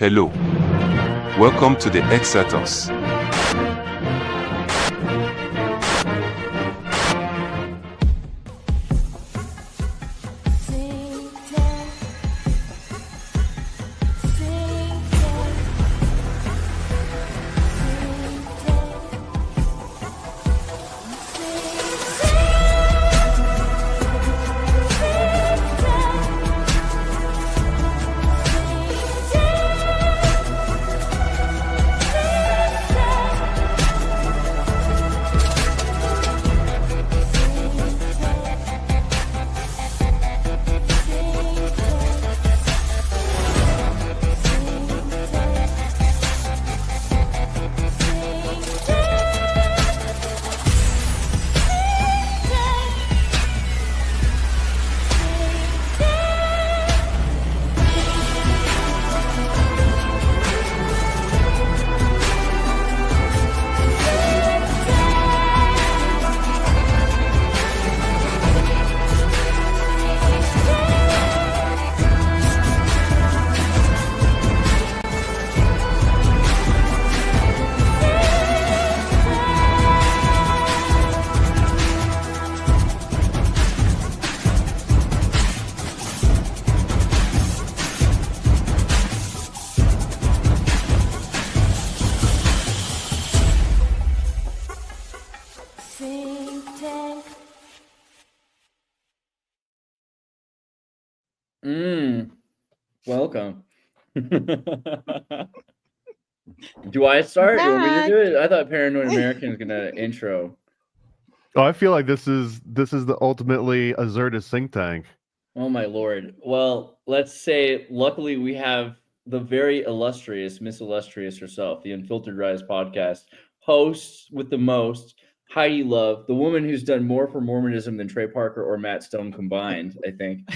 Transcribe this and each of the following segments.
Hello. Welcome to the Xirtus. Welcome. Do I start? You want me to do it? I thought Paranoid American was gonna intro. Oh, I feel like this is the ultimately a Xirtus think tank. Oh my lord. Well, let's say luckily we have the very illustrious Miss Illustrious herself, the Unfiltered Rise podcast host with the most, Heidi Luv, the woman who's done more for Mormonism than Trey Parker or Matt Stone combined, I think.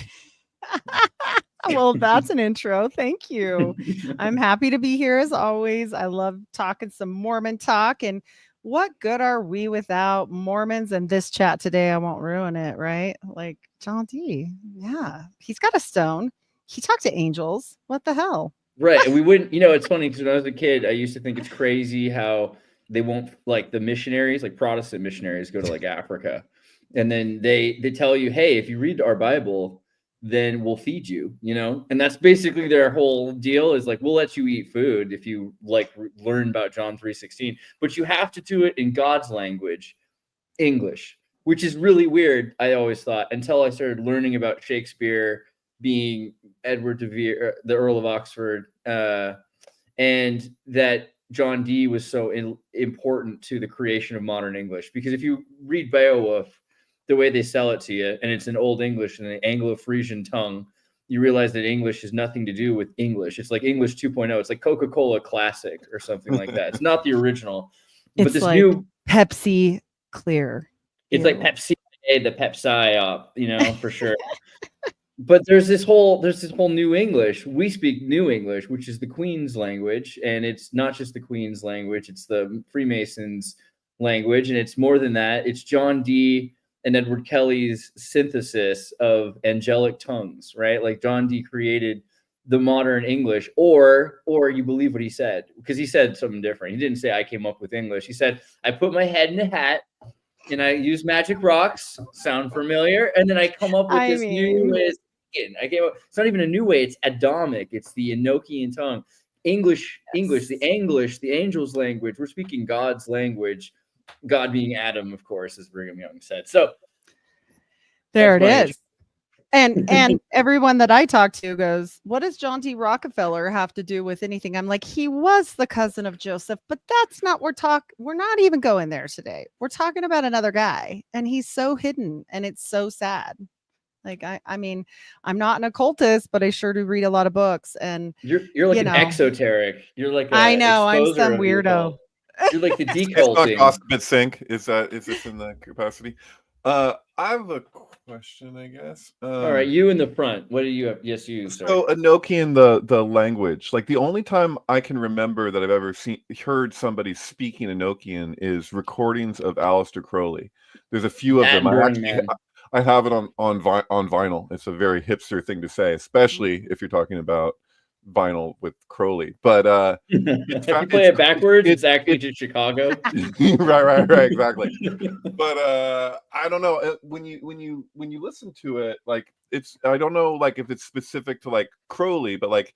Well, that's an intro. Thank you. I'm happy to be here as always. I love talking some Mormon talk. And what good are we without Mormons? And this chat today, I won't ruin it, right? Like John Dee. Yeah, he's got a stone. He talked to angels. What the hell? Right. And we wouldn't, it's funny because when I was a kid, I used to think it's crazy how they won't, like the missionaries, like Protestant missionaries go to like Africa. And then they tell you, hey, if you read our Bible, then we'll feed you, and that's basically their whole deal is like, we'll let you eat food if you like learn about John 3:16, but you have to do it in God's language, English, which is really weird. I always thought until I started learning about Shakespeare being Edward de Vere, the Earl of Oxford, and that John Dee was so important to the creation of modern English. Because if you read Beowulf, the way they sell it to you, and it's in Old English and the Anglo-Frisian tongue, you realize that English has nothing to do with English. It's like English 2.0. It's like Coca-Cola Classic or something like that. It's not the original. It's but this like new Pepsi Clear. It's like Pepsi, the Pepsi, for sure. But there's this whole new English. We speak New English, which is the Queen's language, and it's not just the Queen's language. It's the Freemasons' language, and it's more than that. It's John Dee and Edward Kelly's synthesis of angelic tongues, right? Like John Dee created the modern English, or you believe what he said, because he said something different. He didn't say I came up with English. He said, I put my head in a hat and I use magic rocks, sound familiar? And then I come up with new way of speaking. It's not even a new way, it's Adamic. It's the Enochian tongue. English, the angels' language. We're speaking God's language. God being Adam, of course, as Brigham Young said. So there it is. And everyone that I talk to goes, what does John D. Rockefeller have to do with anything? I'm like, he was the cousin of Joseph, but that's not, we're not even going there today. We're talking about another guy, and he's so hidden, and it's so sad. Like, I mean, I'm not an occultist, but I sure do read a lot of books. And you're like an exoteric. You're like I know, I'm some weirdo. You're like the deculting. Is this in the capacity? I have a question, I guess. All right, you in the front. What do you have? Yes, you. Sorry. So Enochian, the language. Like the only time I can remember that I've ever heard somebody speaking Enochian is recordings of Aleister Crowley. There's a few of them. I have it on vinyl. It's a very hipster thing to say, especially if you're talking about vinyl with Crowley. But if you play it backwards, it's actually to Chicago. right, exactly. But I don't know, when you listen to it, like, it's, I don't know, like, if it's specific to like Crowley, but like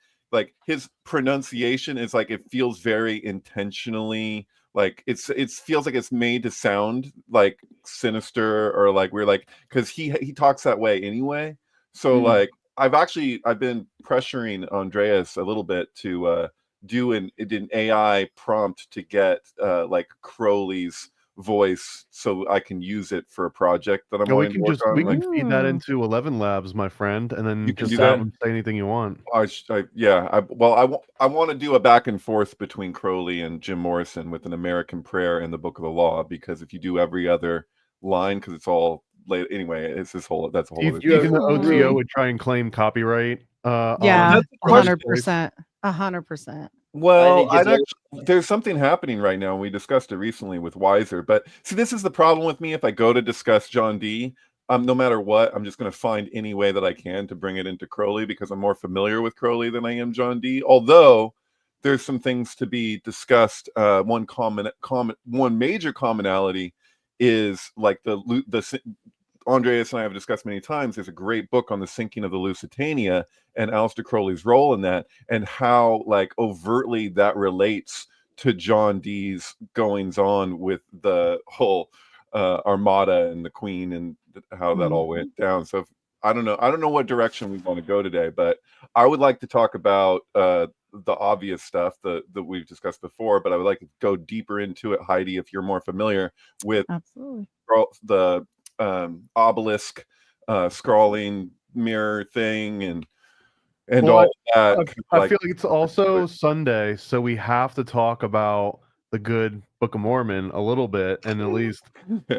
his pronunciation is like, it feels very intentionally, like it feels like it's made to sound like sinister, or like we're like, because he talks that way anyway. So like I've been pressuring Andreas a little bit to do an AI prompt to get like Crowley's voice, so I can use it for a project that I'm we going can to work just on. we can feed that into 11 Labs, my friend, and then You can just do have that? them say anything you want. I want to do a back and forth between Crowley and Jim Morrison with an American Prayer and the Book of the Law, because if you do every other line, because it's all late anyway, it's that's a whole other Even the OTO would try and claim copyright. Yeah, on 100%. 100%. Well, there's something happening right now, and we discussed it recently with Weiser. But see, this is the problem with me. If I go to discuss John Dee, no matter what, I'm just going to find any way that I can to bring it into Crowley, because I'm more familiar with Crowley than I am John Dee. Although there's some things to be discussed. One major commonality is like the Andreas and I have discussed many times. There's a great book on the sinking of the Lusitania and Aleister Crowley's role in that, and how like overtly that relates to John Dee's goings on with the whole Armada and the Queen, and how that all went down. So I don't know what direction we want to go today, but I would like to talk about the obvious stuff that we've discussed before, but I would like to go deeper into it, Heidi, if you're more familiar with the obelisk scrawling mirror thing and all that. I feel like it's also Sunday, so we have to talk about the good Book of Mormon a little bit, and at least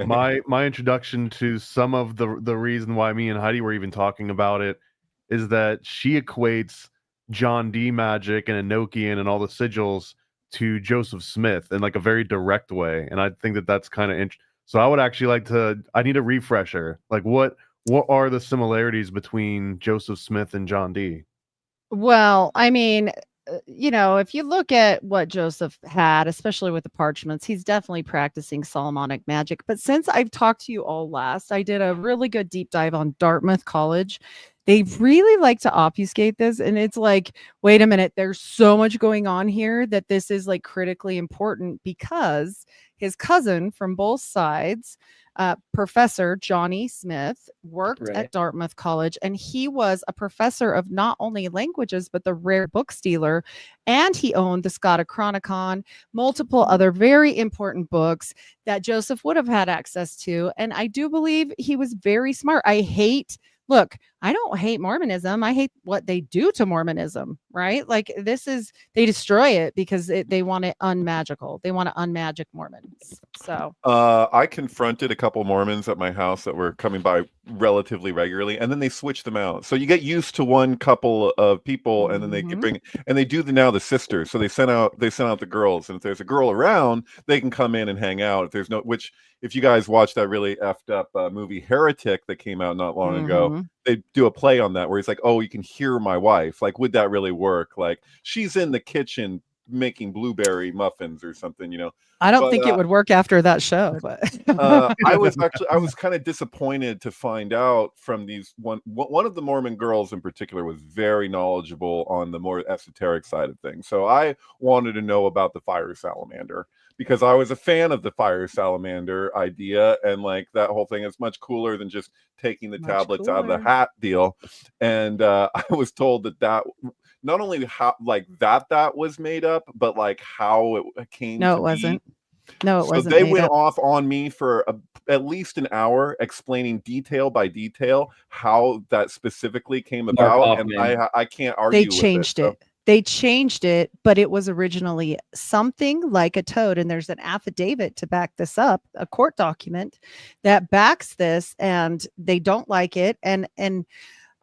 my introduction to some of the reason why me and Heidi were even talking about it is that she equates John Dee magic and Enochian and all the sigils to Joseph Smith in like a very direct way, and I think that that's kind of interesting. So I would actually I need a refresher. Like what are the similarities between Joseph Smith and John Dee? Well, I mean, if you look at what Joseph had, especially with the parchments, he's definitely practicing Solomonic magic. But since I've talked to you all last, I did a really good deep dive on Dartmouth College. They really like to obfuscate this. And it's like, wait a minute, there's so much going on here that this is like critically important, because his cousin from both sides, Professor Johnny Smith, worked at Dartmouth College, and he was a professor of not only languages, but the rare book stealer. And he owned the Scotichronicon, multiple other very important books that Joseph would have had access to. And I do believe he was very smart. Look, I don't hate Mormonism. I hate what they do to Mormonism, right? Like they destroy it because they want it unmagical. They want to unmagic Mormons. So I confronted a couple Mormons at my house that were coming by relatively regularly, and then they switch them out. So you get used to one couple of people, and then they can bring, and they do now the sisters. So they sent out the girls, and if there's a girl around, they can come in and hang out. If there's no, which if you guys watch that really effed up movie Heretic that came out not long ago, they do a play on that where he's like, oh, you can hear my wife. Like, would that really work? Like, she's in the kitchen making blueberry muffins or something, I don't think it would work after that show, but I was kind of disappointed to find out from these one of the Mormon girls in particular was very knowledgeable on the more esoteric side of things. So I wanted to know about the fire salamander, because I was a fan of the fire salamander idea, and like that whole thing is much cooler than just taking the tablets out of the hat deal. And I was told that not only how like that was made up, but like how it came. No, it wasn't. No, it wasn't. So they went off on me for at least an hour explaining detail by detail how that specifically came about, and I can't argue. They changed it. They changed it, but it was originally something like a toad. And there's an affidavit to back this up, a court document that backs this, and they don't like it. And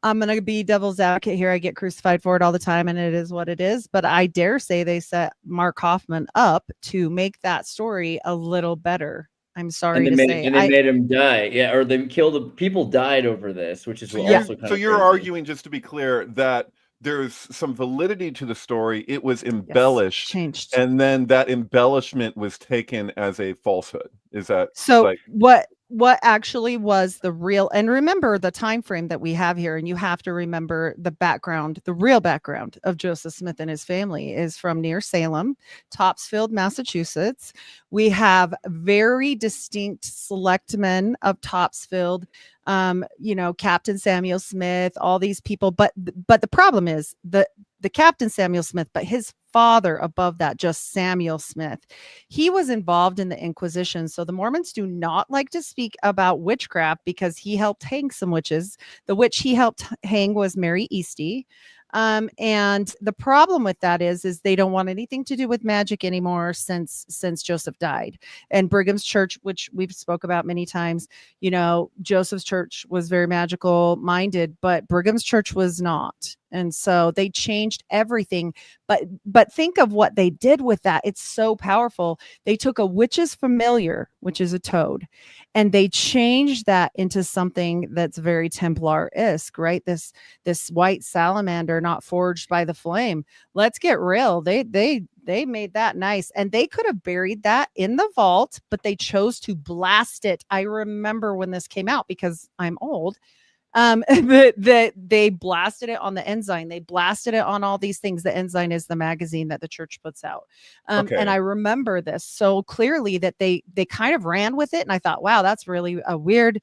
I'm going to be devil's advocate here. I get crucified for it all the time, and it is what it is. But I dare say they set Mark Hofmann up to make that story a little better. I'm sorry to say. And they made him die. Yeah, or they killed people died over this, which is so you're arguing, just to be clear, that there's some validity to the story. It was embellished, changed. and then that embellishment was taken as a falsehood. Is that So like what actually was the real, and remember the time frame that we have here, and you have to remember the background, the real background of Joseph Smith and his family is from near Salem, Topsfield, Massachusetts. We have very distinct selectmen of Topsfield, Captain Samuel Smith, all these people, but the problem is the Captain Samuel Smith, but his father above that, just Samuel Smith, he was involved in the Inquisition. So the Mormons do not like to speak about witchcraft because he helped hang some witches. The witch he helped hang was Mary Easty. And the problem with that is they don't want anything to do with magic anymore since Joseph died. And Brigham's church, which we've spoke about many times, Joseph's church was very magical minded, but Brigham's church was not. And so they changed everything. But think of what they did with that. It's so powerful. They took a witch's familiar, which is a toad, and they changed that into something that's very Templar-esque, right? This white salamander, not forged by the flame. Let's get real. They made that nice, and they could have buried that in the vault, but they chose to blast it. I remember when this came out because I'm old. That they blasted it on the Ensign. They blasted it on all these things. The Ensign is the magazine that the church puts out. And I remember this so clearly that they kind of ran with it. And I thought, wow, that's really a weird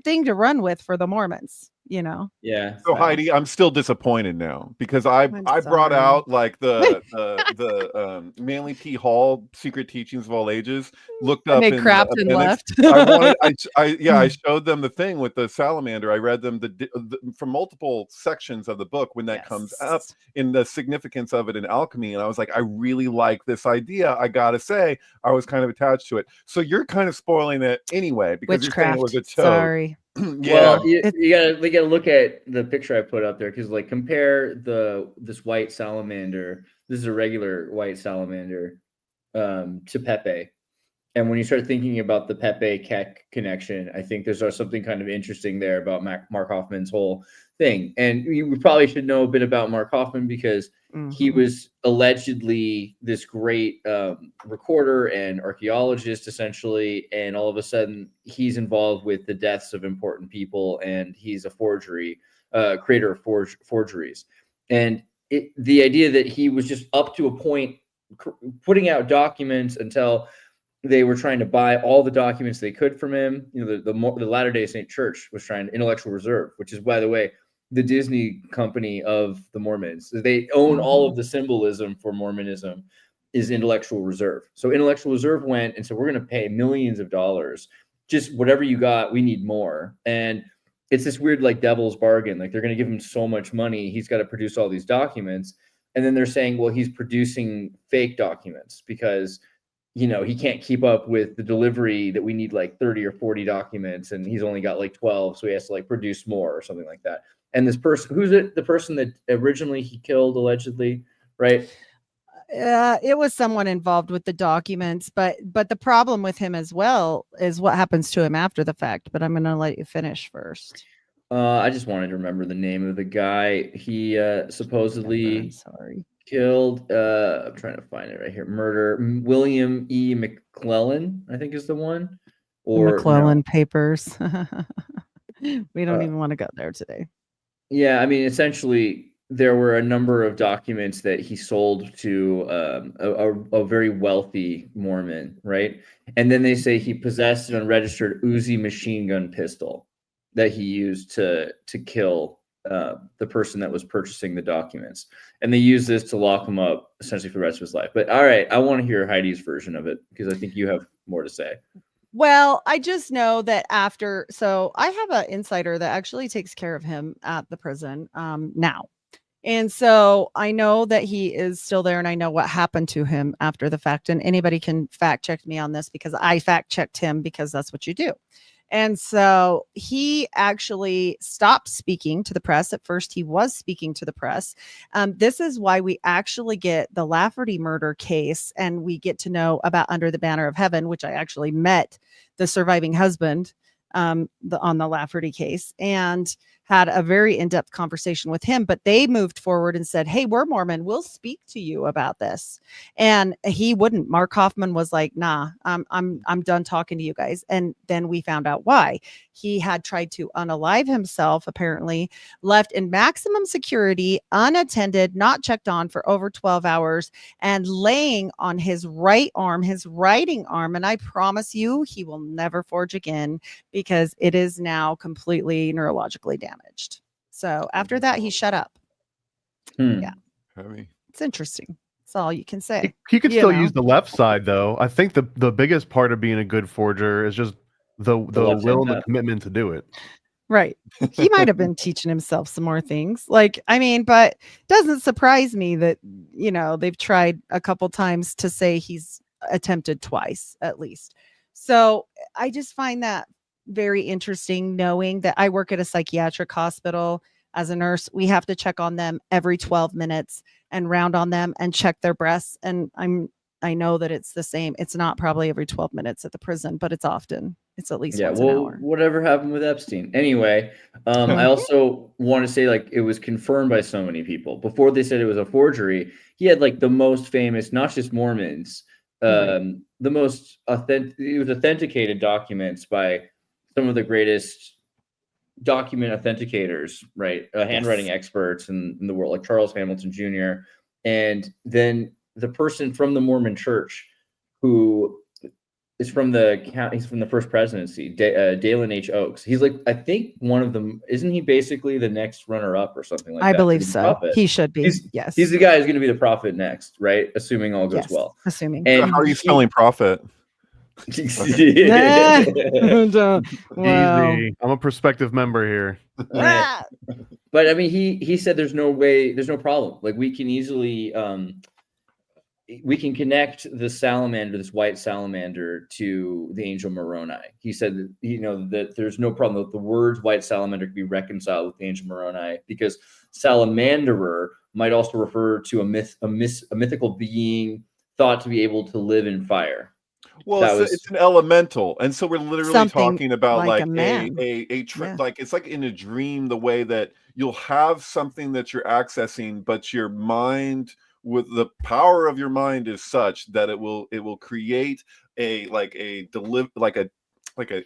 thing to run with for the Mormons. Yeah. So Heidi, I'm still disappointed now because I brought out like the Manly P. Hall Secret Teachings of All Ages. Looked up, and they crapped and left. I showed them the thing with the salamander. I read them from multiple sections of the book when that comes up in the significance of it in alchemy, and I was like, I really like this idea. I gotta say, I was kind of attached to it. So you're kind of spoiling it anyway because witchcraft. You're saying it was a toad. Sorry. Yeah. Well, we gotta look at the picture I put up there because compare this white salamander. This is a regular white salamander to Pepe, and when you start thinking about the Pepe Keck connection, I think there's something kind of interesting there about Mark Hofmann's whole thing. And we probably should know a bit about Mark Hofmann because he was allegedly this great recorder and archaeologist, essentially. And all of a sudden, he's involved with the deaths of important people, and he's a creator of forgeries. And the idea that he was just up to a point putting out documents until they were trying to buy all the documents they could from him. The Latter-day Saint Church was trying intellectual reserve, which is, by the way, the Disney company of the Mormons. They own all of the symbolism for Mormonism is intellectual reserve. So intellectual reserve went and said, we're going to pay millions of dollars. Just whatever you got, we need more. And it's this weird devil's bargain. They're going to give him so much money. He's got to produce all these documents. And then they're saying, well, he's producing fake documents because he can't keep up with the delivery that we need 30 or 40 documents. And he's only got 12. So he has to produce more or something like that. And this person, who's it? The person that originally he killed, allegedly, right? It was someone involved with the documents, but the problem with him as well is what happens to him after the fact. But I'm going to let you finish first. I just wanted to remember the name of the guy. He supposedly killed. I'm trying to find it right here. Murder. William E. McClellan, I think, is the one. Or McClellan Papers. We don't even want to go there today. Yeah, I mean, essentially, there were a number of documents that he sold to a very wealthy Mormon, right? And then they say he possessed an unregistered Uzi machine gun pistol that he used to kill the person that was purchasing the documents. And they used this to lock him up essentially for the rest of his life. But all right, I want to hear Heidi's version of it because I think you have more to say. Well, I just know that so I have an insider that actually takes care of him at the prison now. And so I know that he is still there, and I know what happened to him after the fact. And anybody can fact check me on this because I fact checked him because that's what you do. And so he actually stopped speaking to the press. At first, he was speaking to the press. This is why we actually get the Lafferty murder case, and we get to know about Under the Banner of Heaven, which I actually met the surviving husband on the Lafferty case. And had a very in-depth conversation with him, but they moved forward and said, hey, we're Mormon, we'll speak to you about this. And he wouldn't. Mark Hofmann was like, nah, I'm done talking to you guys. And then we found out why. He had tried to unalive himself, apparently left in maximum security, unattended, not checked on for over 12 hours, and laying on his right arm, his writing arm. And I promise you, he will never forge again because it is now completely neurologically damaged. So after that, he shut up. Yeah. Heavy. It's interesting. That's all you can say. He could You still know. use the left side, though. I think the biggest part of being a good forger is just the left-hand will and the side. commitment to do it. Right. He might have been teaching himself some more things. Like, I mean, but doesn't surprise me that, you know, they've tried a couple times to say he's attempted twice at least. So I just find that very interesting, knowing that I work at a psychiatric hospital as a nurse. We have to check on them every 12 minutes and round on them and check their breaths. And I know that it's the same. It's not probably every 12 minutes at the prison, but it's often. It's at least once an hour. Whatever happened with Epstein? Anyway, I also want to say, like, it was confirmed by so many people before they said it was a forgery. He had like the most famous, not just Mormons, the most authentic. It was authenticated documents by some of the greatest document authenticators, right? Handwriting experts in the world, like Charles Hamilton Jr. And then the person from the Mormon Church who is from he's from the first presidency, Dalen H. Oaks. He's like, I think one of them, isn't he basically the next runner-up or something like that? I believe so. Prophet? He should be. Yes. He's the guy who's going to be the prophet next, right? Assuming all goes well. Assuming. And how are you spelling prophet? Wow. Easy. I'm a prospective member here. But I mean, he said there's no problem. Like, we can easily we can connect the salamander, this white salamander, to the angel Moroni. He said that, you know, that there's no problem that the words white salamander can be reconciled with the angel Moroni, because salamanderer might also refer to a mythical being thought to be able to live in fire. Well, it's an elemental, and so we're literally talking about like like it's like in a dream, the way that you'll have something that you're accessing, but your mind, with the power of your mind, is such that it will create an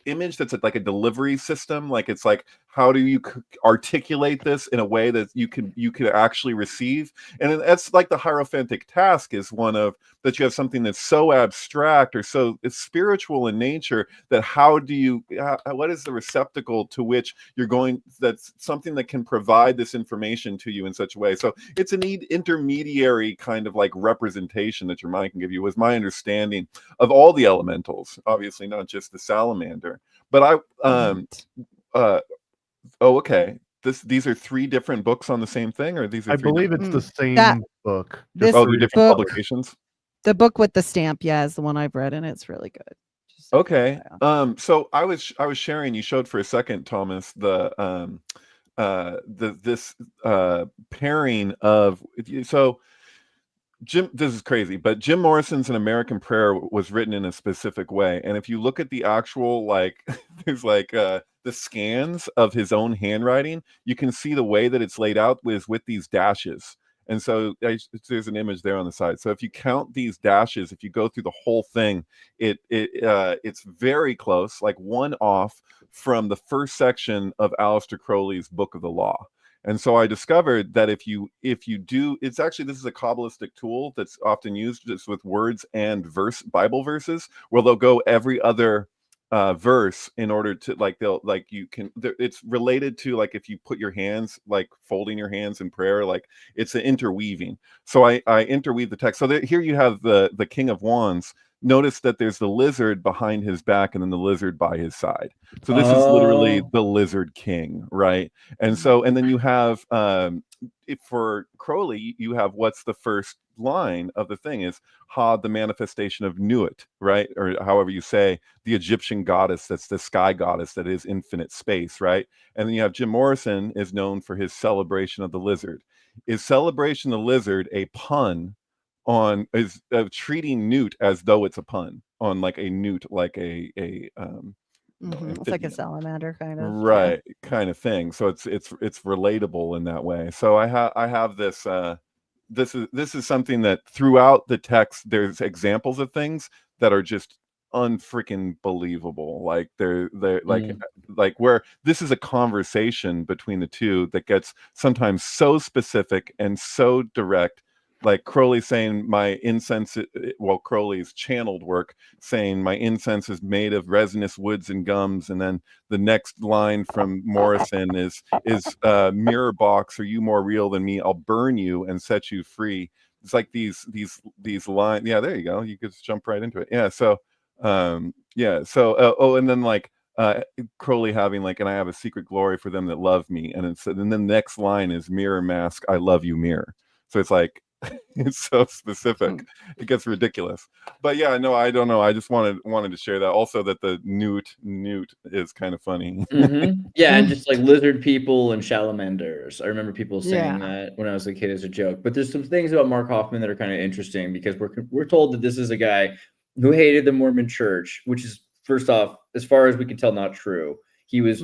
image that's like a delivery system. Like, it's like, how do you articulate this in a way that you can actually receive? And that's like the hierophantic task is one of that. You have something that's so abstract or so it's spiritual in nature that what is the receptacle to which you're going, that's something that can provide this information to you in such a way. So it's an intermediary kind of like representation that your mind can give you, was my understanding of all the elementals, obviously not just the salamander. But okay. These are 3 different books on the same thing, or these are? I believe it's the same book. They're different publications. The book with the stamp, is the one I've read, and it's really good. Okay. So I was sharing. You showed for a second, Thomas, the this pairing of Jim. This is crazy, but Jim Morrison's An American Prayer was written in a specific way, and if you look at the actual, like, there's like the scans of his own handwriting, you can see the way that it's laid out with these dashes. And so there's an image there on the side. So if you count these dashes, if you go through the whole thing, it's very close, like one off from the first section of Aleister Crowley's Book of the Law. And so I discovered that if you do, this is a Kabbalistic tool that's often used just with words and Bible verses, where they'll go every other verse in order to, like, it's related to, like, if you put your hands, like folding your hands in prayer, like, it's an interweaving. So I interweave the text. So here you have the King of Wands. Notice that there's the lizard behind his back and then the lizard by his side. So this is literally the Lizard King, right? And so, and then you have for Crowley, you have what's the first line of the thing is the manifestation of Nuit, right? Or however you say, the Egyptian goddess, that's the sky goddess that is infinite space, right? And then you have Jim Morrison is known for his celebration of the lizard. Is celebration of the lizard a pun on treating newt as though it's a pun on, like, a newt, like a It's like a salamander kind of. Right, kind of thing. So it's relatable in that way. So I have this this is something that throughout the text there's examples of things that are just unfreaking believable. Like they're like where this is a conversation between the two that gets sometimes so specific and so direct. Like Crowley saying my incense, well, Crowley's channeled work saying my incense is made of resinous woods and gums, and then the next line from Morrison is mirror box, are you more real than me? I'll burn you and set you free. It's like these lines. Yeah, there you go. You could just jump right into it. Yeah. So and then like Crowley having like, and I have a secret glory for them that love me, and then the next line is mirror mask, I love you, mirror. So it's like it's so specific, it gets ridiculous. But yeah, no, I don't know. I just wanted to share that. Also, that the newt is kind of funny. Yeah, and just like lizard people and salamanders. I remember people saying that when I was a kid as a joke. But there's some things about Mark Hofmann that are kind of interesting because we're told that this is a guy who hated the Mormon Church, which is, first off, as far as we can tell, not true. He was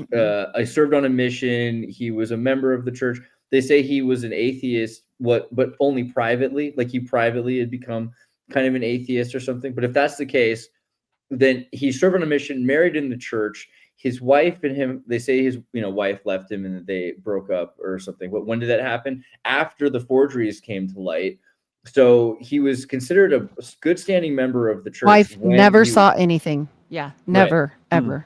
I served on a mission. He was a member of the church. They say he was an atheist, but only privately. Like he privately had become kind of an atheist or something. But if that's the case, then he served on a mission, married in the church. His wife and him, they say his wife left him and they broke up or something. But when did that happen? After the forgeries came to light. So he was considered a good standing member of the church. Wife never saw anything. Yeah, never, ever.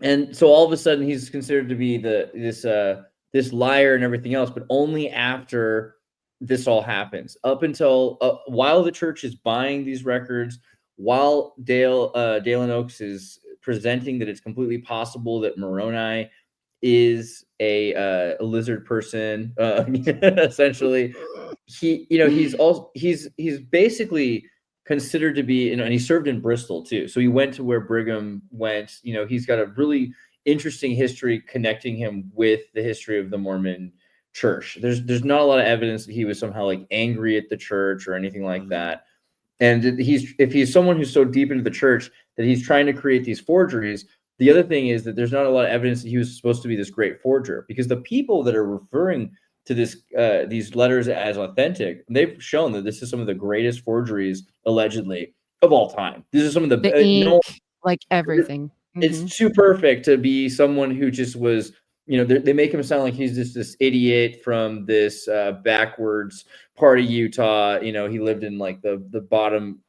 And so all of a sudden he's considered to be this liar and everything else, but only after this all happens. Up until while the church is buying these records, while Dalen Oaks is presenting that it's completely possible that Moroni is a lizard person, essentially, he's basically considered to be, and he served in Bristol too. So he went to where Brigham went. He's got a really interesting history connecting him with the history of the Mormon Church. There's not a lot of evidence that he was somehow like angry at the church or anything like that. And if he's someone who's so deep into the church that he's trying to create these forgeries. The other thing is that there's not a lot of evidence that he was supposed to be this great forger, because the people that are referring to these letters as authentic, they've shown that this is some of the greatest forgeries allegedly of all time. These are some of the ink, like everything. It's too perfect to be someone who just was, they make him sound like he's just this idiot from this backwards part of Utah. He lived in like the bottom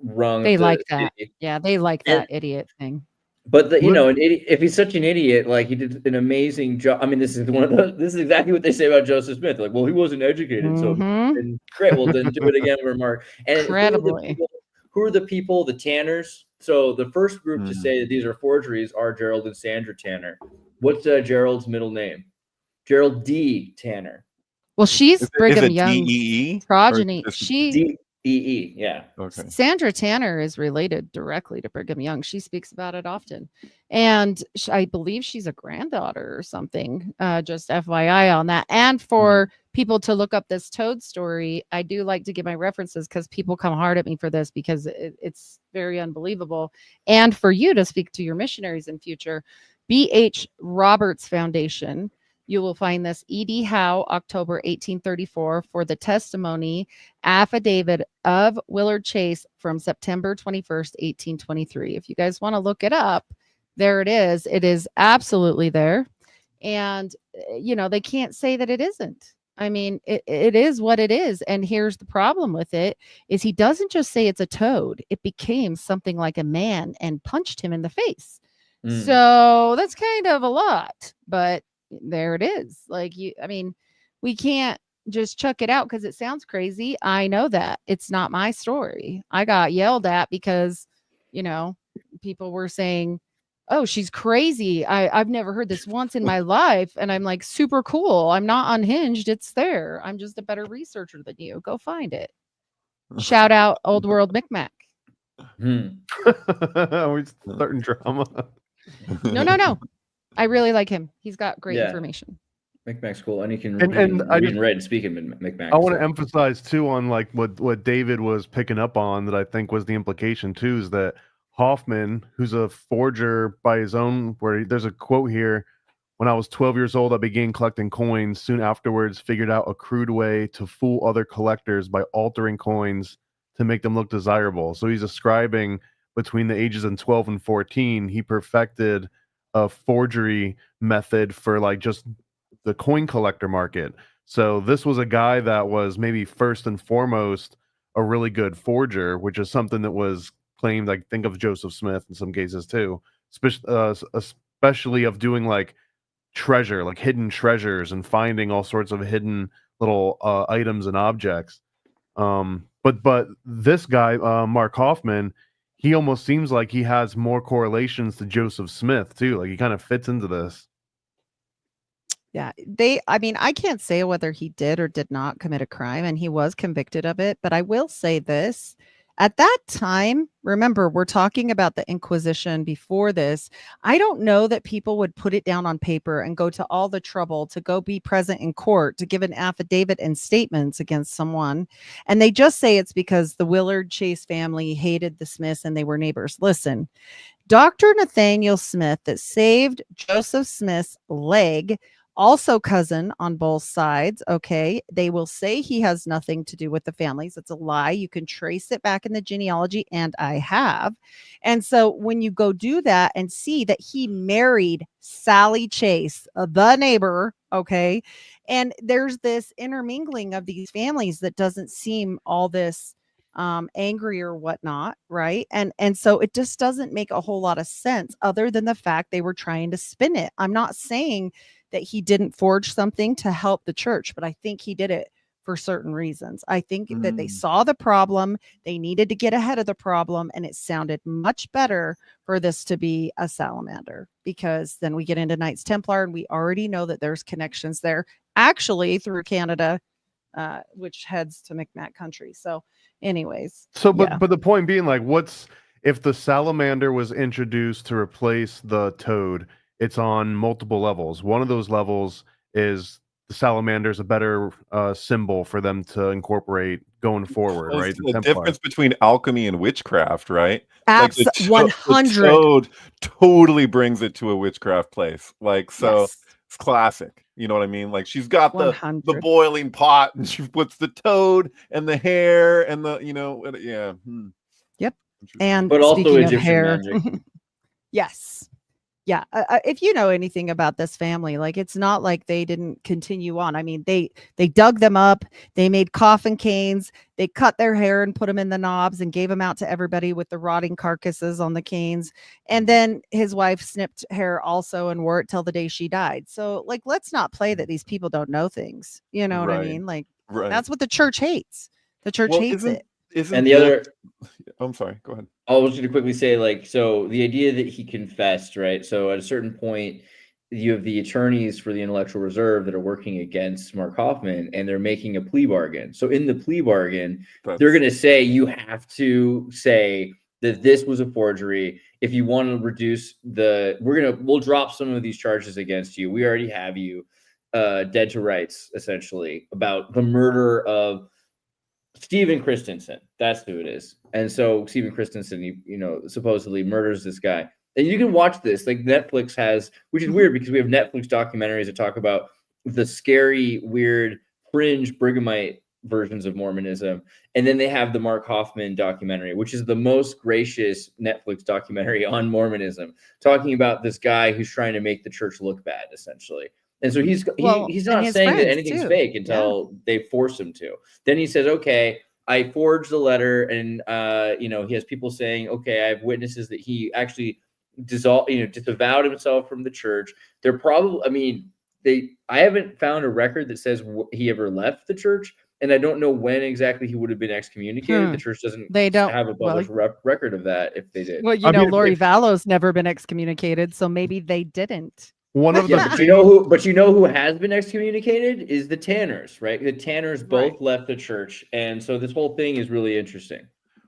rung. They like that. Yeah, they like that idiot thing. But an idiot, if he's such an idiot, like he did an amazing job. I mean, this is exactly what they say about Joseph Smith. Like, well, he wasn't educated, so and great. Well, then do it again, Mark. And incredibly, who are the people? The Tanners. So the first group to say that these are forgeries are Gerald and Sandra Tanner. What's Gerald's middle name? Gerald D. Tanner. Well, she's Brigham Young's D-E-E? progeny. D-E-E, yeah. Okay. Sandra Tanner is related directly to Brigham Young. She speaks about it often. And I believe she's a granddaughter or something. Just FYI on that. And for people to look up this Toad story, I do like to give my references because people come hard at me for this because it's very unbelievable. And for you to speak to your missionaries in future, B.H. Roberts Foundation. You will find this E.D. Howe, October 1834, for the testimony affidavit of Willard Chase from September 21st, 1823. If you guys want to look it up, there it is. It is absolutely there. And, they can't say that it isn't. I mean, it is what it is. And here's the problem with it is he doesn't just say it's a toad. It became something like a man and punched him in the face. So that's kind of a lot, but there it is. Like we can't just chuck it out because it sounds crazy. I know that it's not my story. I got yelled at because, people were saying, oh, she's crazy. I've never heard this once in my life. And I'm like, super cool. I'm not unhinged. It's there. I'm just a better researcher than you. Go find it. Shout out Old World Micmac. We're starting drama. No. I really like him. He's got great information. Micmac's cool, and he can read and speak in Micmac. I want to emphasize too on like what David was picking up on that I think was the implication too is that Hofmann, who's a forger by his own, there's a quote here. When I was 12 years old, I began collecting coins. Soon afterwards, figured out a crude way to fool other collectors by altering coins to make them look desirable. So he's ascribing between the ages of 12 and 14, he perfected a forgery method for like just the coin collector market. So this was a guy that was maybe first and foremost a really good forger, which is something that was claimed. Like think of Joseph Smith in some cases too, especially of doing like treasure, like hidden treasures and finding all sorts of hidden little items and objects. But this guy, Mark Hofmann, he almost seems like he has more correlations to Joseph Smith too. Like he kind of fits into this. Yeah, I mean, I can't say whether he did or did not commit a crime, and he was convicted of it. But I will say this. At that time, remember, we're talking about the Inquisition before this. I don't know that people would put it down on paper and go to all the trouble to go be present in court to give an affidavit and statements against someone. And they just say it's because the Willard Chase family hated the Smiths and they were neighbors. Listen, Dr. Nathaniel Smith that saved Joseph Smith's leg, also cousin on both sides. Okay. They will say he has nothing to do with the families. It's a lie. You can trace it back in the genealogy, and I have. And so when you go do that and see that he married Sally Chase, the neighbor, okay, and there's this intermingling of these families that doesn't seem all this angry or whatnot, right? And so it just doesn't make a whole lot of sense other than the fact they were trying to spin it. I'm not saying that he didn't forge something to help the church, but I think he did it for certain reasons. I think that they saw the problem, they needed to get ahead of the problem, and it sounded much better for this to be a salamander, because then we get into Knights Templar and we already know that there's connections there actually through Canada, which heads to Micmac country. So anyways, but the point being, like, what's if the salamander was introduced to replace the toad? It's on multiple levels. One of those levels is the salamander is a better symbol for them to incorporate going forward, right? The difference between alchemy and witchcraft, right? Absolutely, 100. The toad totally brings it to a witchcraft place. Like, so Yes. It's classic. You know what I mean? Like, she's got the 100. boiling pot, and she puts the toad and the hair and the, yeah. Yep. And But also speaking of Egyptian hair, magic. yes. Yeah. If you know anything about this family, like, it's not like they didn't continue on. I mean, they dug them up, they made coffin canes, they cut their hair and put them in the knobs and gave them out to everybody with the rotting carcasses on the canes. And then his wife snipped hair also and wore it till the day she died. So, like, let's not play that these people don't know things. You know what I mean? Like, that's what the church hates. The church hates it. And the other, I'm sorry, go ahead. I was going to quickly say, like, so the idea that he confessed, right? So at a certain point, you have the attorneys for the intellectual reserve that are working against Mark Hofmann, and they're making a plea bargain. So in the plea bargain, they're going to say, you have to say that this was a forgery. If you want to reduce we'll drop some of these charges against you. We already have you dead to rights, essentially, about the murder of Stephen Christensen. That's who it is. And so Stephen Christensen, he supposedly murders this guy. And you can watch this, like Netflix has, which is weird because we have Netflix documentaries that talk about the scary, weird, fringe Brighamite versions of Mormonism. And then they have the Mark Hofmann documentary, which is the most gracious Netflix documentary on Mormonism, talking about this guy who's trying to make the church look bad, essentially. And so he's not saying that anything's fake until they force him to. Then he says, okay, I forged the letter, and he has people saying, okay, I have witnesses that he actually disavowed himself from the church. They're probably, I haven't found a record that says he ever left the church, and I don't know when exactly he would have been excommunicated. The church doesn't have a published record of that if they did. Well, Lori Vallow's never been excommunicated, so maybe they didn't. But you know who has been excommunicated is the Tanners, right? The Tanners both left the church, and so this whole thing is really interesting.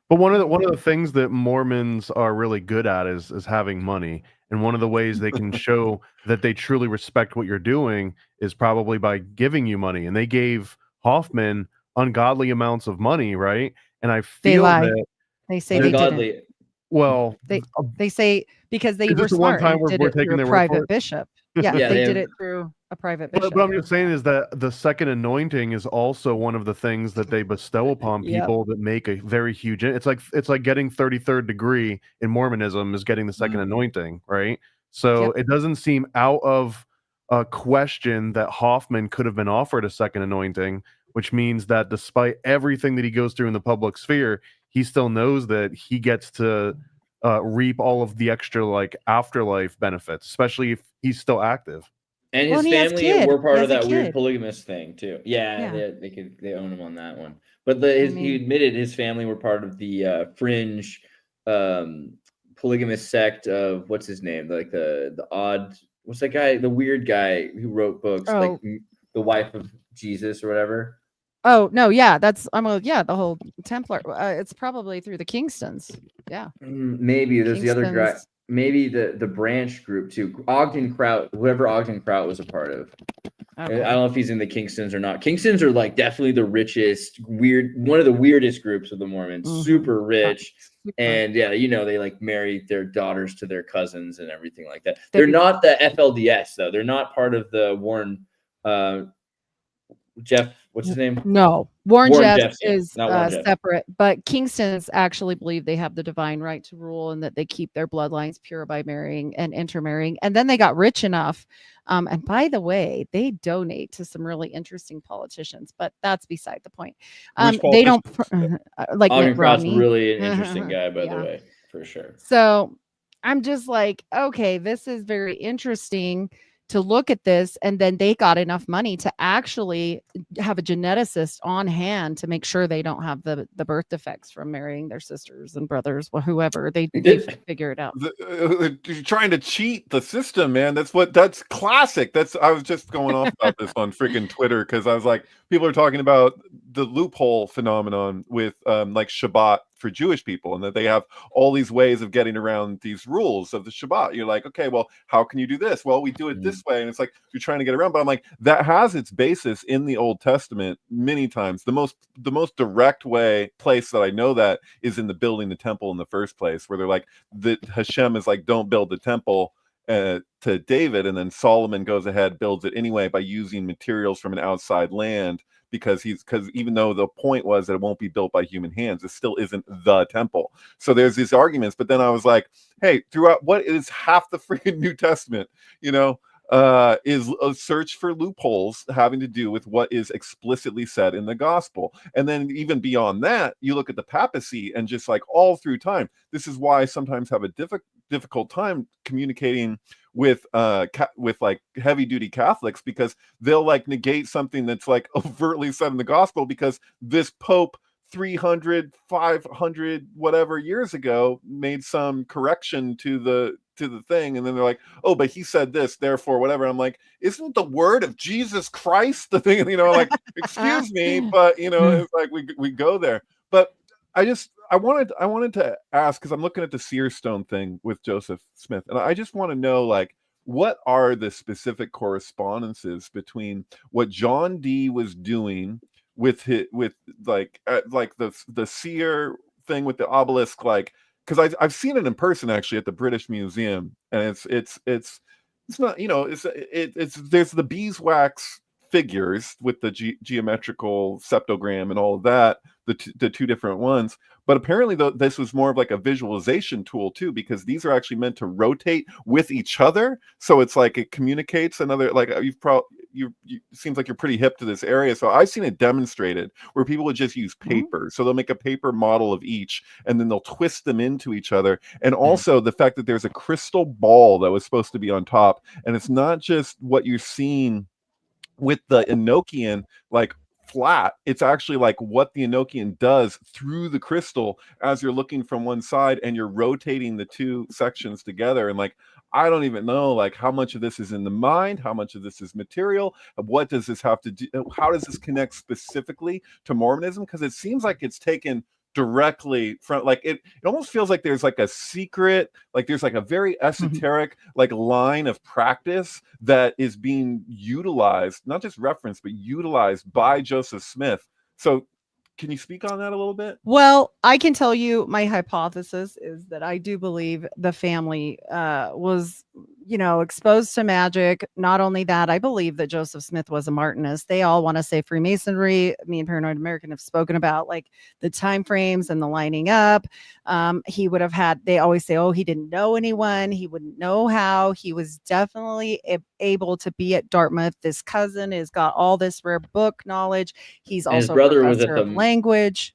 But one of the things that Mormons are really good at is having money, and one of the ways they can show that they truly respect what you're doing is probably by giving you money. And they gave Hofmann ungodly amounts of money, right? And I feel that they say they didn't. Well, They say because they Is were this the one smart time and we're did we're it through taking a their word for private it? bishop. Yeah, Yeah, they they did have- it through a private bishop. But I'm just saying is that the second anointing is also one of the things that they bestow upon Yep. people that make a very huge. It's like getting 33rd degree in Mormonism is getting the second anointing, right? So Yep. it doesn't seem out of a question that Hofmann could have been offered a second anointing, which means that despite everything that he goes through in the public sphere, he still knows that he gets to reap all of the extra like afterlife benefits, especially if he's still active. And Well, his and he has family kid. were He part has of a that weird kid. polygamous thing too. Yeah, Yeah. they own him on that one. But he mean- admitted his family were part of the fringe polygamous sect of what's his name, like the odd, what's that guy, the weird guy who wrote books, like the wife of Jesus or whatever. Oh no, yeah, that's the whole Templar. It's probably through the Kingstons. Yeah, Maybe there's the other guy. Kingstons. Maybe the branch group too. Ogden Kraut, whoever Ogden Kraut was a part of. Okay. I don't know if he's in the Kingstons or not. Kingstons are like definitely the richest, one of the weirdest groups of the Mormons. Super rich. Super. And yeah, they like marry their daughters to their cousins and everything like that. They're not the FLDS though. They're not part of the Warren Jeff, what's his name? No, Warren Jeffs Jeffs, is not Warren Jeffs. separate, but Kingstons actually believe they have the divine right to rule and that they keep their bloodlines pure by marrying and intermarrying. And then they got rich enough. And by the way, they donate to some really interesting politicians, but that's beside the point. They don't like Ogden Mitt Kraut's Romney. really an interesting guy, by the way, for sure. So I'm just like, okay, this is very interesting to look at this. And then they got enough money to actually have a geneticist on hand to make sure they don't have the birth defects from marrying their sisters and brothers or whoever. They figure it out. You're trying to cheat the system, man. That's classic. I was just going off about this on freaking Twitter because I was like, people are talking about the loophole phenomenon with like Shabbat for Jewish people, and that they have all these ways of getting around these rules of the Shabbat. You're like, okay, well, how can you do this? Well, we do it this way, and it's like you're trying to get around. But I'm like, that has its basis in the Old Testament many times. The most direct place that I know that is in the building the temple in the first place, where they're like, Hashem is like, don't build the temple to David, and then Solomon goes ahead, builds it anyway by using materials from an outside land. Because even though the point was that it won't be built by human hands, it still isn't the temple. So there's these arguments, but then I was like, hey, throughout what is half the freaking New Testament, is a search for loopholes having to do with what is explicitly said in the gospel. And then even beyond that, you look at the papacy and just like all through time, this is why I sometimes have a difficult time communicating with like heavy duty Catholics, because they'll like negate something that's like overtly said in the gospel because this Pope 300, 500, whatever years ago made some correction to the thing, and then they're like, oh, but he said this, therefore whatever. I'm like, isn't the word of Jesus Christ the thing? Like, excuse me, but it's like we go there. But I wanted to ask, because I'm looking at the Seer stone thing with Joseph Smith, and I just want to know, like, what are the specific correspondences between what John Dee was doing with the Seer thing with the obelisk, like, because I've seen it in person actually at the British Museum, and it's not, it's there's the beeswax figures with the geometrical septogram and all of that, the two different ones. But apparently this was more of like a visualization tool too, because these are actually meant to rotate with each other. So it's like it communicates another, like you seems like you're pretty hip to this area. So I've seen it demonstrated where people would just use paper. So they'll make a paper model of each, and then they'll twist them into each other. And also the fact that there's a crystal ball that was supposed to be on top. And it's not just what you're seeing with the Enochian, like flat, it's actually like what the Enochian does through the crystal as you're looking from one side and you're rotating the two sections together. And like, I don't even know like how much of this is in the mind, how much of this is material, what does this have to do, how does this connect specifically to Mormonism? Because it seems like it's taken directly from, like, it almost feels like there's like a secret, like there's like a very esoteric like line of practice that is being utilized, not just referenced, but utilized by Joseph Smith. So Can you speak on that a little bit? Well, I can tell you my hypothesis is that I do believe the family was, exposed to magic. Not only that, I believe that Joseph Smith was a Martinist. They all want to say Freemasonry. Me and Paranoid American have spoken about like the time frames and the lining up. He would have had, they always say, oh, he didn't know anyone. He wouldn't know how. He was definitely able to be at Dartmouth. This cousin has got all this rare book knowledge. He's And his also a brother was at professor of the language.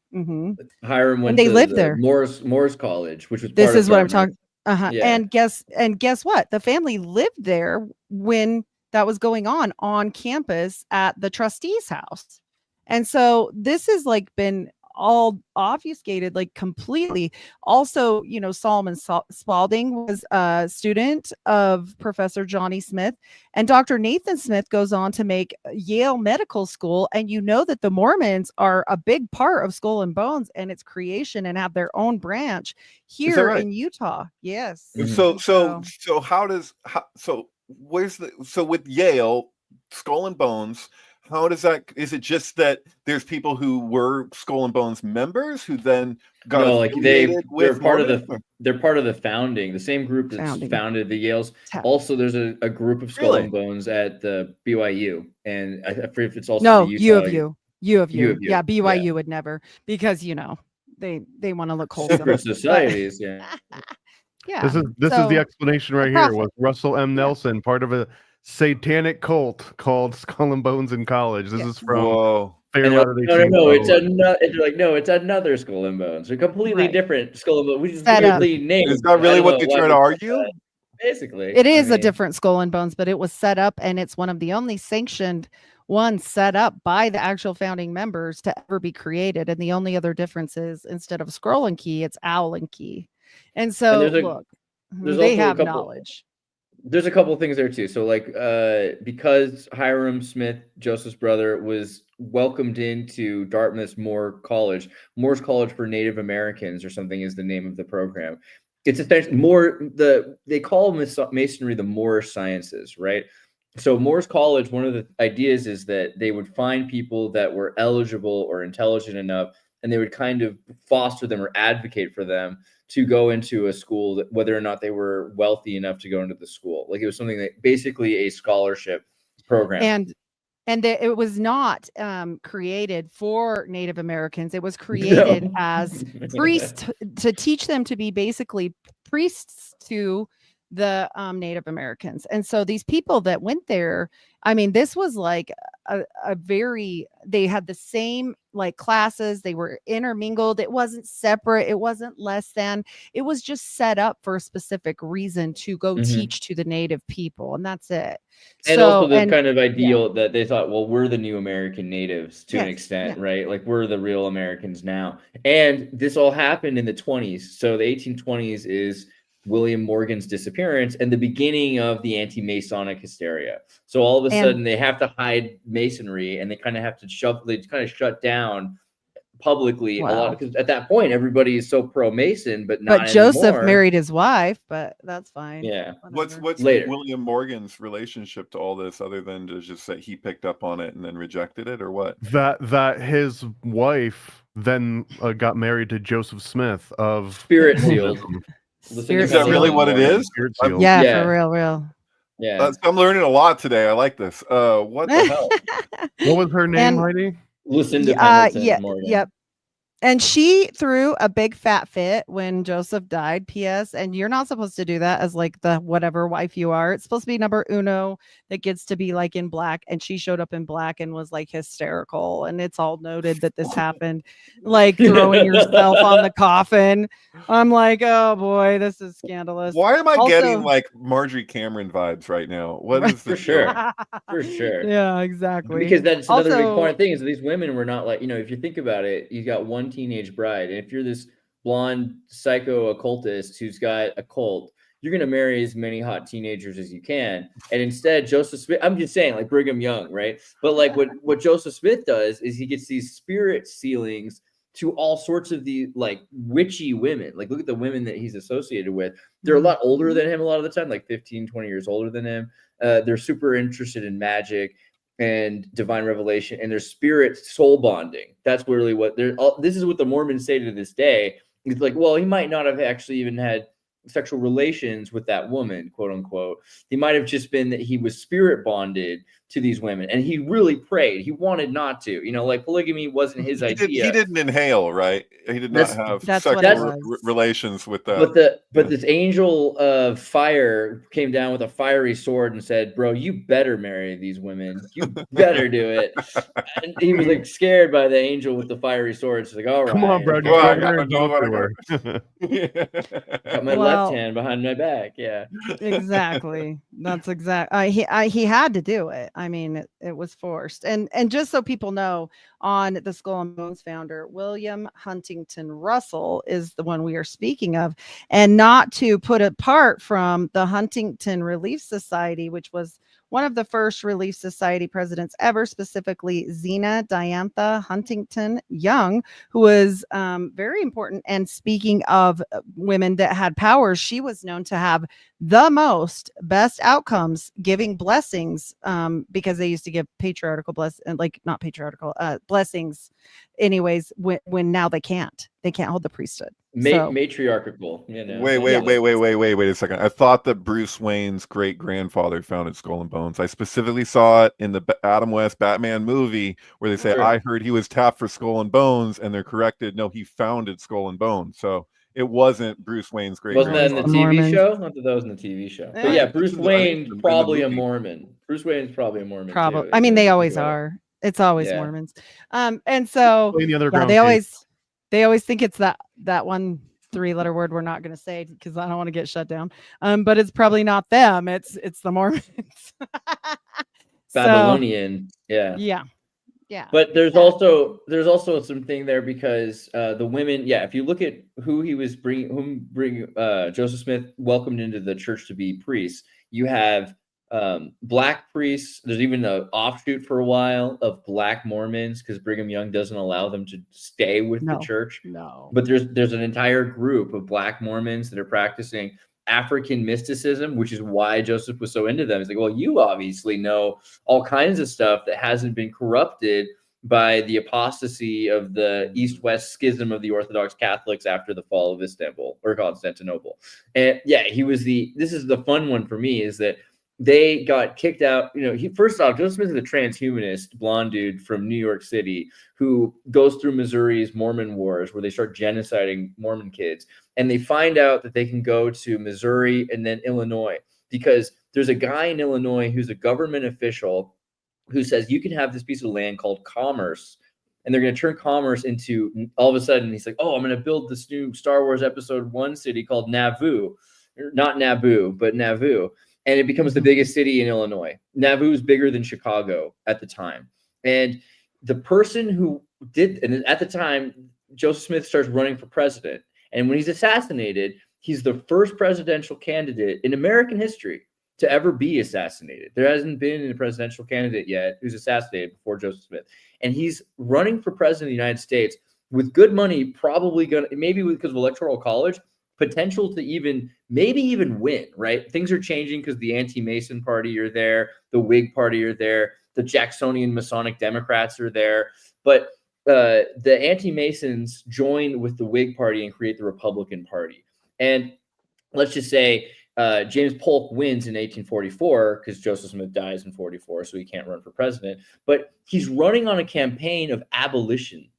Hiram went And they to lived the there. Morris College, which was This part of is what I'm Dartmouth. talking. Yeah. And guess what? The family lived there when that was going on campus at the trustee's house. And so this has like been all obfuscated, like completely. Also, Solomon Spaulding was a student of Professor Johnny Smith, and Dr. Nathan Smith goes on to make Yale Medical School. And that the Mormons are a big part of Skull and Bones and its creation and have their own branch here right? in Utah. Yes. So with Yale, Skull and Bones, how does that, is it just that there's people who were Skull and Bones members who then got they're part of the founding, the same group that founded the Yales. Also, there's a group of Skull and Bones at the BYU, and I forget if it's also the Utah. U of U. Yeah, BYU would never, because they want to look wholesome. Secret societies, yeah. Yeah. This is the explanation right here. Was Russell M. Nelson part of a satanic cult called Skull and Bones in college? This is from Fair Latter-day No, it's another. They're like, no, it's another Skull and Bones. They're completely different Skull and Bones. We just weirdly named. Is that really what they try to argue? Basically, it is a different Skull and Bones, but it was set up, and it's one of the only sanctioned ones set up by the actual founding members to ever be created. And the only other difference is, instead of Scroll and Key, it's Owl and Key. And so they have knowledge. There's a couple of things there too. So like because Hiram Smith, Joseph's brother, was welcomed into Dartmouth's Morse College for Native Americans or something is the name of the program. It's essentially they call Masonry the Moorish sciences, right? So Morse College, one of the ideas is that they would find people that were eligible or intelligent enough, and they would kind of foster them or advocate for them to go into a school, that whether or not they were wealthy enough to go into the school. Like it was something that basically a scholarship program. And it was not created for Native Americans. It was created as priests to teach them to be basically priests to the Native Americans. And so these people that went there, I mean, this was like they had the same like classes, they were intermingled. It wasn't separate, it wasn't less than, it was just set up for a specific reason to go teach to the Native people, and that's it. And also the kind of ideal that they thought, well, we're the new American natives to an extent, right? Like we're the real Americans now. And this all happened in the 20s. So the 1820s is William Morgan's disappearance and the beginning of the anti-Masonic hysteria. So all of a sudden they have to hide Masonry, and they kind of have to shut down publicly a lot, because at that point everybody is so pro-Mason, but not But Joseph anymore. Married his wife, but that's fine. Yeah. What's later William Morgan's relationship to all this, other than to just say he picked up on it and then rejected it, or what? That his wife then got married to Joseph Smith of Spirit Sealed. Is that really what it is? Yeah, for real. Yeah, I'm learning a lot today. I like this. What the hell? What was her name, Heidi? Lucinda Pendleton Morgan. Yep. And she threw a big fat fit when Joseph died. P.S. And you're not supposed to do that as like the whatever wife you are. It's supposed to be number uno that gets to be like in black. And she showed up in black and was like hysterical. And it's all noted that this happened, like throwing yourself on the coffin. I'm like, oh boy, this is scandalous. Why am I getting like Marjorie Cameron vibes right now? What is for sure? For sure. Yeah, exactly. Because that's another big important thing is that these women were not like, if you think about it, you got one teenage bride, and if you're this blonde psycho occultist who's got a cult, you're going to marry as many hot teenagers as you can. And instead, Joseph Smith, I'm just saying, like Brigham Young, right? But like what Joseph Smith does is he gets these spirit sealings to all sorts of the like witchy women. Like look at the women that he's associated with. They're a lot older than him a lot of the time, like 15, 20 years older than him. They're super interested in magic. and divine revelation, and their spirit soul bonding. That's really what this is what the Mormons say to this day. It's like, well, he might not have actually even had sexual relations with that woman, quote unquote. He might have just been that he was spirit bonded to these women, and he really prayed. He wanted not to, like polygamy wasn't his idea. He didn't inhale, right? He did not have sexual relations with that. But this angel of fire came down with a fiery sword and said, "Bro, you better marry these women. You better do it." And he was like scared by the angel with the fiery sword. It's like, all right, come on, bro. Got my left hand behind my back. Yeah, exactly. That's exactly. He had to do it. I mean, it was forced. And just so people know, on the Skull and Bones founder, William Huntington Russell is the one we are speaking of, and not to put apart from the Huntington Relief Society, which was one of the first Relief Society presidents ever, specifically Zena Diantha Huntington Young, who was very important. And speaking of women that had powers, she was known to have the best outcomes giving blessings, because they used to give blessings anyways, when now they can't hold the priesthood. Matriarchal. Wait a second. I thought that Bruce Wayne's great grandfather founded Skull and Bones. I specifically saw it in the Adam West Batman movie where they say, sure. I heard he was tapped for Skull and Bones, and they're corrected. No, he founded Skull and Bones. So it wasn't Bruce Wayne's great grandfather. Wasn't that in the TV show? Not that was in the TV show. But yeah, Bruce Wayne probably a Mormon. Bruce Wayne's probably a Mormon. Probably. I mean, they always are. It's always Mormons. And so they always think it's that one 3-letter word we're not going to say because I don't want to get shut down. But it's probably not them. It's the Mormons. Babylonian. Yeah. But there's also something there because the women. Yeah, if you look at who he was bringing Joseph Smith welcomed into the church to be priests, you have black priests. There's even an offshoot for a while of black Mormons because Brigham Young doesn't allow them to stay with the church. But there's an entire group of black Mormons that are practicing African mysticism, which is why Joseph was so into them. He's like, well, you obviously know all kinds of stuff that hasn't been corrupted by the apostasy of the East-West schism of the Orthodox Catholics after the fall of Istanbul or Constantinople. And yeah, this is the fun one for me, is that they got kicked out. First off, Joseph Smith is a transhumanist blonde dude from New York City who goes through Missouri's Mormon Wars, where they start genociding Mormon kids. And they find out that they can go to Missouri and then Illinois, because there's a guy in Illinois who's a government official who says you can have this piece of land called Commerce. And they're going to turn Commerce into, all of a sudden, he's like, oh, I'm going to build this new Star Wars Episode 1 city called Nauvoo. Not Naboo, but Nauvoo. And it becomes the biggest city in Illinois. Nauvoo is bigger than Chicago at the time. And the person who did, and at the time, Joseph Smith starts running for president. And when he's assassinated, he's the first presidential candidate in American history to ever be assassinated. There hasn't been a presidential candidate yet who's assassinated before Joseph Smith. And he's running for president of the United States with good money, probably maybe because of Electoral College, potential to maybe even win, right? Things are changing because the Anti-Mason party are there, the Whig party are there, the Jacksonian Masonic Democrats are there. But the Anti-Masons join with the Whig party and create the Republican Party. And let's just say James Polk wins in 1844 because Joseph Smith dies in 44, so he can't run for president. But he's running on a campaign of abolition.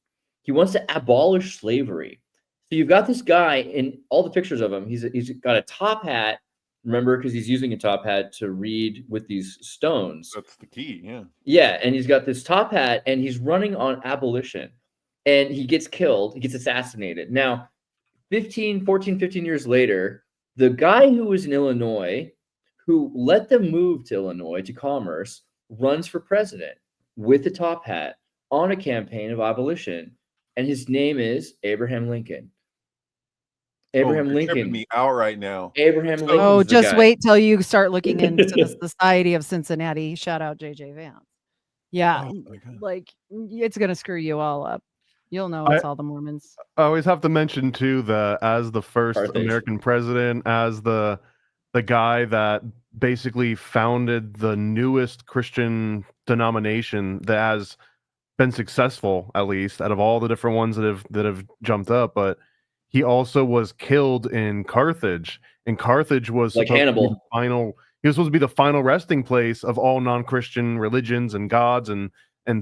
He wants to abolish slavery. So you've got this guy in all the pictures of him. He's got a top hat, remember, because he's using a top hat to read with these stones. That's the key, yeah. Yeah, and he's got this top hat, and he's running on abolition. And he gets killed. He gets assassinated. Now, 15 years later, the guy who was in Illinois, who let them move to Illinois, to Commerce, runs for president with a top hat on a campaign of abolition. And his name is Abraham Lincoln. Lincoln. Me out right now. Abraham Lincoln. Oh, just wait till you start looking into the Society of Cincinnati. Shout out JJ Vance. Yeah, it's gonna screw you all up. You'll know it's all the Mormons. I always have to mention too that as the first American president, as the the guy that basically founded the newest Christian denomination that has been successful, at least out of all the different ones that have jumped up. But he also was killed in Carthage, and Carthage was Like supposed to be Hannibal. the final. He was supposed to be the final resting place of all non-Christian religions and gods and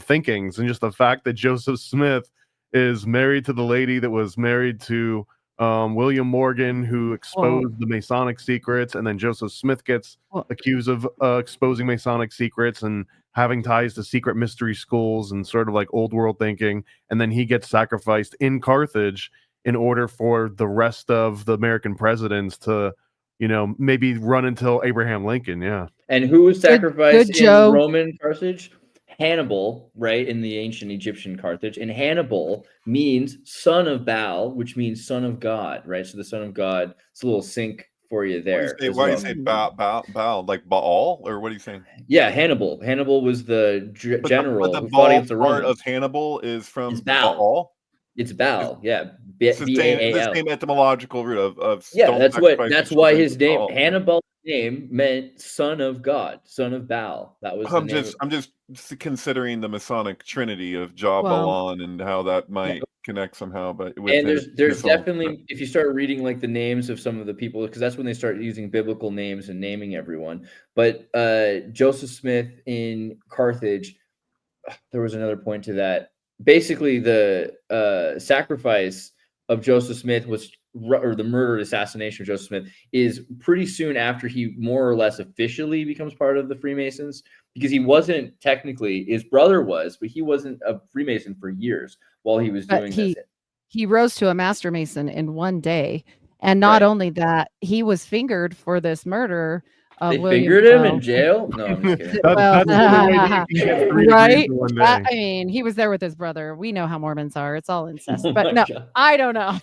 thinkings. And just the fact that Joseph Smith is married to the lady that was married to William Morgan, who exposed the Masonic secrets, and then Joseph Smith gets accused of exposing Masonic secrets and having ties to secret mystery schools and sort of like old world thinking, and then he gets sacrificed in Carthage in order for the rest of the American presidents to, you know, maybe run until Abraham Lincoln. Yeah. And who was sacrificed good Joe. in Roman Carthage? Hannibal, right, in the ancient Egyptian Carthage. And Hannibal means son of Baal, which means son of God, right? So the son of God, it's a little sync for you there. Why do you say Baal? Like Baal? Or what are you saying? Yeah, Hannibal. Hannibal was the general But who the fought against Baal the part Romans. of Hannibal is from It's Baal. Baal? It's Baal, yeah. It's the B-A-A-L. same etymological root of yeah, that's why children his to name, Baal. Hannibal's name meant son of God, son of Baal. That was the name. I'm just considering the Masonic trinity of Jabalan and how that might connect somehow. But there's definitely, if you start reading like the names of some of the people, because that's when they start using biblical names and naming everyone. But Joseph Smith in Carthage, there was another point to that. Basically, the sacrifice of Joseph Smith or the murder and assassination of Joseph Smith is pretty soon after he more or less officially becomes part of the Freemasons, because he wasn't technically, his brother was, but he wasn't a Freemason for years while he was doing this. He rose to a Master Mason in one day. And not only that, he was fingered for this murder. They fingered him in jail? No, I'm just kidding. That's the only way that you can get 3 degrees in one day. I mean, he was there with his brother. We know how Mormons are. It's all incest. But no, God. I don't know.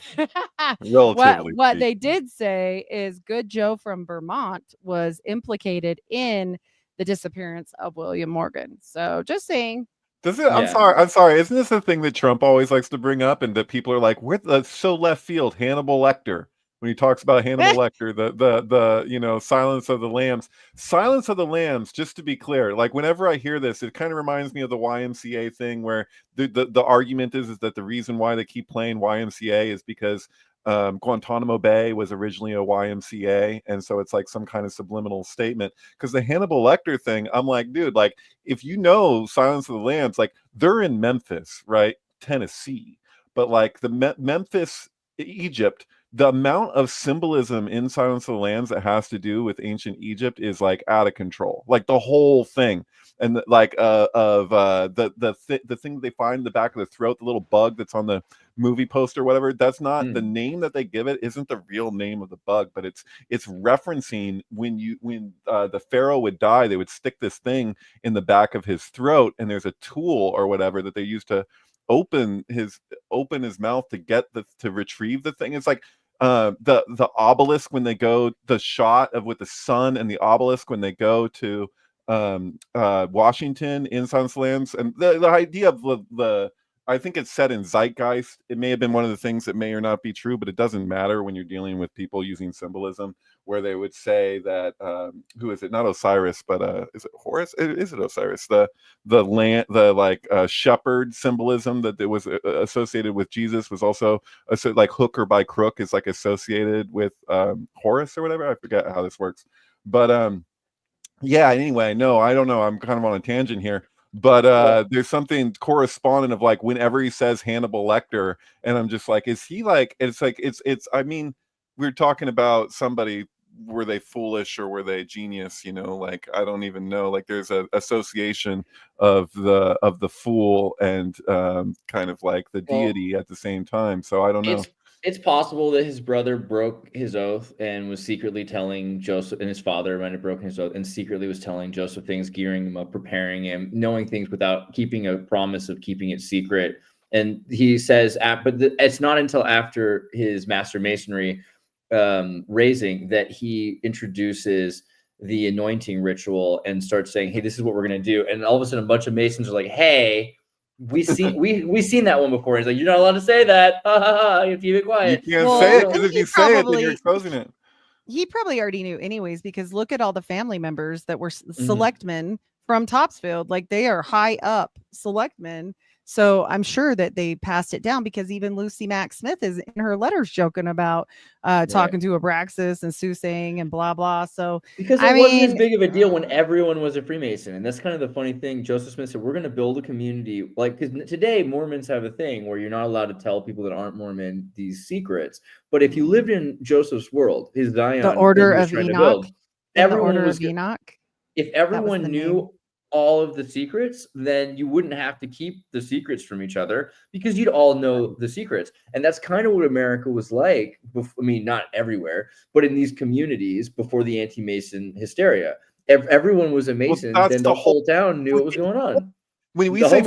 What they did say is Good Joe from Vermont was implicated in the disappearance of William Morgan. So just saying. Does it? I'm sorry. Isn't this the thing that Trump always likes to bring up, and that people are like, "That's so left field." Hannibal Lecter. When he talks about Hannibal Lecter, the Silence of the Lambs. Silence of the Lambs, just to be clear, like whenever I hear this, it kind of reminds me of the YMCA thing, where the argument is that the reason why they keep playing YMCA is because Guantanamo Bay was originally a YMCA, and so it's like some kind of subliminal statement. Because the Hannibal Lecter thing, I'm like, dude, like if you know Silence of the Lambs, like they're in Memphis, right, Tennessee, but like the Memphis, Egypt. The amount of symbolism in Silence of the Lambs that has to do with ancient Egypt is like out of control. Like the whole thing, and like the thing they find in the back of the throat, the little bug that's on the movie poster, or whatever. That's not the name that they give it. Isn't the real name of the bug, but it's referencing when the pharaoh would die, they would stick this thing in the back of his throat, and there's a tool or whatever that they use to open his mouth to retrieve the thing. It's like the obelisk when they go, the shot of with the sun and the obelisk when they go to Washington in Silence of the Lambs, and the idea of the I think it's set in zeitgeist. It may have been one of the things that may or not be true, but it doesn't matter when you're dealing with people using symbolism, where they would say that who is it? Not Osiris, but is it Horus? Is it Osiris? The land, shepherd symbolism that it was associated with Jesus was also like hook or by crook is like associated with Horus or whatever. I forget how this works, but yeah. Anyway, no, I don't know. I'm kind of on a tangent here. But there's something correspondent of like whenever he says Hannibal Lecter, and I'm just like, is he like? It's like it's. I mean, we're talking about somebody. Were they foolish or were they genius? You know, like I don't even know. Like there's an association of the fool and kind of like the deity at the same time. So I don't know. It's possible that his brother broke his oath and was secretly telling Joseph, and his father might have broken his oath and secretly was telling Joseph things, gearing him up, preparing him, knowing things without keeping a promise of keeping it secret. And he says, but it's not until after his Master Masonry raising that he introduces the anointing ritual and starts saying, hey, this is what we're going to do. And all of a sudden, a bunch of Masons are like, hey, we seen that one before. He's like, you're not allowed to say that. You have to keep it quiet. You can't say it, because if you say it, then you're exposing it. he probably already knew anyways, because look at all the family members that were Mm-hmm. selectmen from Topsfield. Like, they are high up selectmen. So I'm sure that they passed it down, because even Lucy Mack Smith is in her letters joking about talking to Abraxas and Susang and blah, blah. So because it wasn't as big of a deal when everyone was a Freemason. And that's kind of the funny thing. Joseph Smith said, we're going to build a community. Like, because today Mormons have a thing where you're not allowed to tell people that aren't Mormon these secrets. But if you lived in Joseph's world, his Zion, the Order of Enoch, everyone was Enoch. If everyone knew all of the secrets, then you wouldn't have to keep the secrets from each other, because you'd all know the secrets. And that's kind of what America was like. I mean, not everywhere, but in these communities before the anti-Mason hysteria. Everyone was a Mason, then the whole town knew what was going on. When we say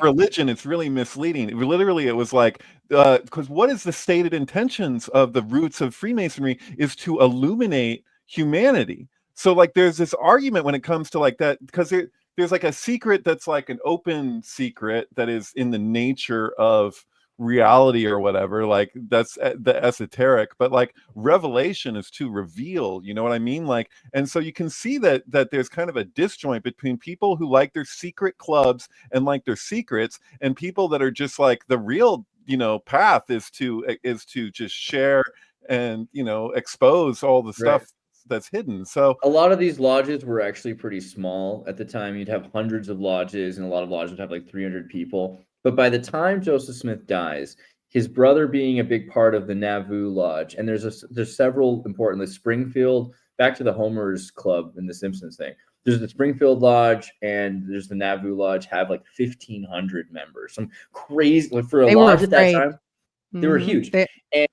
religion, it's really misleading. Literally, it was like, because what is the stated intentions of the roots of Freemasonry is to illuminate humanity. So like, there's this argument when it comes to like that, because there's like a secret that's like an open secret that is in the nature of reality or whatever, like that's the esoteric, but like revelation is to reveal, you know what I mean? Like, and so you can see that there's kind of a disjoint between people who like their secret clubs and like their secrets, and people that are just like, the real, you know, path is to just share and, you know, expose all the stuff that's hidden. So a lot of these lodges were actually pretty small at the time. You'd have hundreds of lodges, and a lot of lodges would have like 300 people. But by the time Joseph Smith dies, his brother being a big part of the Nauvoo Lodge, and there's several important, the Springfield, back to the Homer's Club in the Simpsons thing. There's the Springfield Lodge and there's the Nauvoo Lodge, have like 1,500 members. Some crazy, for a lodge at that time. They were huge. And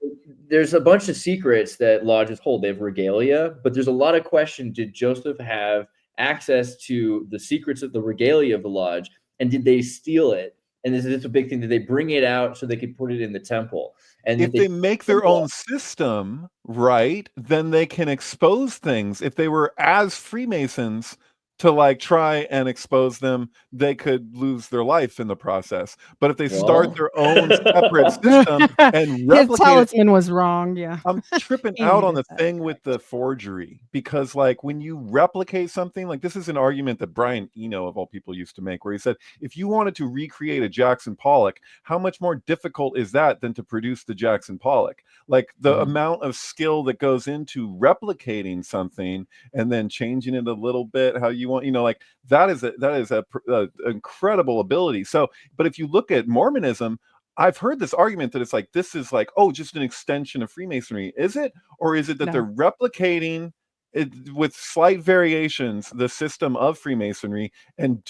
there's a bunch of secrets that lodges hold. They have regalia, but there's a lot of question. Did Joseph have access to the secrets of the regalia of the lodge? And did they steal it? And this is a big thing. Did they bring it out so they could put it in the temple? And if they make their own system, right, then they can expose things. If they were as Freemasons to like try and expose them, they could lose their life in the process. But if they start their own separate system and replicate, his talisman was wrong. Yeah, I'm tripping out on the thing with the forgery, because like when you replicate something, like this is an argument that Brian Eno of all people used to make, where he said, if you wanted to recreate a Jackson Pollock, how much more difficult is that than to produce the Jackson Pollock? Like the amount of skill that goes into replicating something and then changing it a little bit how you want, you know, like that is a incredible ability. So, but if you look at Mormonism, I've heard this argument that it's like, this is like, oh, just an extension of Freemasonry. Is it? Or is it that they're replicating it with slight variations, the system of Freemasonry, and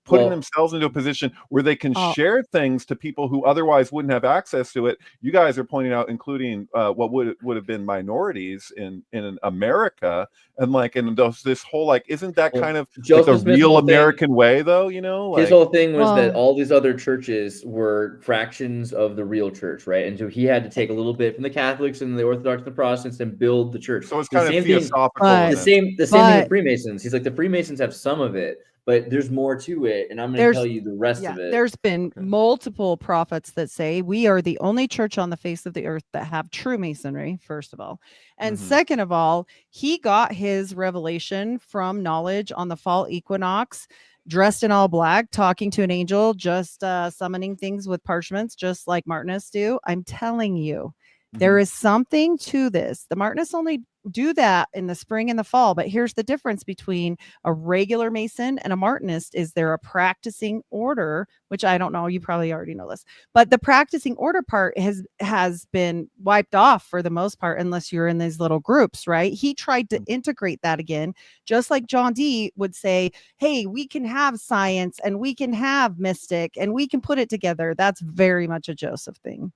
putting themselves into a position where they can share things to people who otherwise wouldn't have access to it? You guys are pointing out, including what would have been minorities in America, and like, and this whole like, isn't that kind of like the real American way, though? You know, like, his whole thing was that all these other churches were fractions of the real church, right? And so he had to take a little bit from the Catholics and the Orthodox and the Protestants and build the church. So it's kind of theosophical. The same thing with Freemasons. He's like, the Freemasons have some of it, but there's more to it, and I'm going to tell you the rest of it. There's been multiple prophets that say we are the only church on the face of the earth that have true Masonry, first of all. And second of all, he got his revelation from knowledge on the fall equinox, dressed in all black, talking to an angel, just summoning things with parchments, just like Martinists do. I'm telling you, there is something to this. The Martinists only do that in the spring and the fall, but here's the difference between a regular Mason and a Martinist is they're a practicing order, which I don't know, you probably already know this, but the practicing order part has been wiped off for the most part, unless you're in these little groups, right? He tried to integrate that again, just like John Dee would say, hey, we can have science and we can have mystic and we can put it together. That's very much a Joseph thing.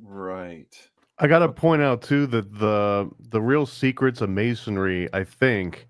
Right. I gotta point out too that the real secrets of Masonry, I think,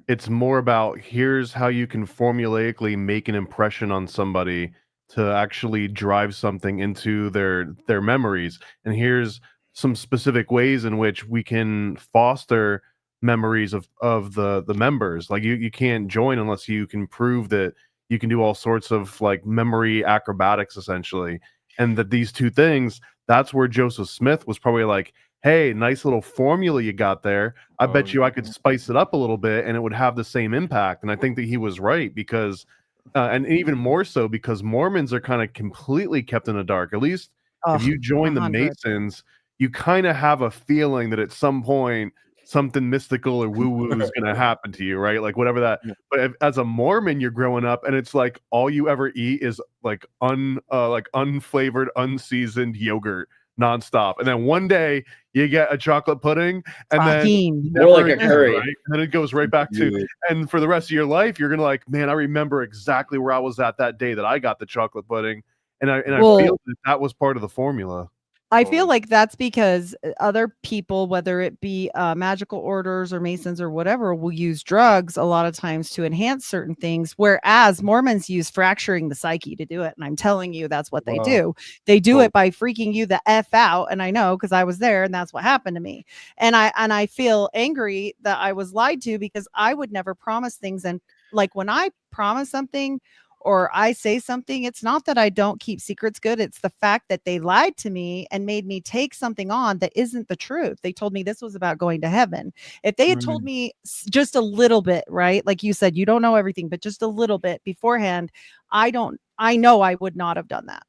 it's more about here's how you can formulaically make an impression on somebody to actually drive something into their memories, and here's some specific ways in which we can foster memories of the members. Like you can't join unless you can prove that you can do all sorts of like memory acrobatics essentially, and that these two things, that's where Joseph Smith was probably like, hey, nice little formula you got there. I bet you I could spice it up a little bit and it would have the same impact. And I think that he was right because, and even more so because Mormons are kind of completely kept in the dark. At least if you join the 100. Masons, you kind of have a feeling that at some point something mystical or woo-woo is going to happen to you, right? Like whatever that. But as a Mormon, you're growing up and it's like all you ever eat is like unflavored, unseasoned yogurt nonstop, and then one day you get a chocolate pudding, and then more like a curry, right? And then it goes right back to, and for the rest of your life, you're gonna like, man, I remember exactly where I was at that day that I got the chocolate pudding, and I feel that was part of the formula. I feel like that's because other people, whether it be magical orders or Masons or whatever, will use drugs a lot of times to enhance certain things, whereas Mormons use fracturing the psyche to do it. And I'm telling you, that's what they do. They do it by freaking you the F out. And I know because I was there and that's what happened to me. And I feel angry that I was lied to because I would never promise things. And like when I promise something, or I say something, it's not that I don't keep secrets good. It's the fact that they lied to me and made me take something on that isn't the truth. They told me this was about going to heaven. If they had told me just a little bit, right? Like you said, you don't know everything, but just a little bit beforehand, I know I would not have done that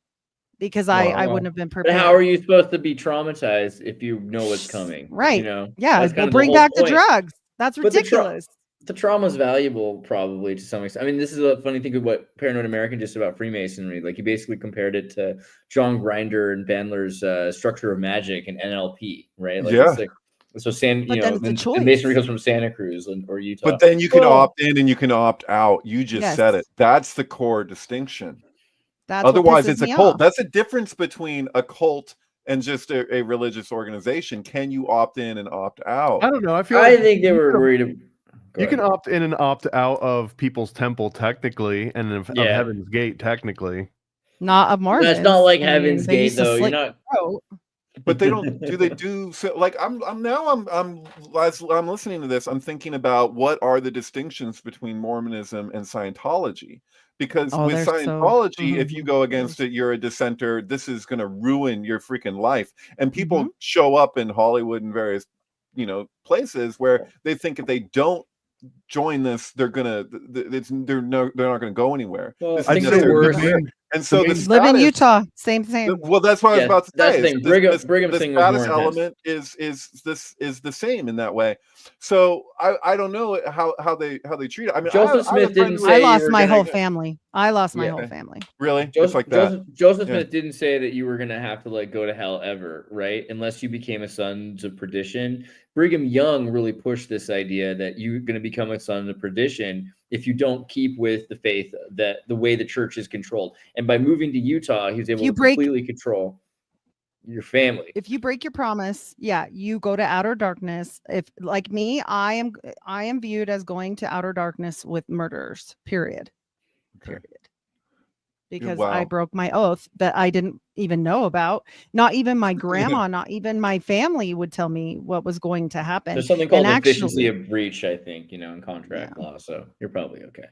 because I wouldn't have been prepared. But how are you supposed to be traumatized if you know what's coming? Right. You know? Yeah. We'll bring back the drugs. That's ridiculous. The trauma is valuable, probably to some extent. I mean, this is a funny thing of what Paranoid American just about Freemasonry. Like he basically compared it to John Grinder and Bandler's Structure of Magic and NLP, right? Like, it's like so the Masonry comes from Santa Cruz or Utah. But then you can opt in and you can opt out. You just said it. That's the core distinction. Otherwise, it's a cult. That's the difference between a cult and just a religious organization. Can you opt in and opt out? I don't know. I think they were worried. You can opt in and opt out of People's Temple technically, and of Heaven's Gate technically. Not of Mormons. That's not like Heaven's Gate though. You're not. But they don't. Do they do so? Like I'm listening to this. I'm thinking about what are the distinctions between Mormonism and Scientology. Because with Scientology, if you go against it, you're a dissenter. This is going to ruin your freaking life. And people show up in Hollywood and various, places where they think if they don't join this, they're not gonna go anywhere. Well, I think they're worse. And so the live in Utah, same. Well, that's what I was about to say. The Brigham thing was status element is the same in that way. So I don't know how they treat it. I mean, Joseph Smith didn't say I lost my whole family. I lost my whole family. Really? Just like that. Joseph Smith didn't say that you were gonna have to like go to hell ever, right? Unless you became a son of perdition. Brigham Young really pushed this idea that you're going to become a son of perdition if you don't keep with the faith, that the way the church is controlled. And by moving to Utah, he was able to completely control your family. If you break your promise, you go to outer darkness. If like me, I am viewed as going to outer darkness with murderers. Period. Because I broke my oath that I didn't even know about. Not even my grandma, not even my family would tell me what was going to happen. There's something called efficiency of breach, I think, in contract law. So you're probably okay.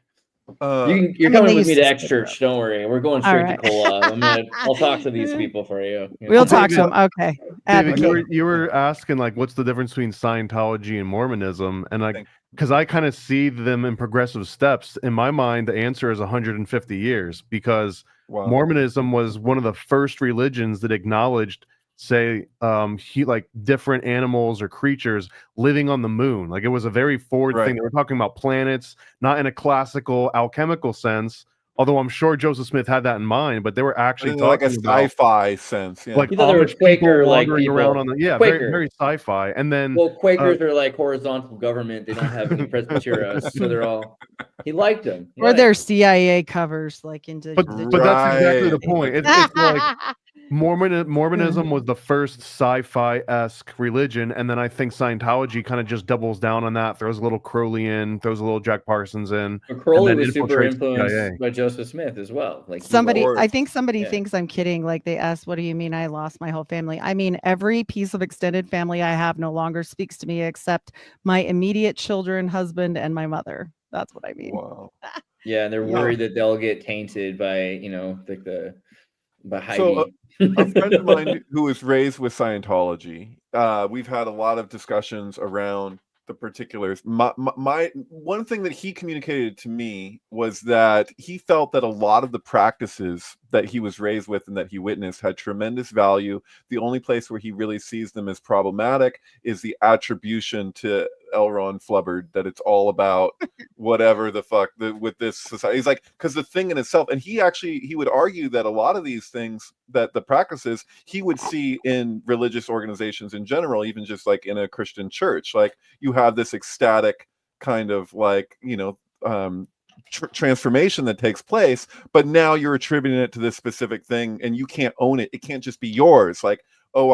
You're coming with me to X Church. Don't worry. We're going straight to Kola. I'll talk to these people for you. We'll talk to them. Okay. David, you were asking like, what's the difference between Scientology and Mormonism? And like, because I kind of see them in progressive steps. In my mind, the answer is 150 years because Mormonism was one of the first religions that acknowledged, say, like different animals or creatures living on the moon. Like it was a very forward thing. They were talking about planets, not in a classical alchemical sense. Although I'm sure Joseph Smith had that in mind, but they were actually talking like a sci-fi sense, like Amish Quaker, like around on the very, very sci-fi. And then Quakers are like horizontal government; they don't have any presbyteros, so they're all. He liked them, their CIA covers, like into. But that's exactly the point. It's like Mormonism was the first sci-fi-esque religion, and then I think Scientology kind of just doubles down on that, throws a little Crowley in, throws a little Jack Parsons in. But Crowley was super influenced by Joseph Smith as well. Like I think somebody thinks I'm kidding. Like they asked, "What do you mean I lost my whole family?" I mean every piece of extended family I have no longer speaks to me except my immediate children, husband, and my mother. That's what I mean. Wow. Yeah, and they're worried that they'll get tainted by like by Heidi. So a friend of mine who was raised with Scientology, we've had a lot of discussions around the particulars. My one thing that he communicated to me was that he felt that a lot of the practices that he was raised with and that he witnessed had tremendous value. The only place where he really sees them as problematic is the attribution to L. Ron Flubbard, that it's all about whatever the fuck with this society. He's like, because the thing in itself, and he would argue that a lot of these things, that the practices he would see in religious organizations in general, even just like in a Christian church, like you have this ecstatic kind of like, transformation that takes place, but now you're attributing it to this specific thing and you can't own it. It can't just be yours. Like, oh,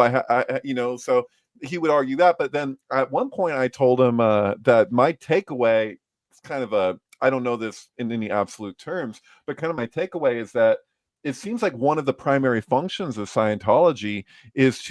so he would argue that. But then at one point I told him that my takeaway is kind of I don't know this in any absolute terms, but kind of my takeaway is that it seems like one of the primary functions of Scientology is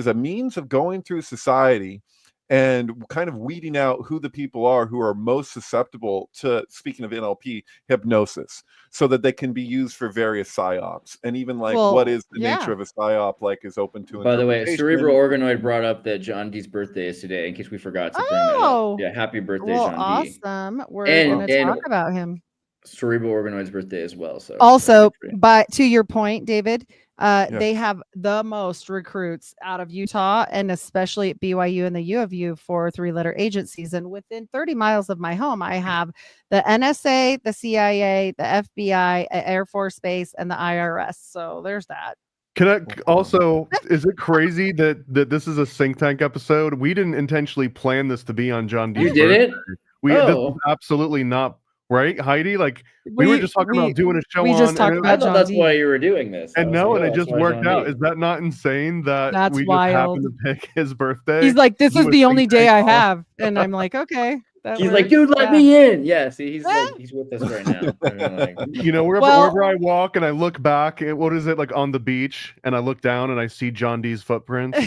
a means of going through society and kind of weeding out who the people are who are most susceptible to, speaking of NLP, hypnosis, so that they can be used for various psyops. And even like, what is the nature of a psyop, like, is open to By the way, Cerebral Organoid brought up that John Dee's birthday is today, in case we forgot to bring that up. Yeah, happy birthday, John Dee. Awesome. We're going to talk about him. Cerebral Organoid's birthday as well. So also, but to your point, David, they have the most recruits out of Utah, and especially at BYU and the U of U for 3-letter agencies. And within 30 miles of my home, I have the NSA, the CIA, the FBI, Air Force Base, and the IRS. So there's that. Can I also, is it crazy that this is a SyncTank episode? We didn't intentionally plan this to be on John Dee's birthday. You didn't? This is absolutely not. Right, Heidi? Like we were just talking about doing a show we just talked about I thought that's why you were doing this. And and it just worked out. Is that not insane that we just happened to pick his birthday? He's like, this is the only day I have. And I'm like, okay. He's like, dude, let me in. Yeah, see, he's like, he's with us right now. Wherever I walk and I look back, what is it, like on the beach, and I look down and I see John Dee's footprints.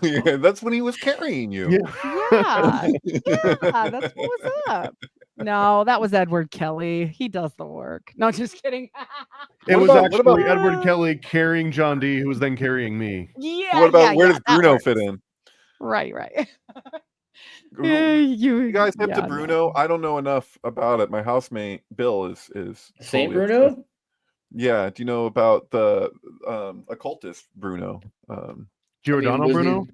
Yeah, that's when he was carrying you. Yeah, that's what was up. No, that was Edward Kelly. He does the work. No, just kidding. It was actually Edward Kelly carrying John Dee, who was then carrying me. Yeah. What about where does Bruno fit in? Right. You guys hip to Bruno? No. I don't know enough about it. My housemate Bill is Saint Bruno. Yeah. Do you know about the occultist Bruno? Giordano Bruno?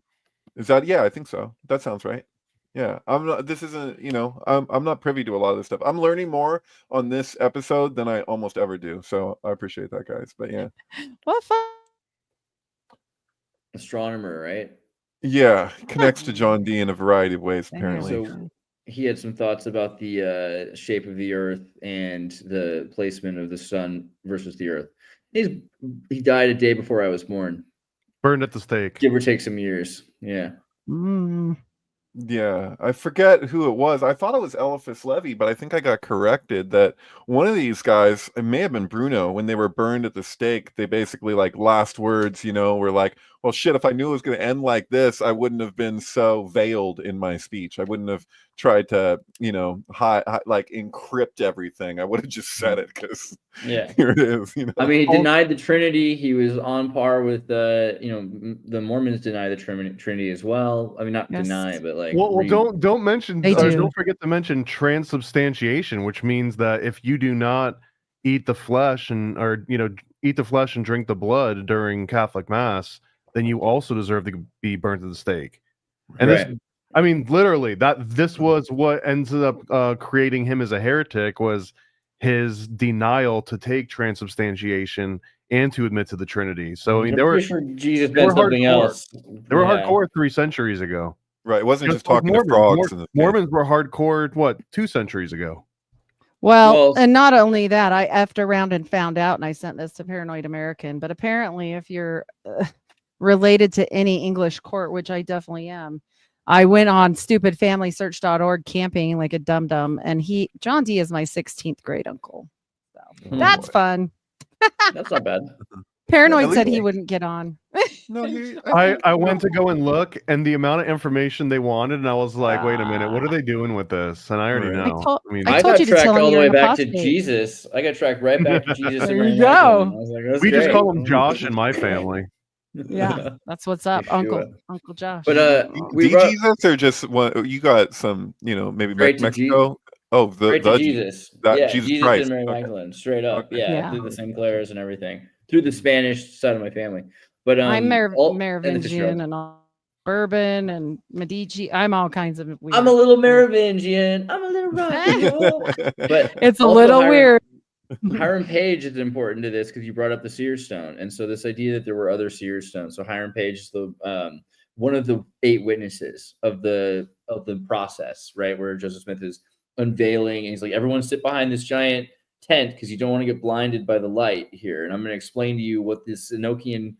Is that? Yeah, I think so. That sounds right. Yeah, I'm not. This isn't. I'm not privy to a lot of this stuff. I'm learning more on this episode than I almost ever do. So I appreciate that, guys. But yeah, what fun. Astronomer, right? Yeah, connects to John Dee in a variety of ways. Apparently, so he had some thoughts about the shape of the Earth and the placement of the sun versus the Earth. He died a day before I was born. Burned at the stake. Give or take some years. Yeah. Yeah, I forget who it was. I thought it was Eliphas Levi, but I think I got corrected that one of these guys, it may have been Bruno, when they were burned at the stake, they basically, like, last words, were like, well, shit, if I knew it was going to end like this, I wouldn't have been so veiled in my speech. I wouldn't have tried to, like encrypt everything. I would have just said it because here it is. I mean, he denied the Trinity. He was on par with the Mormons deny the Trinity as well. I mean, not deny, but like. Well, don't mention. Don't forget to mention transubstantiation, which means that if you do not eat the flesh eat the flesh and drink the blood during Catholic Mass, then you also deserve to be burnt at the stake. And this, I mean, literally, this was what ended up creating him as a heretic, was his denial to take transubstantiation and to admit to the Trinity. So I mean, they were something else. They were hardcore 3 centuries ago. Right. It wasn't just talking to frogs. Mormons were hardcore, 2 centuries ago? Well, and not only that, I effed around and found out, and I sent this to Paranoid American, but apparently if you're related to any English court, which I definitely am, I went on stupidfamilysearch.org camping like a dum-dum, and John Dee is my 16th grade uncle. So that's fun. That's not bad. Paranoid At said least- he wouldn't get on. No, I went to go and look, and the amount of information they wanted, and I was like, wait a minute, what are they doing with this? And I already Right. know. I told got you to tracked tell him all the you're way an back to apostate. Jesus. I got tracked right back to Jesus. There and you Mary go. Magdalene. I was like, that's We just great. call him Josh in my family. Yeah, that's what's up, Yeshua. Uncle Josh. But we D brought Jesus or just one? You got some, maybe Straight to Mexico. Oh, straight to Jesus. that Jesus Christ. and Mary Okay. Magdalene, straight up. Okay. Yeah, Yeah. through the Sinclairs and everything, through the Spanish side of my family. But I'm and the Merovingian Fitzgeralds. and all bourbon and Medici. I'm all kinds of weird. I'm a little Merovingian. I'm a little rock and roll. But It's a also little weird. Hiram Page is important to this because you brought up the Seer stone, and so this idea that there were other Seer stones. So Hiram Page is the one of the 8 witnesses of the process, right? Where Joseph Smith is unveiling, and he's like, "Everyone sit behind this giant tent because you don't want to get blinded by the light here." And I'm going to explain to you what this Enochian,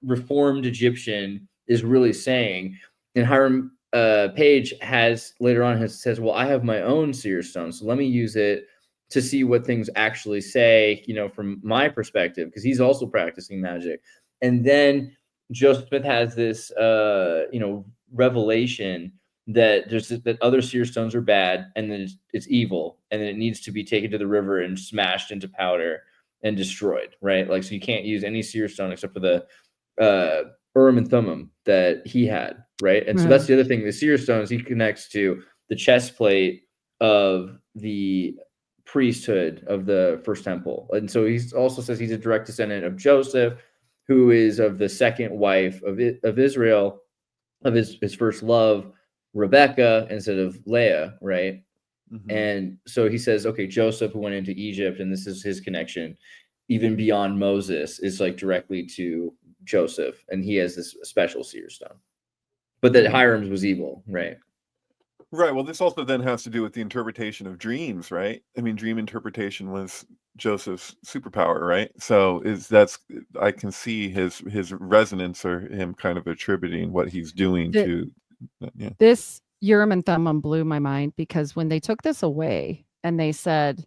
reformed Egyptian, is really saying. And Hiram Page says, "Well, I have my own Seer stone, so let me use it to see what things actually say, from my perspective, because he's also practicing magic." And then Joseph Smith has this, revelation that that other Seer stones are bad, and then it's evil, and then it needs to be taken to the river and smashed into powder and destroyed, right? Like, so you can't use any Seer stone except for the Urim and Thummim that he had, right? And so that's the other thing. The Seer stones, he connects to the chest plate of the priesthood of the First Temple. And so he also says he's a direct descendant of Joseph, who is of the second wife of Israel, of his first love, Rebecca, instead of Leah, right? Mhm. And so he says, okay, Joseph, who went into Egypt, and this is his connection, even beyond Moses, is like directly to Joseph, and he has this special Seer stone. But that Hiram's was evil, right? Right. Well, this also then has to do with the interpretation of dreams, right? I mean, dream interpretation was Joseph's superpower, right? So I can see his resonance, or him kind of attributing what he's doing to. Yeah. This Urim and Thummim blew my mind, because when they took this away and they said,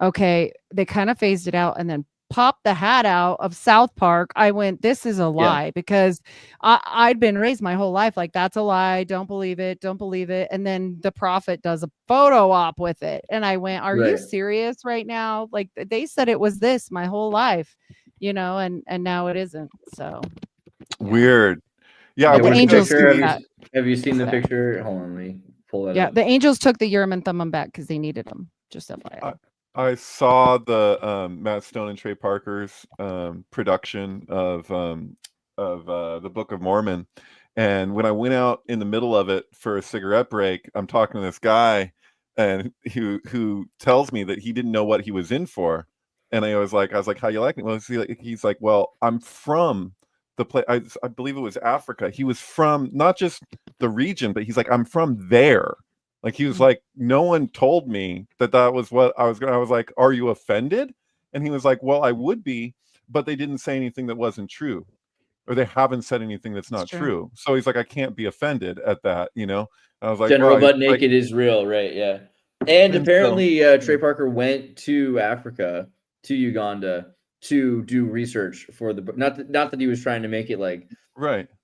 okay, they kind of phased it out and then popped the hat out of South Park, I went, this is a lie, because I'd been raised my whole life like, that's a lie, don't believe it. And then the prophet does a photo op with it, and I went, are you serious right now? Like, they said it was this my whole life, and now it isn't. So Weird. Yeah, the angels have you seen the picture? Hold on, let me pull that up. The angels took the Urim and Thummim back because they needed them. Just FYI. I saw the Matt Stone and Trey Parker's production of the Book of Mormon, and when I went out in the middle of it for a cigarette break, I'm talking to this guy, and who tells me that he didn't know what he was in for, and I was like, how you like me? Well, he's like, well, I'm from the place. I believe it was Africa. He was from not just the region, but he's like, I'm from there. Like, he was like, no one told me that was what I was going to. I was like, are you offended? And he was like, well, I would be, but they didn't say anything that wasn't true, or they haven't said anything that's not true. So he's like, I can't be offended at that, I was like, General Butt Naked is real, right? Yeah. And apparently Trey Parker went to Africa, to Uganda, to do research for the book. Not that he was trying to make it like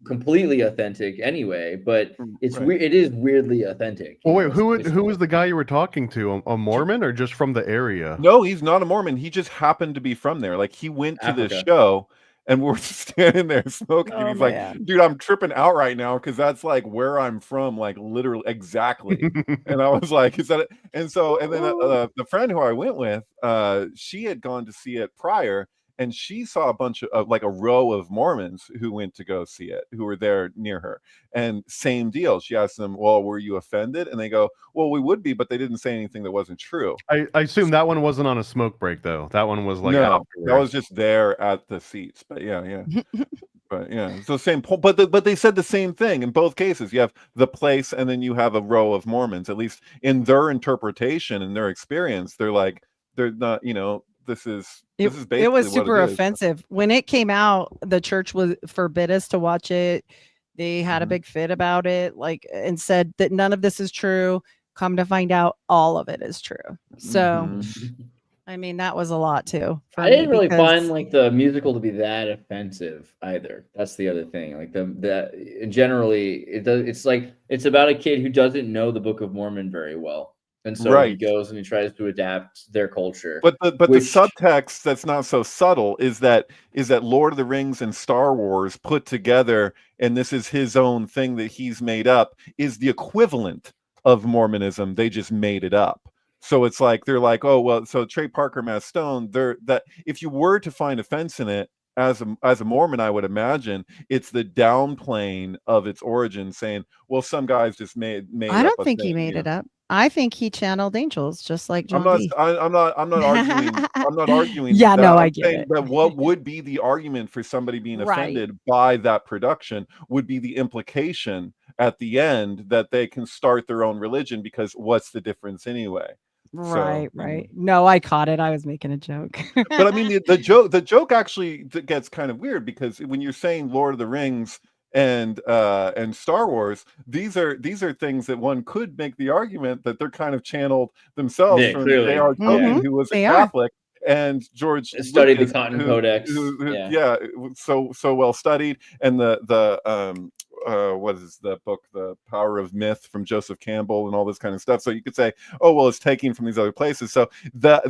completely authentic anyway, but it's weird. It is weirdly authentic. Well, wait, who was the guy you were talking to? A Mormon, or just from the area? No, he's not a Mormon. He just happened to be from there. Like, he went to this show, and we're standing there smoking, and he's like, dude, I'm tripping out right now, because that's like where I'm from, like literally exactly. And I was like, is that it? And then the friend who I went with, she had gone to see it prior, and she saw a bunch of like a row of Mormons who went to go see it, who were there near her. And same deal. She asked them, well, were you offended? And they go, well, we would be, but they didn't say anything that wasn't true. I assume that one wasn't on a smoke break, though. That one was like, no, that was just there at the seats. But yeah. But yeah, it's the same point. But they said the same thing in both cases. You have the place, and then you have a row of Mormons. At least in their interpretation and their experience, they're not, this is basically it was super what it offensive when it came out. The church forbid us to watch it. They had a big fit about it, and said that none of this is true. Come to find out, all of it is true. So I mean, that was a lot too. I didn't really find like the musical to be that offensive either. That's the other thing. Like generally it's like it's about a kid who doesn't know the Book of Mormon very well. And so he goes and he tries to adapt their culture. But the subtext that's not so subtle is that Lord of the Rings and Star Wars put together, and this is his own thing that he's made up, is the equivalent of Mormonism. They just made it up. So it's like they're like, oh well, so Trey Parker, Matt Stone, that if you were to find offense in it as a Mormon, I would imagine it's the downplaying of its origin, saying, well, some guys just made I don't think he made it up. I think he channeled angels, just like John Dee. I'm not arguing. I'm not arguing. Yeah, that. no, I get it. That what would be the argument for somebody being offended by that production would be the implication at the end that they can start their own religion, because what's the difference anyway? Right. No, I caught it. I was making a joke. But I mean, the joke actually gets kind of weird, because when you're saying Lord of the Rings and Star Wars, these are things that one could make the argument that they're kind of channeled themselves from J.R. Tolkien, who was a Catholic, and George studied Lucas, the Cotton Codex. So well studied, and the what is the book, The Power of Myth, from Joseph Campbell, and all this kind of stuff. So you could say, oh well, it's taken from these other places. So the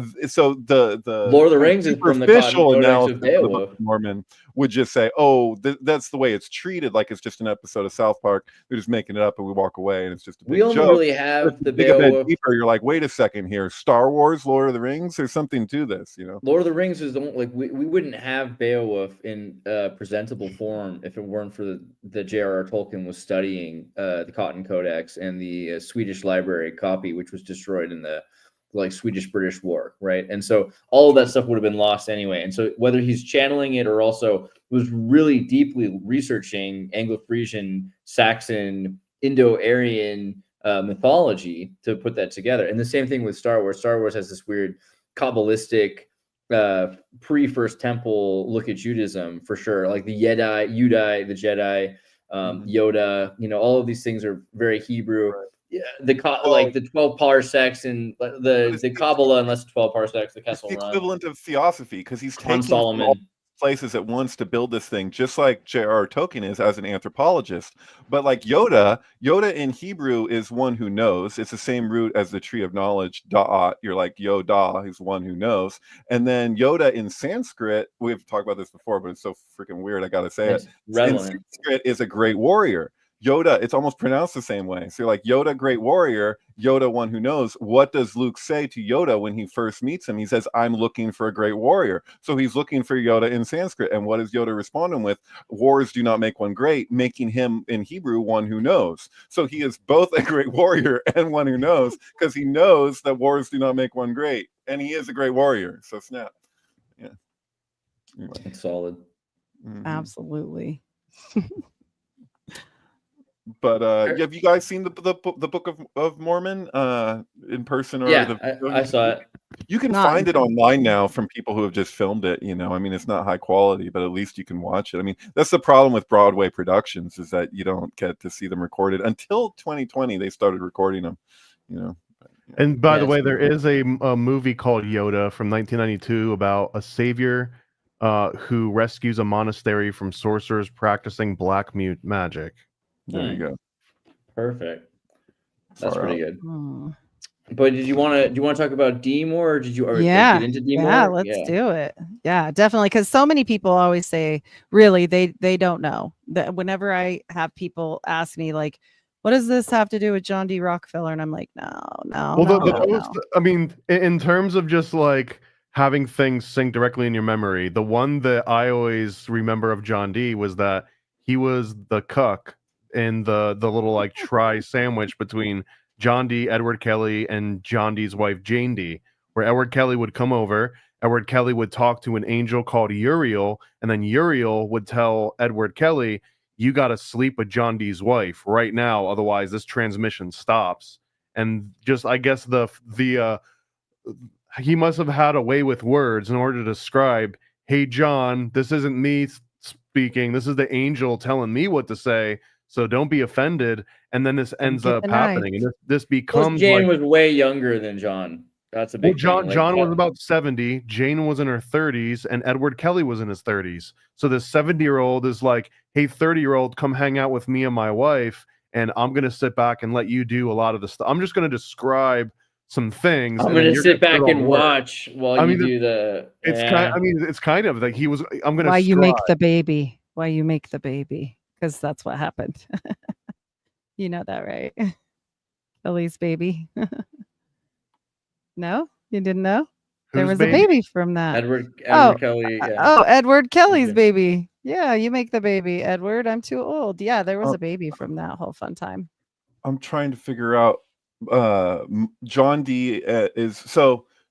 Lord of the Rings is from the Cotton Codex of Beowulf. Mormon would just say, oh, that's the way it's treated, like it's just an episode of South Park. They're just making it up and we walk away and it's just a big joke. We only really have the Beowulf. Deeper, you're like, wait a second here, Star Wars, Lord of the Rings, there's something to this, you know. Lord of the Rings is like we wouldn't have Beowulf in presentable form if it weren't for the J.R.R. Tolkien was studying the Cotton Codex and the Swedish library copy, which was destroyed in the Swedish-British War, right? And so all of that stuff would have been lost anyway. And so whether he's channeling it or also was really deeply researching Anglo-Frisian, Saxon, Indo-Aryan mythology to put that together. And the same thing with Star Wars. Star Wars has this weird Kabbalistic pre-First Temple look at Judaism for sure. Like the Udai, the Jedi, Yoda, all of these things are very Hebrew. Yeah, like the 12 parsecs and the Kabbalah, unless 12 parsecs, the Kessel Run. Run. Equivalent of theosophy, because he's taking Solomon places at once to build this thing, just like J.R.R. Tolkien is as an anthropologist. But like Yoda in Hebrew is one who knows. It's the same root as the tree of knowledge, da'at. You're like Yoda, he's one who knows. And then Yoda in Sanskrit, we've talked about this before, but it's so freaking weird, I gotta say it. In Sanskrit is a great warrior. Yoda, it's almost pronounced the same way. So you're like, Yoda, great warrior, Yoda, one who knows. What does Luke say to Yoda when he first meets him? He says, I'm looking for a great warrior. So he's looking for Yoda in Sanskrit. And what does Yoda respond him with? Wars do not make one great, making him in Hebrew one who knows. So he is both a great warrior and one who knows, because he knows that wars do not make one great. And he is a great warrior. So snap. Yeah. Anyway. It's solid. Mm-hmm. Absolutely. But have you guys seen the Book of Mormon in person? Or I saw it. You can find it online now from people who have just filmed it. I mean, it's not high quality, but at least you can watch it. I mean, that's the problem with Broadway productions, is that you don't get to see them recorded until 2020. They started recording them. And by the way, there is a movie called Yoda from 1992 about a savior who rescues a monastery from sorcerers practicing black magic. There you go. Perfect. That's pretty good. But do you want to talk about Dee more, or did you already get into Dee more? Yeah, let's do it. Yeah, definitely. Because so many people always say, really, they don't know. That whenever I have people ask me, like, what does this have to do with John D. Rockefeller? And I'm like, no. Well, I mean, in terms of just like having things sync directly in your memory, the one that I always remember of John Dee was that he was the cuck in the little like try sandwich between John Dee, Edward Kelly, and John Dee's wife Jane Dee, where Edward Kelly would come over, Edward Kelly would talk to an angel called Uriel, and then Uriel would tell Edward Kelly, you got to sleep with John Dee's wife right now, otherwise this transmission stops. And just, I guess he must have had a way with words in order to describe, hey John, this isn't me speaking, this is the angel telling me what to say. So don't be offended. And then this ends up happening. And this becomes Jane was way younger than John. That's a big thing. John was about 70, Jane was in her 30s, and Edward Kelly was in his 30s. So this 70-year-old is like, hey, 30-year-old, come hang out with me and my wife, and I'm going to sit back and let you do a lot of the stuff. I'm just going to describe some things. I'm going to sit back and watch while you do the... It's kind of like I'm going to... Why you make the baby. Why you make the baby. Because that's what happened. You know that, right? Kelly's baby. No, you didn't know? There was a baby from that. Edward Kelly. Yeah. Oh, Edward Kelly's baby. Yeah, you make the baby, Edward. I'm too old. Yeah, there was a baby from that whole fun time. I'm trying to figure out. John Dee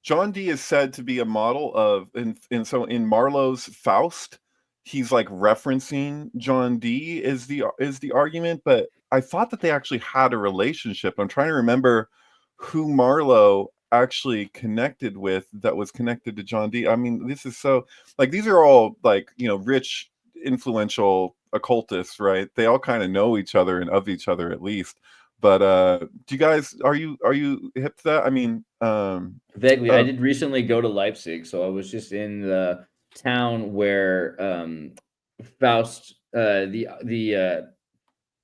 John Dee is said to be a model of, and so in Marlowe's Faust, he's like referencing John Dee is the argument, but I thought that they actually had a relationship. I'm trying to remember who Marlowe actually connected with that was connected to John Dee. I mean, this is so like, these are all like, rich, influential occultists, right? They all kind of know each other and of each other at least. But do you guys, are you hip to that? I mean, vaguely. I did recently go to Leipzig, so I was just in the town where Faust.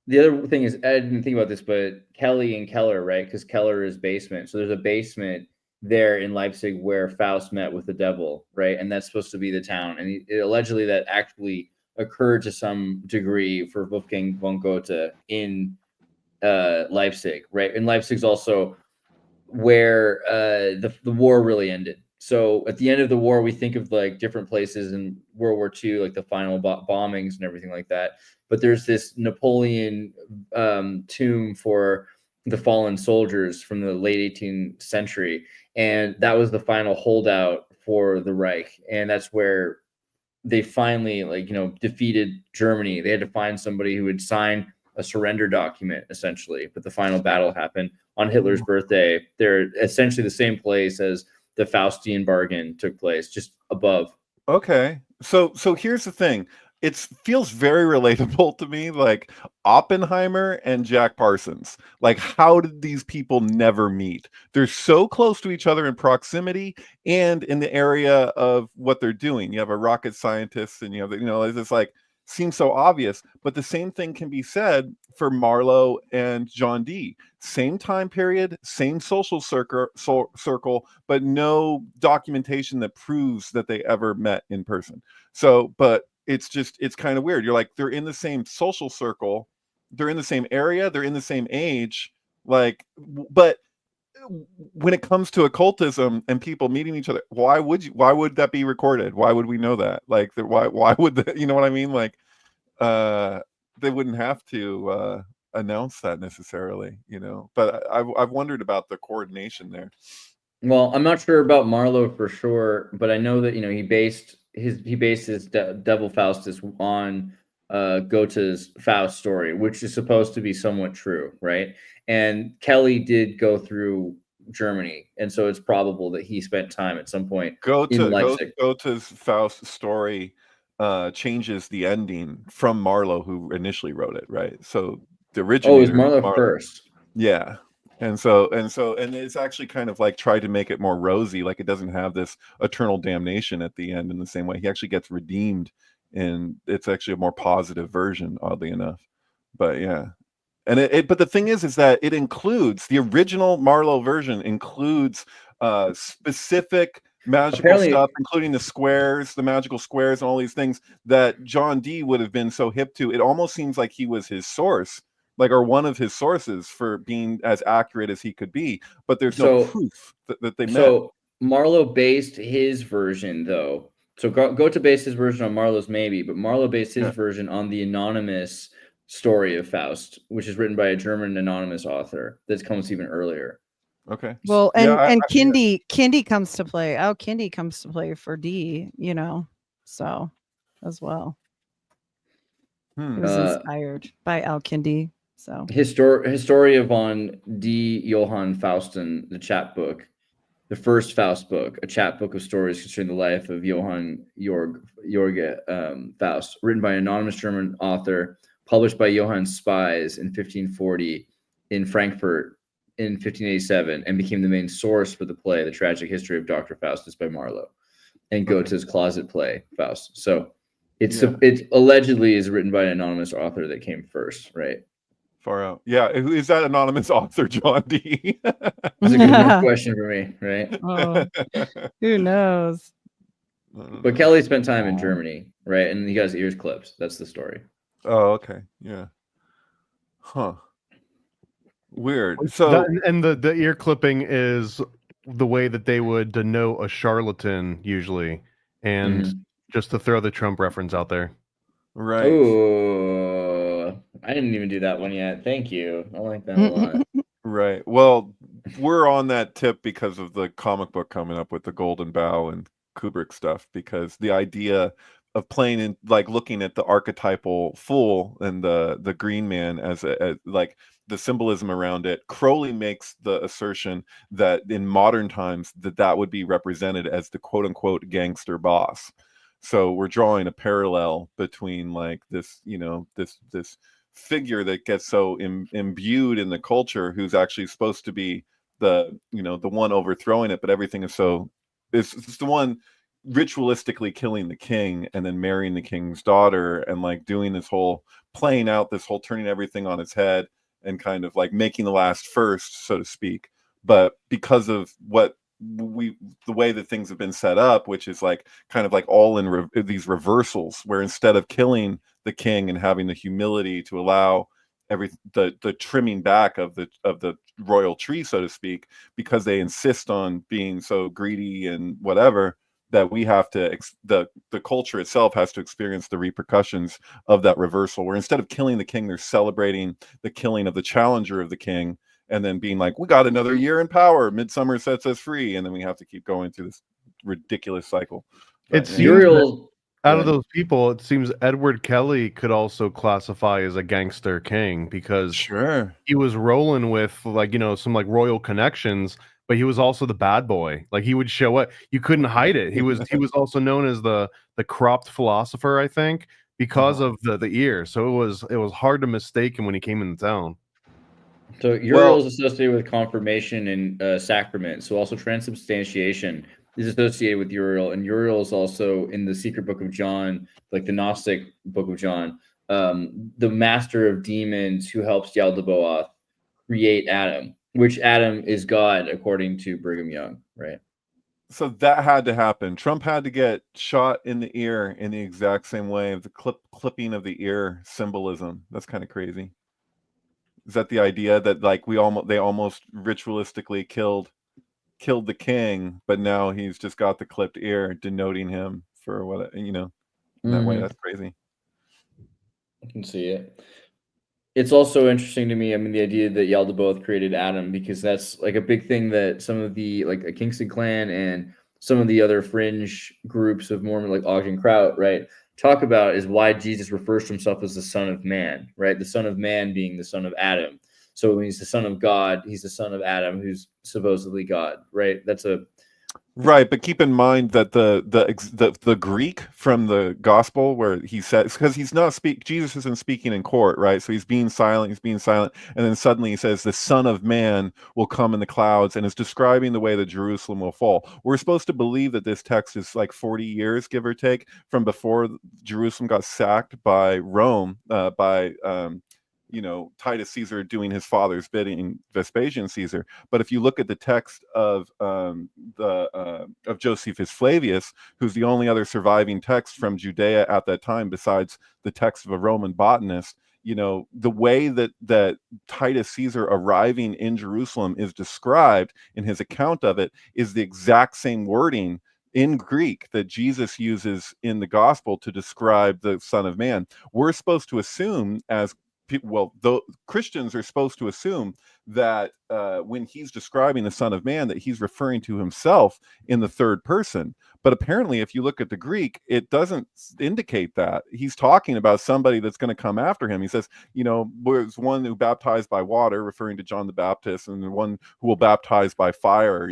The other thing is, I didn't think about this, but Kelly and Keller, right? Because Keller is basement, so there's a basement there in Leipzig where Faust met with the devil, right? And that's supposed to be the town, and allegedly that actually occurred to some degree for Wolfgang von Goethe in Leipzig, right? And Leipzig's also where the war really ended. So at the end of the war, we think of like different places in World War II, like the final bombings and everything like that. But there's this Napoleon tomb for the fallen soldiers from the late 18th century, and that was the final holdout for the Reich, and that's where they finally defeated Germany. They had to find somebody who would sign a surrender document, essentially. But the final battle happened on Hitler's birthday. They're essentially the same place as the Faustian bargain took place, just above. Okay. So here's the thing. It feels very relatable to me, like Oppenheimer and Jack Parsons. Like, how did these people never meet? They're so close to each other in proximity and in the area of what they're doing. You have a rocket scientist, and it's just like, seems so obvious, but the same thing can be said for Marlowe and John Dee. Same time period, same social circle, but no documentation that proves that they ever met in person. So, but it's kind of weird. You're like, they're in the same social circle, they're in the same area, they're in the same age, like, but when it comes to occultism and people meeting each other, why would that be recorded? Why would we know that? Like, why would that, you know what I mean? Like, they wouldn't have to announce that necessarily, but I've wondered about the coordination there. Well, I'm not sure about Marlowe for sure, but I know that he based his Devil Faustus on Goethe's Faust story, which is supposed to be somewhat true, right? And Kelly did go through Germany, and so it's probable that he spent time at some point in Leipzig. Goethe's Faust story changes the ending from Marlowe, who initially wrote it, right? So the original. Oh, it was Marlowe first. Yeah. And it's actually kind of like tried to make it more rosy, like it doesn't have this eternal damnation at the end in the same way. He actually gets redeemed, and it's actually a more positive version, oddly enough. But yeah. And but the thing is that it includes, the original Marlowe version includes specific magical stuff, including the magical squares and all these things that John Dee would have been so hip to. It almost seems like he was his source, or one of his sources for being as accurate as he could be, but there's no proof that they met. So Marlowe based his version, though. So Goethe based his version on Marlowe's maybe, but Marlowe based his version on the anonymous story of Faust, which is written by a German anonymous author that comes even earlier. Okay. Well, and Kindy comes to play. Oh, Kindy comes to play for Dee, so as well. He was inspired by Al Kindy. So Historia von D. Johann Fausten, the chapbook, the first Faust book, a chapbook of stories concerning the life of Johann Jorge Faust, written by an anonymous German author, published by Johann Spies in 1540 in Frankfurt, in 1587 and became the main source for the play, The Tragic History of Dr. Faustus by Marlowe, and Goethe's closet play, Faust. So it allegedly is written by an anonymous author that came first, right? Far out. Yeah. Who is that anonymous author, John Dee? That's a good question for me, right? Oh, who knows? But Kelly spent time in Germany, right? And he got his ears clipped. That's the story. Oh, okay. Yeah. Huh. Weird. So and the ear clipping is the way that they would denote a charlatan usually, and just to throw the Trump reference out there. right. Oh, I didn't even do that one yet. Thank you. I like that a lot. Right. Well, we're on that tip because of the comic book coming up with the Golden Bough and Kubrick stuff, because the idea of playing in, like, looking at the archetypal fool and the green man as like the symbolism around it. Crowley makes the assertion that in modern times that would be represented as the quote unquote gangster boss. So we're drawing a parallel between like this, this figure that gets so imbued in the culture, who's actually supposed to be the one overthrowing it, but everything is so it's the one ritualistically killing the king and then marrying the king's daughter, and like doing this whole playing out this whole turning everything on its head and kind of like making the last first, so to speak. But because of the way that things have been set up, which is like kind of like all in these reversals, where instead of killing the king and having the humility to allow the trimming back of the royal tree, so to speak, because they insist on being so greedy and whatever, that we have to the culture itself has to experience the repercussions of that reversal, where instead of killing the king, they're celebrating the killing of the challenger of the king, and then being like, we got another year in power, midsummer sets us free, and then we have to keep going through this ridiculous cycle. It seems out of those people, it seems Edward Kelly could also classify as a gangster king, because he was rolling with some like royal connections, but he was also the bad boy. Like he would show up, you couldn't hide it. He was also known as the cropped philosopher, I think, because of the ear. So it was hard to mistake him when he came into town. So Uriel is associated with confirmation and sacrament. So also transubstantiation is associated with Uriel, and Uriel is also in the secret book of John, like the Gnostic book of John, the master of demons who helps Yaldabaoth create Adam, which Adam is God according to Brigham Young, right? So that had to happen. Trump had to get shot in the ear in the exact same way of the clipping of the ear symbolism. That's kind of crazy. Is that the idea that like they almost ritualistically killed the king, but now he's just got the clipped ear denoting him for what in that way? That's crazy. I can see it. It's also interesting to me, I mean, the idea that Yaldabaoth created Adam, because that's like a big thing that some of the like a Kingston clan and some of the other fringe groups of Mormon, like Ogden Kraut, right, talk about, is why Jesus refers to himself as the Son of Man, right? The Son of Man being the son of Adam. So when he's the son of God, he's the son of Adam, who's supposedly God, right? That's a right. But keep in mind that the Greek from the gospel, where he says, because Jesus isn't speaking in court, right? So he's being silent, and then suddenly he says, the Son of Man will come in the clouds, and is describing the way that Jerusalem will fall. We're supposed to believe that this text is like 40 years, give or take, from before Jerusalem got sacked by Rome, Titus Caesar doing his father's bidding, Vespasian Caesar. But if you look at the text of Josephus Flavius, who's the only other surviving text from Judea at that time, besides the text of a Roman botanist, the way that Titus Caesar arriving in Jerusalem is described in his account of it is the exact same wording in Greek that Jesus uses in the gospel to describe the Son of Man. We're supposed to assume Christians are supposed to assume that when he's describing the Son of Man, that he's referring to himself in the third person. But apparently, if you look at the Greek, it doesn't indicate that. He's talking about somebody that's going to come after him. He says, there's one who baptized by water, referring to John the Baptist, and the one who will baptize by fire,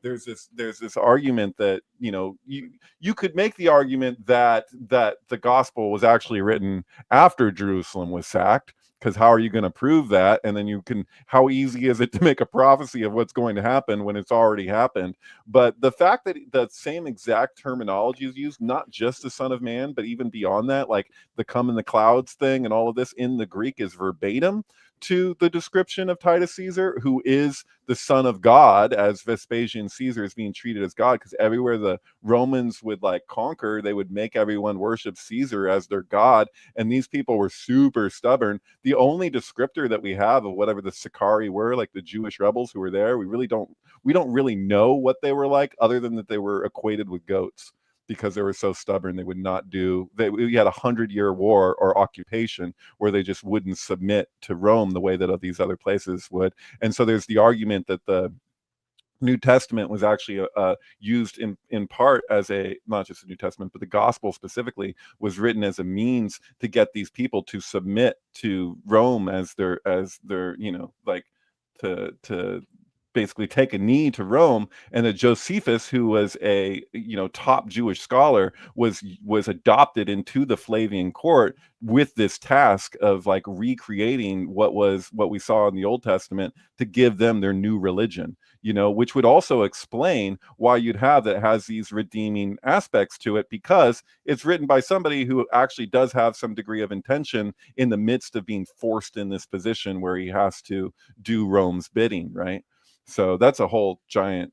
There's this argument that you could make the argument that the gospel was actually written after Jerusalem was sacked, because how are you going to prove that? And then how easy is it to make a prophecy of what's going to happen when it's already happened? But the fact that the same exact terminology is used, not just the Son of Man, but even beyond that, like the come in the clouds thing and all of this in the Greek is verbatim to the description of Titus Caesar, who is the son of God, as Vespasian Caesar is being treated as God, because everywhere the Romans would like conquer, they would make everyone worship Caesar as their God, and these people were super stubborn. The only descriptor that we have of whatever the Sicarii were, like the Jewish rebels who were there, we don't really know what they were like, other than that they were equated with goats, because they were so stubborn. They would not do, we had 100-year war or occupation where they just wouldn't submit to Rome the way that these other places would. And so there's the argument that the New Testament was actually used in part as not just the New Testament, but the gospel specifically was written as a means to get these people to submit to Rome as their like to basically take a knee to Rome. And that Josephus, who was a top Jewish scholar, was adopted into the Flavian court with this task of like recreating what we saw in the Old Testament to give them their new religion, which would also explain why you'd have that has these redeeming aspects to it, because it's written by somebody who actually does have some degree of intention in the midst of being forced in this position where he has to do Rome's bidding, right? So that's a whole giant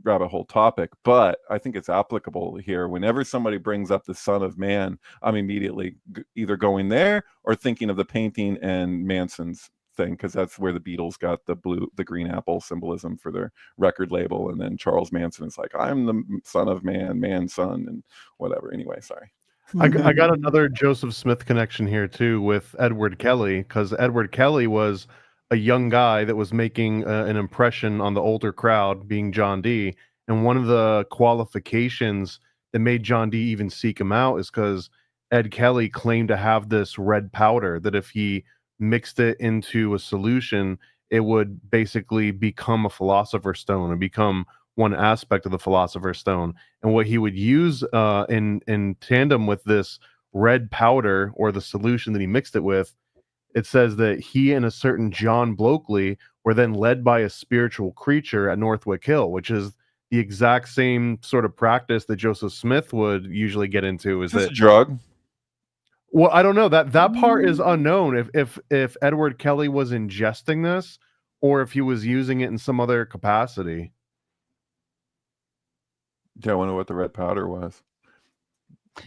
rabbit hole topic, but I think it's applicable here. Whenever somebody brings up the Son of Man, I'm immediately either going there or thinking of the painting and Manson's thing, because that's where the Beatles got the green apple symbolism for their record label. And then Charles Manson is like, I'm the Son of Man, man's son, and whatever. Anyway, sorry. I got another Joseph Smith connection here too with Edward Kelly, because Edward Kelly was a young guy that was making an impression on the older crowd, being John Dee. And one of the qualifications that made John Dee even seek him out is because Ed Kelly claimed to have this red powder that if he mixed it into a solution, it would basically become a philosopher's stone and become one aspect of the philosopher's stone. And what he would use in tandem with this red powder, or the solution that he mixed it with, it says that he and a certain John Blokely were then led by a spiritual creature at Northwick Hill, which is the exact same sort of practice that Joseph Smith would usually get into. Is that a drug? Well, I don't know. That part is unknown. If Edward Kelly was ingesting this, or if he was using it in some other capacity. Yeah, I wonder what the red powder was.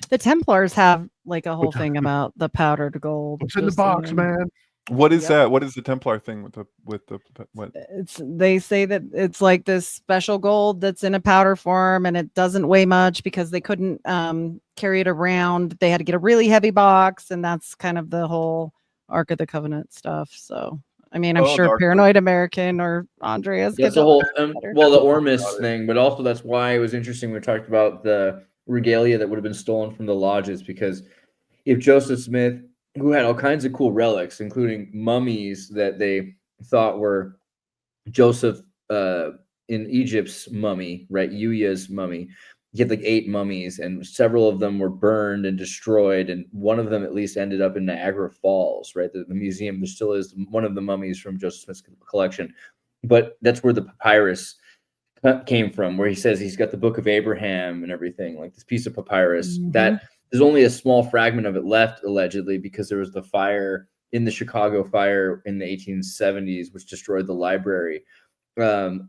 The Templars have like a whole thing about the powdered gold. What's in the box, man? What is that? What is the Templar thing with the what? They say that it's like this special gold that's in a powder form, and it doesn't weigh much because they couldn't carry it around. They had to get a really heavy box, and that's kind of the whole Ark of the Covenant stuff. So, I mean, I'm sure Paranoid American or Andreas. That's the whole the Ormus thing, but also that's why it was interesting. We talked about the regalia that would have been stolen from the lodges, because if Joseph Smith, who had all kinds of cool relics, including mummies that they thought were Joseph in Egypt's mummy, right? Yuya's mummy. He had like 8 mummies, and several of them were burned and destroyed, and one of them at least ended up in Niagara Falls, right? The museum, there still is one of the mummies from Joseph Smith's collection, but that's where the papyrus came from, where he says he's got the Book of Abraham and everything, like this piece of papyrus that there's only a small fragment of it left, allegedly, because there was the fire in the Chicago fire in the 1870s, which destroyed the library,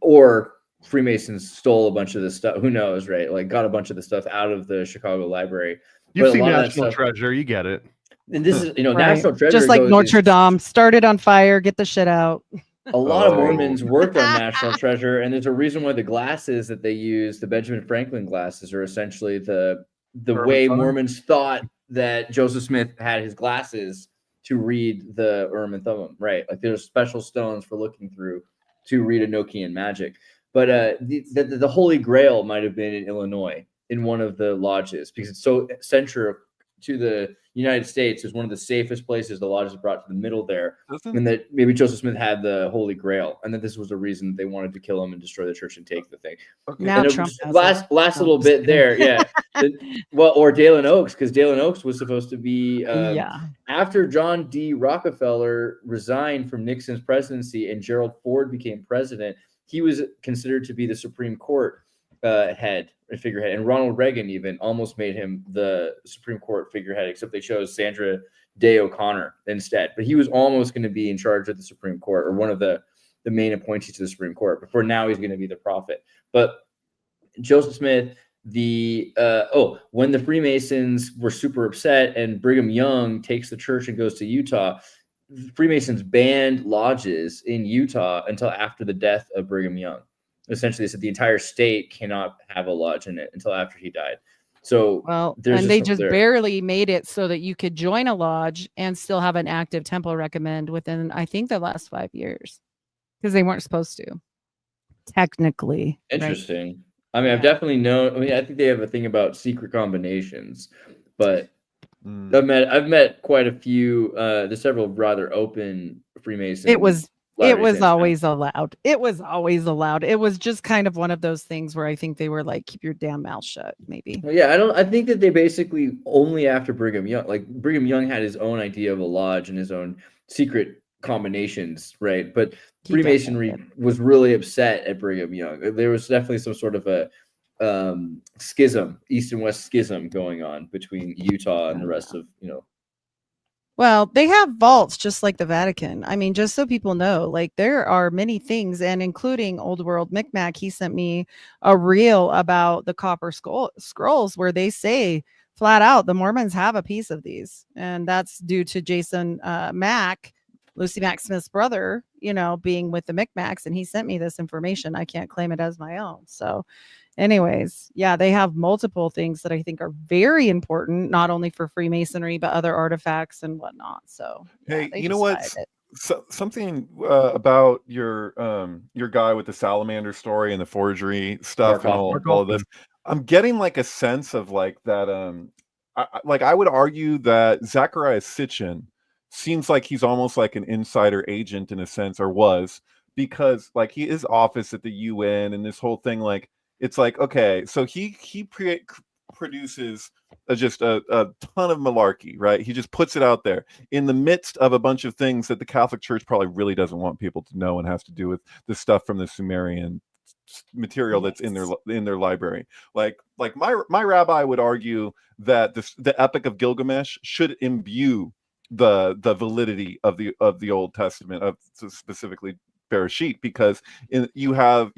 or Freemasons stole a bunch of this stuff. Who knows, right? Like got a bunch of the stuff out of the Chicago library. You've seen National Treasure, you get it. And this is, right. National Treasure, just like Notre Dame, started on fire, get the shit out. A lot of Mormons worked on National Treasure, and there's a reason why the glasses that they use, the Benjamin Franklin glasses, are essentially the way Mormons thought that Joseph Smith had his glasses to read the Urim and Thummim, right? Like there's special stones for looking through to read Enochian magic. But the Holy Grail might have been in Illinois in one of the lodges, because it's so central to the United States is one of the safest places the lodge is brought to the middle there, Doesn't- and that maybe Joseph Smith had the Holy Grail, and that this was the reason they wanted to kill him and destroy the church and take the thing. Okay. Now And Trump it has last it. last No, little just bit kidding. there, yeah. Well, or Dalen Oaks, because Dalen Oaks was supposed to be Yeah. after John D. Rockefeller resigned from Nixon's presidency and Gerald Ford became president. He was considered to be the Supreme Court head and figurehead, and Ronald Reagan even almost made him the Supreme Court figurehead, except they chose Sandra Day O'Connor instead. But he was almost going to be in charge of the Supreme Court, or one of the main appointees to the Supreme Court. Before now, he's going to be the prophet. But Joseph Smith, when the Freemasons were super upset and Brigham Young takes the church and goes to Utah, Freemasons banned lodges in Utah until after the death of Brigham Young. Essentially, they said the entire state cannot have a lodge in it until after he died. So, Well, there's and they this just there. barely made it so that you could join a lodge and still have an active temple recommend within, I think, the last 5 years, because they weren't supposed to, technically. right? Interesting. I mean, I've Yeah. definitely known. I mean, I think they have a thing about secret combinations, but Mm. I've met quite a few. There's several rather open Freemasons. It was Latter-day Saints now. always allowed. It was always allowed. It was just kind of one of those things where I think they were like, keep your damn mouth shut, maybe. Well, yeah, I think that they basically only after Brigham Young, like Brigham Young had his own idea of a lodge and his own secret combinations, right? But He Freemasonry definitely was really upset at Brigham Young. There was definitely some sort of a schism, East and West schism going on between Utah and the rest of, Well, they have vaults just like the Vatican. I mean, just so people know, like there are many things, and including Old World Micmac. He sent me a reel about the copper scrolls where they say flat out the Mormons have a piece of these, and that's due to Jason Mack, Lucy Mack Smith's brother, being with the Micmacs, and he sent me this information. I can't claim it as my own. So anyways, yeah, they have multiple things that I think are very important, not only for Freemasonry, but other artifacts and whatnot. So Hey, they you know what? just hide it. Something about your guy with the salamander story and the forgery stuff Mark and all Hoffman. of this. I'm getting like a sense of like that. I would argue that Zacharias Sitchin seems like he's almost like an insider agent in a sense, or was, because like his office at the UN and this whole thing, like it's like, okay, so he produces just a ton of malarkey, right? He just puts it out there in the midst of a bunch of things that the Catholic Church probably really doesn't want people to know, and has to do with the stuff from the Sumerian material that's in their library. Like my rabbi would argue that the Epic of Gilgamesh should imbue the validity of the Old Testament, of specifically Bereshit, because you have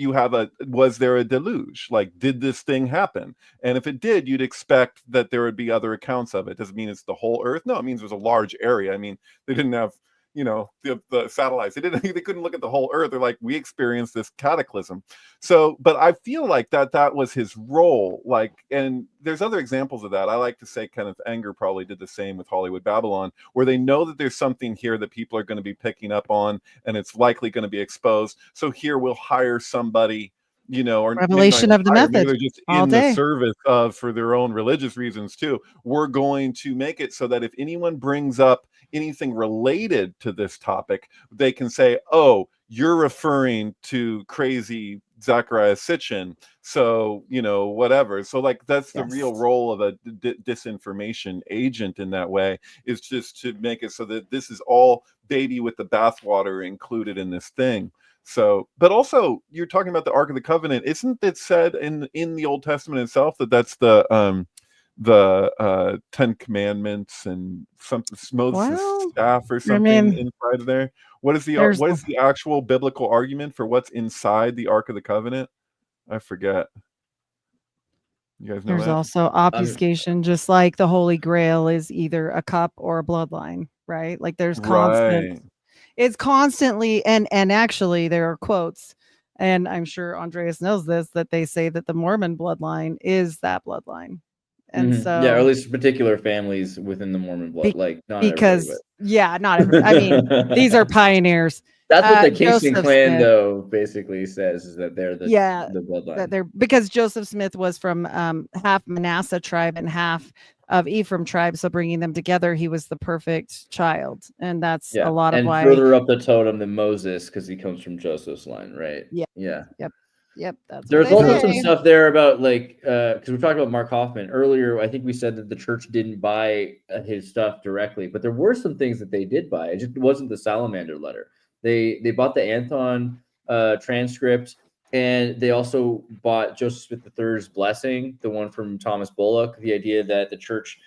was there a deluge? Like, did this thing happen? And if it did, you'd expect that there would be other accounts of it. Doesn't mean it's the whole earth. No, it means it was a large area. I mean, they didn't have the satellites. They couldn't look at the whole earth. They're like, we experienced this cataclysm. So, but I feel like that was his role. Like, and there's other examples of that. I like to say Kenneth Anger probably did the same with Hollywood Babylon, where they know that there's something here that people are going to be picking up on, and it's likely going to be exposed. So here we'll hire somebody, or Revelation of the maybe method they're just all in day. the service of, for their own religious reasons too. We're going to make it so that if anyone brings up anything related to this topic, they can say, oh, you're referring to crazy Zacharias Sitchin, so whatever. So like that's the real role of a disinformation agent in that way, is just to make it so that this is all baby with the bathwater included in this thing. So, but also you're talking about the Ark of the Covenant. Isn't it said in the Old Testament itself that that's the 10 Commandments and something, Moses' staff or something inside of there? What is the actual biblical argument for what's inside the Ark of the Covenant? I forget. You guys know There's that? also obfuscation, just like the Holy Grail is either a cup or a bloodline, right? Like there's constant. It's constantly, and actually there are quotes, and I'm sure Andreas knows this, that they say that the Mormon bloodline is that bloodline. And so yeah, or at least particular families within the Mormon blood, like not because everybody, not everybody. I mean, these are pioneers. that's what the Kingston Joseph clan Smith. though basically says, is that they're the bloodline. That they're, because Joseph Smith was from half Manasseh tribe and half of Ephraim tribe, so bringing them together, he was the perfect child, and that's a lot of why. Further up the totem than Moses, because he comes from Joseph's line, right? Yep. That's there's also some stuff there about like because we talked about Mark Hofmann earlier. I think we said that the church didn't buy his stuff directly, but there were some things that they did buy. It just wasn't the salamander letter. They bought the Anton transcript, and they also bought Joseph Smith III's blessing, the one from Thomas Bullock. The idea that the church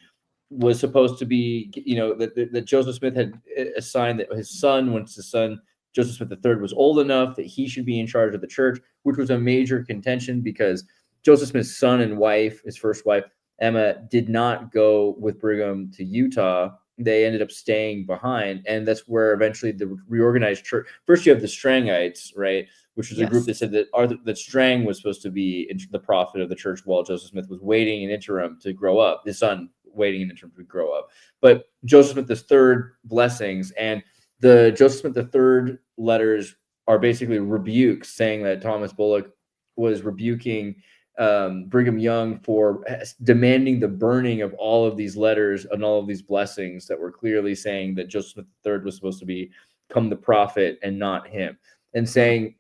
was supposed to be, that Joseph Smith had assigned that his son, once his son Joseph Smith III was old enough, that he should be in charge of the church, which was a major contention because Joseph Smith's son and wife, his first wife, Emma, did not go with Brigham to Utah. They ended up staying behind. And that's where eventually the reorganized church, first you have the Strangites, right? Which was a group that said that Strang was supposed to be the prophet of the church while Joseph Smith was waiting in interim to grow up. His son waiting in interim to grow up. But Joseph Smith III blessings and the Joseph Smith III letters are basically rebukes, saying that Thomas Bullock was rebuking Brigham Young for demanding the burning of all of these letters and all of these blessings that were clearly saying that Joseph Smith III was supposed to become the prophet and not him. And saying,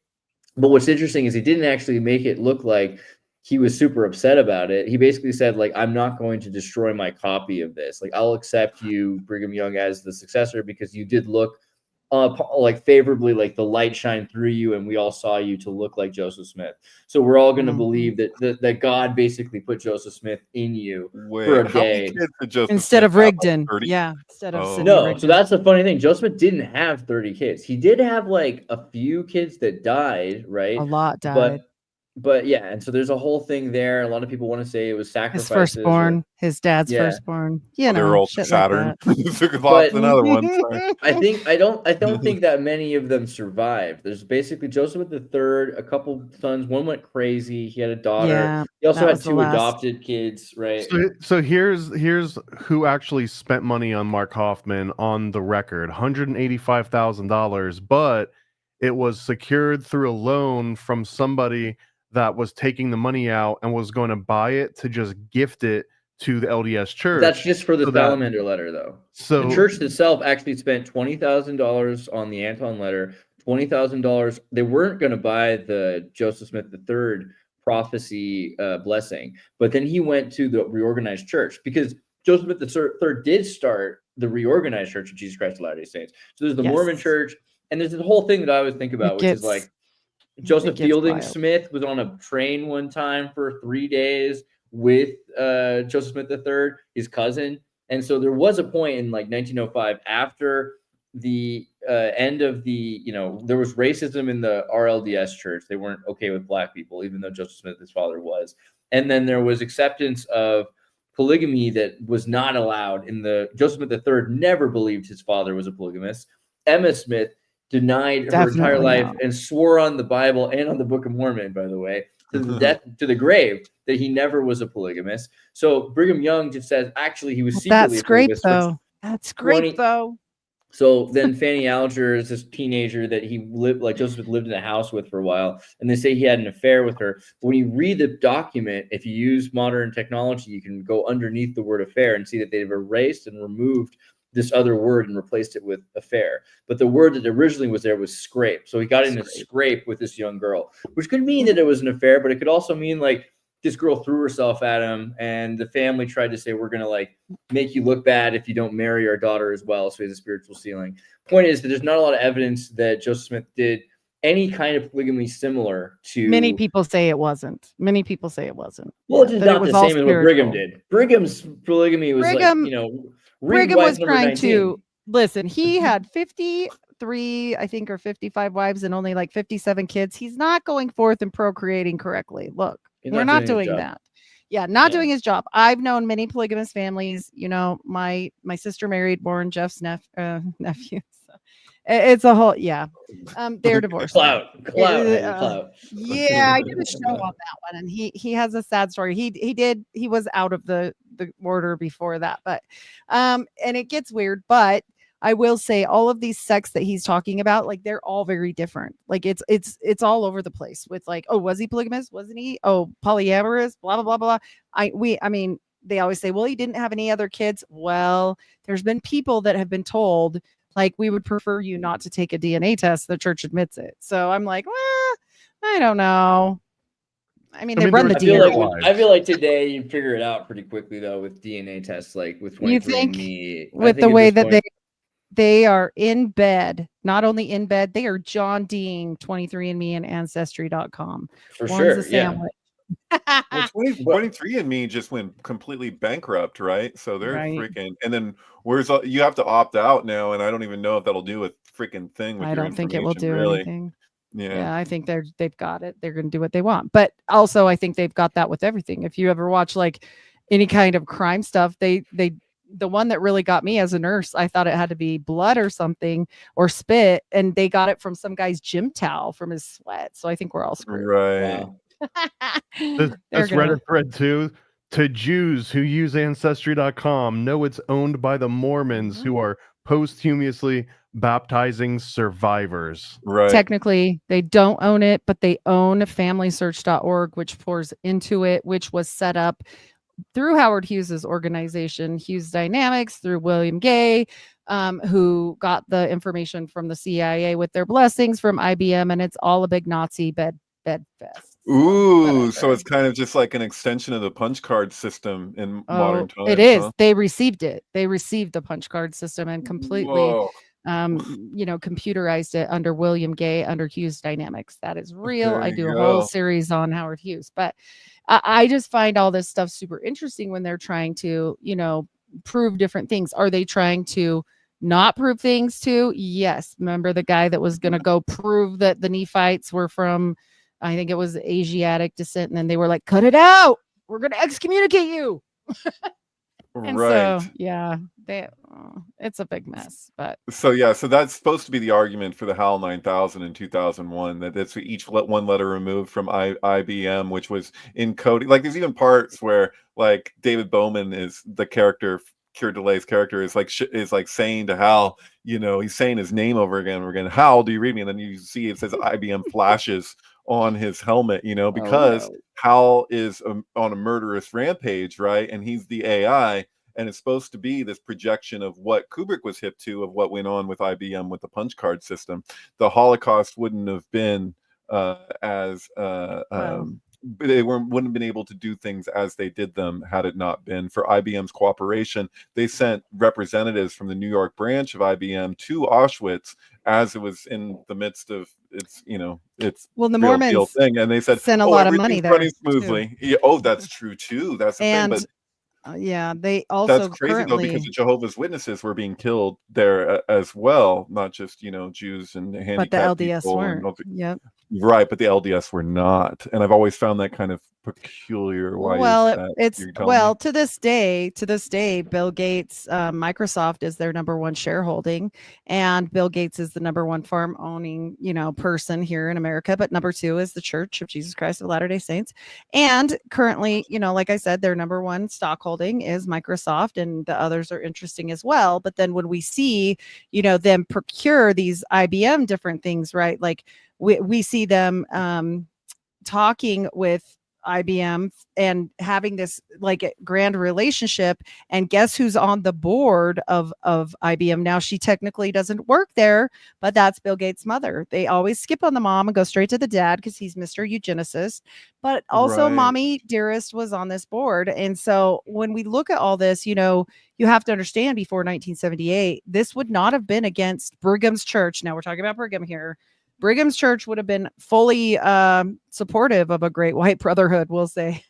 but what's interesting is he didn't actually make it look like he was super upset about it. He basically said, like, I'm not going to destroy my copy of this. Like, I'll accept you, Brigham Young, as the successor because you did look like favorably, like the light shined through you and we all saw you to look like Joseph Smith. So we're all going to believe that God basically put Joseph Smith in you for a day instead of Rigdon. Instead of Rigdon. So that's the funny thing. Joseph Smith didn't have 30 kids. He did have like a few kids that died, right? A lot died. But yeah, and so there's a whole thing there. A lot of people want to say it was sacrifices. His firstborn, his dad's firstborn. They're all Saturn. But another one. I don't think that many of them survived. There's basically Joseph III, a couple sons. One went crazy. He had a daughter. Yeah, he also had two adopted kids, right? So here's who actually spent money on Mark Hofmann on the record: $185,000, but it was secured through a loan from somebody that was taking the money out and was going to buy it to just gift it to the LDS church. That's just for the salamander letter, though. So the church itself actually spent $20,000 on the Anton letter, $20,000. They weren't going to buy the Joseph Smith III prophecy blessing, but then he went to the reorganized church because Joseph Smith III did start the reorganized Church of Jesus Christ of Latter-day Saints. So there's the Mormon church, and there's this whole thing that I always think about, which is like, Joseph Fielding Smith was on a train one time for 3 days with Joseph Smith III, his cousin. And so there was a point in like 1905 after the end of the, there was racism in the RLDS church. They weren't okay with black people, even though Joseph Smith, his father, was. And then there was acceptance of polygamy that was not allowed in the Joseph Smith III never believed his father was a polygamist. Emma Smith denied her entire life and swore on the Bible and on the Book of Mormon, by the way, to the death, to the grave, that he never was a polygamist. So Brigham Young just says actually he was secretly a polygamist. That's great though. So then Fanny Alger is this teenager that he lived, like Joseph lived in a house with for a while, and they say he had an affair with her. But when you read the document, if you use modern technology, you can go underneath the word affair and see that they've erased and removed this other word and replaced it with affair. But the word that originally was there was scrape. So he got in a scrape with this young girl, which could mean that it was an affair, but it could also mean like this girl threw herself at him and the family tried to say, we're going to like make you look bad if you don't marry our daughter as well. So he has a spiritual ceiling. Point is that there's not a lot of evidence that Joseph Smith did any kind of polygamy similar to. Many people say it wasn't. Well, it's just not the same as what Brigham did. Brigham's polygamy was Brigham was trying to listen. He had 53, I think, or 55 wives and only like 57 kids. He's not going forth and procreating correctly. Look, we're not doing that. Doing his job. I've known many polygamous families. My sister married Warren Jeff's nephew. So it's a whole they're divorced. Clout. Yeah, I did a show on that one, and he has a sad story. He was out of the the order before that. But and it gets weird, but I will say all of these sects that he's talking about, like they're all very different. Like it's all over the place with like, oh, was he polygamous? Wasn't he? Oh, polyamorous, blah, blah, blah, blah. I mean, they always say, well, he didn't have any other kids. Well, there's been people that have been told, like, we would prefer you not to take a DNA test. The church admits it. So I'm like, well, I don't know. I mean, they run the DNA. I feel like today you figure it out pretty quickly though with DNA tests, like with 23andMe. With the way that they are in bed, not only in bed, they are John Dee 23andMe and Ancestry.com. For sure. Yeah. Well, 23andMe just went completely bankrupt, right? So they're freaking, and then you have to opt out now, and I don't even know if that'll do a freaking thing with I don't think it will do anything. Yeah, I think they've got it. They're going to do what they want. But also, I think they've got that with everything. If you ever watch like any kind of crime stuff, the one that really got me as a nurse, I thought it had to be blood or something or spit, and they got it from some guy's gym towel from his sweat. So I think we're all screwed. Right. Wow. This Reddit thread too. To Jews who use Ancestry.com, know it's owned by the Mormons who are posthumously baptizing survivors. Right. Technically, they don't own it, but they own FamilySearch.org, which pours into it, which was set up through Howard Hughes's organization, Hughes Dynamics, through William Gay, who got the information from the CIA with their blessings from IBM, and it's all a big Nazi bed fest. Ooh, so it's kind of just like an extension of the punch card system in modern times. It is. Huh? They received it. They received the punch card system and completely, computerized it under William Gay, under Hughes Dynamics. That is real. I do a whole series on Howard Hughes, but I just find all this stuff super interesting when they're trying to, prove different things. Are they trying to not prove things too? Yes. Remember the guy that was going to go prove that the Nephites were from, I think it was Asiatic descent, and then they were like, cut it out. We're going to excommunicate you. And right. So, yeah, it's a big mess. But so that's supposed to be the argument for the HAL 9000 in 2001, that it's each one letter removed from IBM, which was encoding. Like there's even parts where like David Bowman is the character. Keir Delay's character is like saying to Hal, he's saying his name over again and over again. Hal, do you read me? And then you see it says IBM flashes on his helmet, because Hal is on a murderous rampage, right? And he's the AI, and it's supposed to be this projection of what Kubrick was hip to, of what went on with IBM with the punch card system. The Holocaust wouldn't have been they wouldn't have been able to do things as they did them had it not been for IBM's cooperation. They sent representatives from the New York branch of IBM to Auschwitz as it was in the midst of its the Mormons thing, and they said sent a lot of money there running smoothly. Yeah, that's true too. That's the thing, but. They also that's crazy though, because the Jehovah's Witnesses were being killed there as well, not just Jews and handicapped but the LDS people weren't. Yep. Right, but the LDS were not, and I've always found that kind of peculiar. Why? To this day, Bill Gates, Microsoft is their number one shareholding, and Bill Gates is the number one farm owning, person here in America. But number two is the Church of Jesus Christ of Latter-day Saints, and currently, like I said, their number one stock holding is Microsoft, and the others are interesting as well. But then when we see, them procure these IBM different things, right? Like we see them talking with IBM and having this like grand relationship, and guess who's on the board of IBM now? She technically doesn't work there, but that's Bill Gates' mother. They always skip on the mom and go straight to the dad because he's Mr. Eugenicist, but also Mommy Dearest was on this board. And so when we look at all this, you have to understand, before 1978, this would not have been against Brigham's church. Now we're talking about Brigham here. Brigham's church would have been fully supportive of a great white brotherhood, we'll say.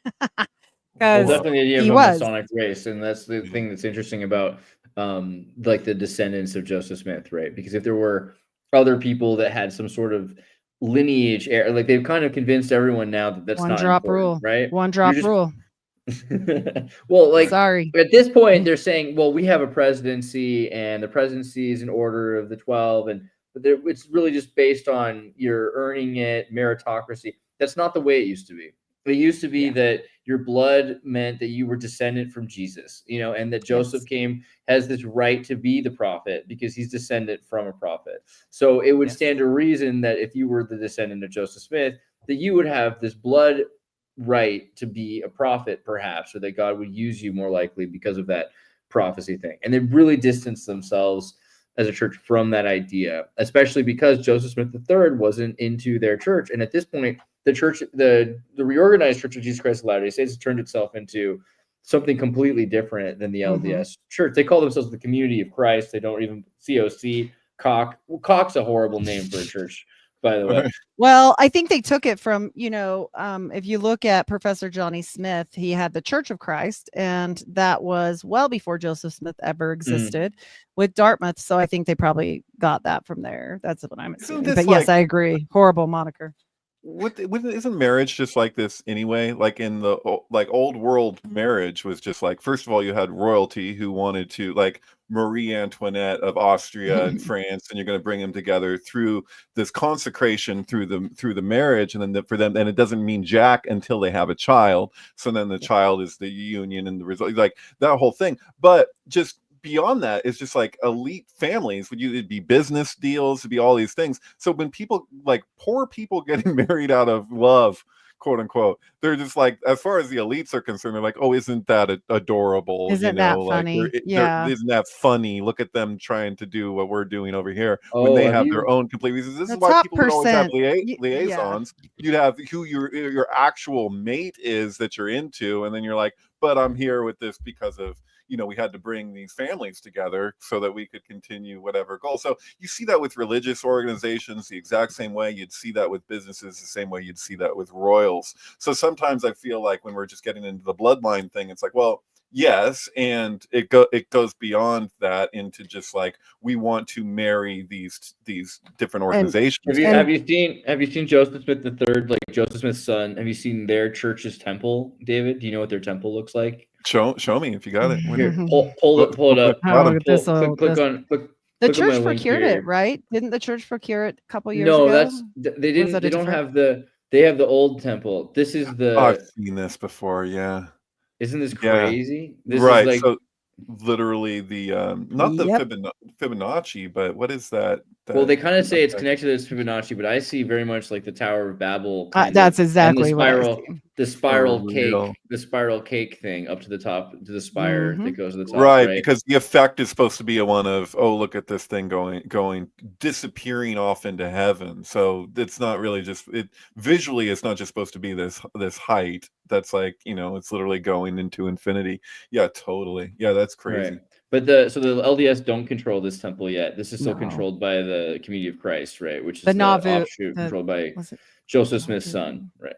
Definitely the idea of a Masonic race, and that's the thing that's interesting about like the descendants of Joseph Smith, right? Because if there were other people that had some sort of lineage, like they've kind of convinced everyone now that that's one not drop important, rule, right? One drop rule. Well, like, sorry. At this point, they're saying, well, we have a presidency, and the presidency is an order of the 12, and it's really just based on your earning it, meritocracy. That's not the way it used to be. It used to be that your blood meant that you were descendant from Jesus, and that Joseph has this right to be the prophet because he's descendant from a prophet. So it would stand to reason that if you were the descendant of Joseph Smith, that you would have this blood right to be a prophet, perhaps, or that God would use you more likely because of that prophecy thing. And they really distanced themselves as a church from that idea, especially because Joseph Smith III wasn't into their church. And at this point, the church, the reorganized Church of Jesus Christ of Latter-day Saints, has turned itself into something completely different than the LDS Church. They call themselves the Community of Christ. They don't even COC. Cock's a horrible name for a church, by the way. Well, I think they took it from, if you look at Professor Johnny Smith, he had the Church of Christ, and that was well before Joseph Smith ever existed with Dartmouth. So I think they probably got that from there. That's what I'm assuming. But yes, I agree. Horrible moniker. Isn't marriage just like this anyway? Like in the old world, marriage was just like, first of all, you had royalty who wanted to, like Marie Antoinette of Austria and France, and you're going to bring them together through this consecration, through the marriage, and then for them, and it doesn't mean jack until they have a child. So then the child is the union and the result, like that whole thing. But just beyond that, it's just like elite families. It'd be business deals, it'd be all these things. So when people, like poor people getting married out of love, quote unquote, they're just like, as far as the elites are concerned, they're like, oh, isn't that adorable? Isn't that funny? Isn't that funny? Look at them trying to do what we're doing over here when they have their own complete reasons. This is why people would always have liaisons. You'd have who your actual mate is that you're into, and then you're like, but I'm here with this because of, we had to bring these families together so that we could continue whatever goal. So you see that with religious organizations the exact same way. You'd see that with businesses the same way you'd see that with royals. So sometimes I feel like when we're just getting into the bloodline thing, it's like, well, yes, and it goes beyond that into just like, we want to marry these different organizations. Have you seen Joseph Smith III, like Joseph Smith's son? Have you seen their church's temple, David? Do you know what their temple looks like? Show me if you got it. Here, pull it up. The church procured it, right? Didn't the church procure it a couple years ago? No, they didn't. They don't have they have the old temple. This is I've seen this before. Yeah. Isn't this crazy? This right. is like, so literally the not the Fibonacci, but what is that? Well, they kind of say it's connected to this Fibonacci, but I see very much like the Tower of Babel. That's exactly what I see. The spiral cake thing up to the top, to the spire that goes to the top. Right, because the effect is supposed to be a one of, oh, look at this thing going disappearing off into heaven. So it's not really just visually. It's not just supposed to be this height. That's like, it's literally going into infinity. Yeah, totally. Yeah, that's crazy. Right. But the LDS don't control this temple yet. This is still controlled by the Community of Christ, right? Which is the offshoot controlled by Joseph Smith's son, right?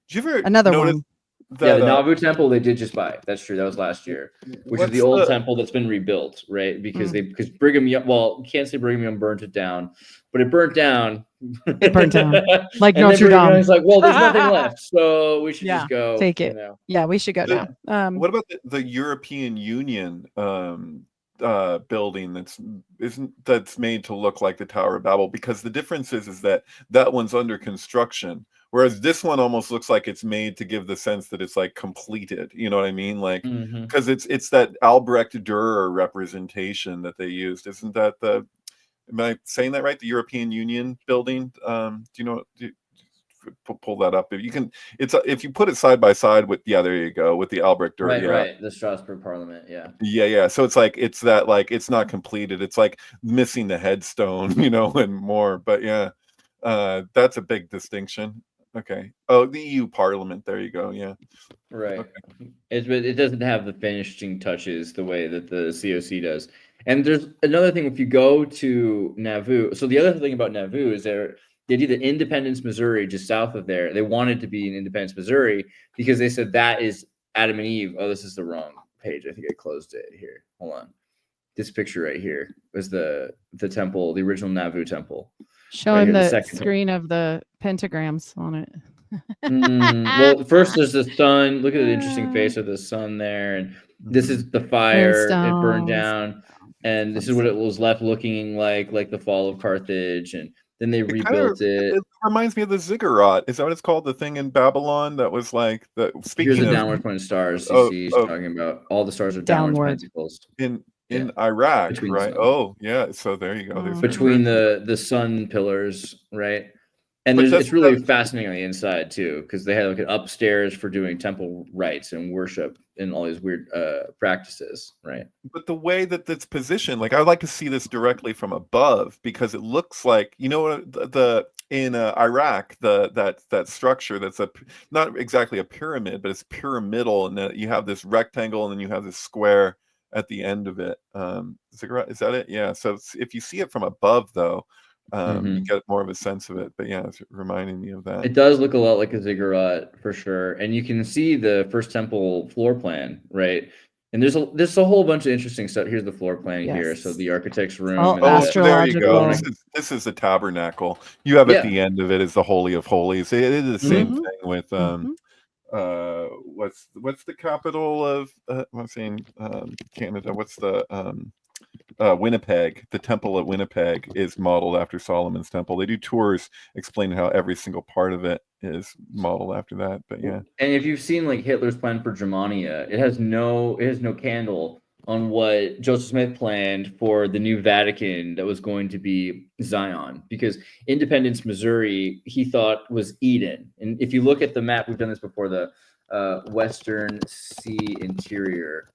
Did you ever another one? The Nauvoo temple they did just buy. That's true. That was last year, which is the old temple that's been rebuilt, right? Because because Brigham Young, well, you can't say Brigham Young burnt it down, but it burnt down. It burnt down like Notre Dame. It's like, well, there's nothing left, so we should just go. Take it. Yeah, we should go now. What about the European Union building that's made to look like the Tower of Babel? Because the difference is that one's under construction, whereas this one almost looks like it's made to give the sense that it's like completed. You know what I mean? Like, because it's that Albrecht Dürer representation that they used. Isn't that am I saying that right? The European Union building. Do you know? Pull that up if you can. If you put it side by side with there you go, with the Albrecht Dürer. Right, the Strasbourg Parliament. Yeah. So it's like it's not completed. It's like missing the headstone, and more. But that's a big distinction. Okay. Oh, the EU Parliament. There you go. Yeah. Right. Okay. It doesn't have the finishing touches the way that the COC does. And there's another thing. If you go to Nauvoo, so the other thing about Nauvoo is they did the Independence, Missouri, just south of there. They wanted to be in Independence, Missouri, because they said that is Adam and Eve. Oh, this is the wrong page. I think I closed it here. Hold on. This picture right here was the temple, the original Nauvoo temple. Showing the screen of the pentagrams on it. Well, first there's the sun. Look at the interesting face of the sun there. And this is the fire. It burned down. And this is what it was left looking like the fall of Carthage. And Then they rebuilt it. It reminds me of the ziggurat. Is that what it's called? The thing in Babylon that was like the. Speaking Here's the of downward pointing stars. You see, he's talking about all the stars are downward Downward. pentacles in Iraq, Between right? sun. Oh, yeah. So there you go. There's between the sun pillars, right? And But it's really fascinating on the inside too, because they had like an upstairs for doing temple rites and worship and all these weird practices, right? But the way that it's positioned, like I would like to see this directly from above, because it looks like, you know what, in Iraq, that structure that's not exactly a pyramid, but it's pyramidal, and that you have this rectangle and then you have this square at the end of it. Ziggurat, is that it? Yeah. So if you see it from above, though, you get more of a sense of it. But yeah, it's reminding me of that. It does look a lot like a ziggurat for sure, and you can see the first temple floor plan, right? And there's a whole bunch of interesting stuff. Here's the floor plan here. So the architect's room. Oh, there you go. astrological. This is the tabernacle. You have at the end of it is the Holy of Holies. It is the same thing with what's the capital of I'm saying Canada? What's the Winnipeg? The temple at Winnipeg is modeled after Solomon's temple. They do tours explaining how every single part of it is modeled after that. But yeah. And if you've seen like Hitler's plan for Germania, it has no candle on what Joseph Smith planned for the new Vatican that was going to be Zion, because Independence, Missouri, he thought was Eden. And if you look at the map, we've done this before, the Western Sea Interior.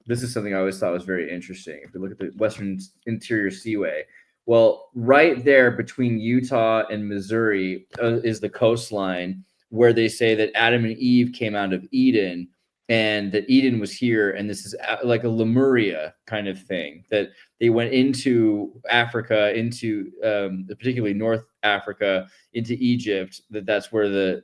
This is something I always thought was very interesting. If we look at the Western Interior Seaway, well, right there between Utah and Missouri is the coastline where they say that Adam and Eve came out of Eden, and that Eden was here, and this is like a Lemuria kind of thing, that they went into Africa, into particularly North Africa, into Egypt, that's where that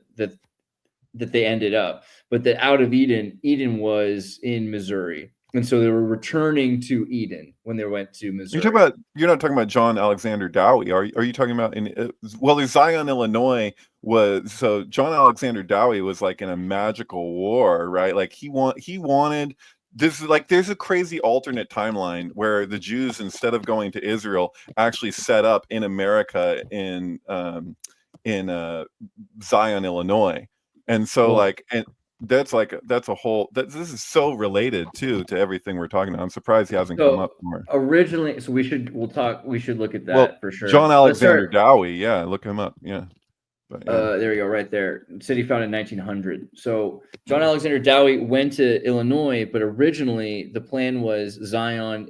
they ended up. But that out of Eden was in Missouri. And so they were returning to Eden when they went to Missouri. You're not talking about John Alexander Dowie. Are you talking about there's Zion, Illinois so John Alexander Dowie was like in a magical war, right? Like he wanted this, like there's a crazy alternate timeline where the Jews, instead of going to Israel, actually set up in America in Zion, Illinois. And so this is so related to everything we're talking about. I'm surprised he hasn't come up more. Originally, so we should look at that for sure. John Alexander Dowie, yeah, look him up, yeah. But, yeah. There we go, right there. City founded in 1900. So John Alexander Dowie went to Illinois, but originally the plan was Zion.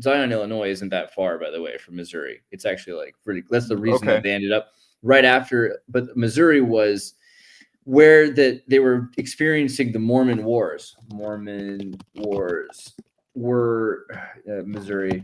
Zion, Illinois, isn't that far, by the way, from Missouri. It's actually like pretty. That's the reason that they ended up right after. But Missouri was where they were experiencing the Mormon Wars. Mormon Wars were Missouri.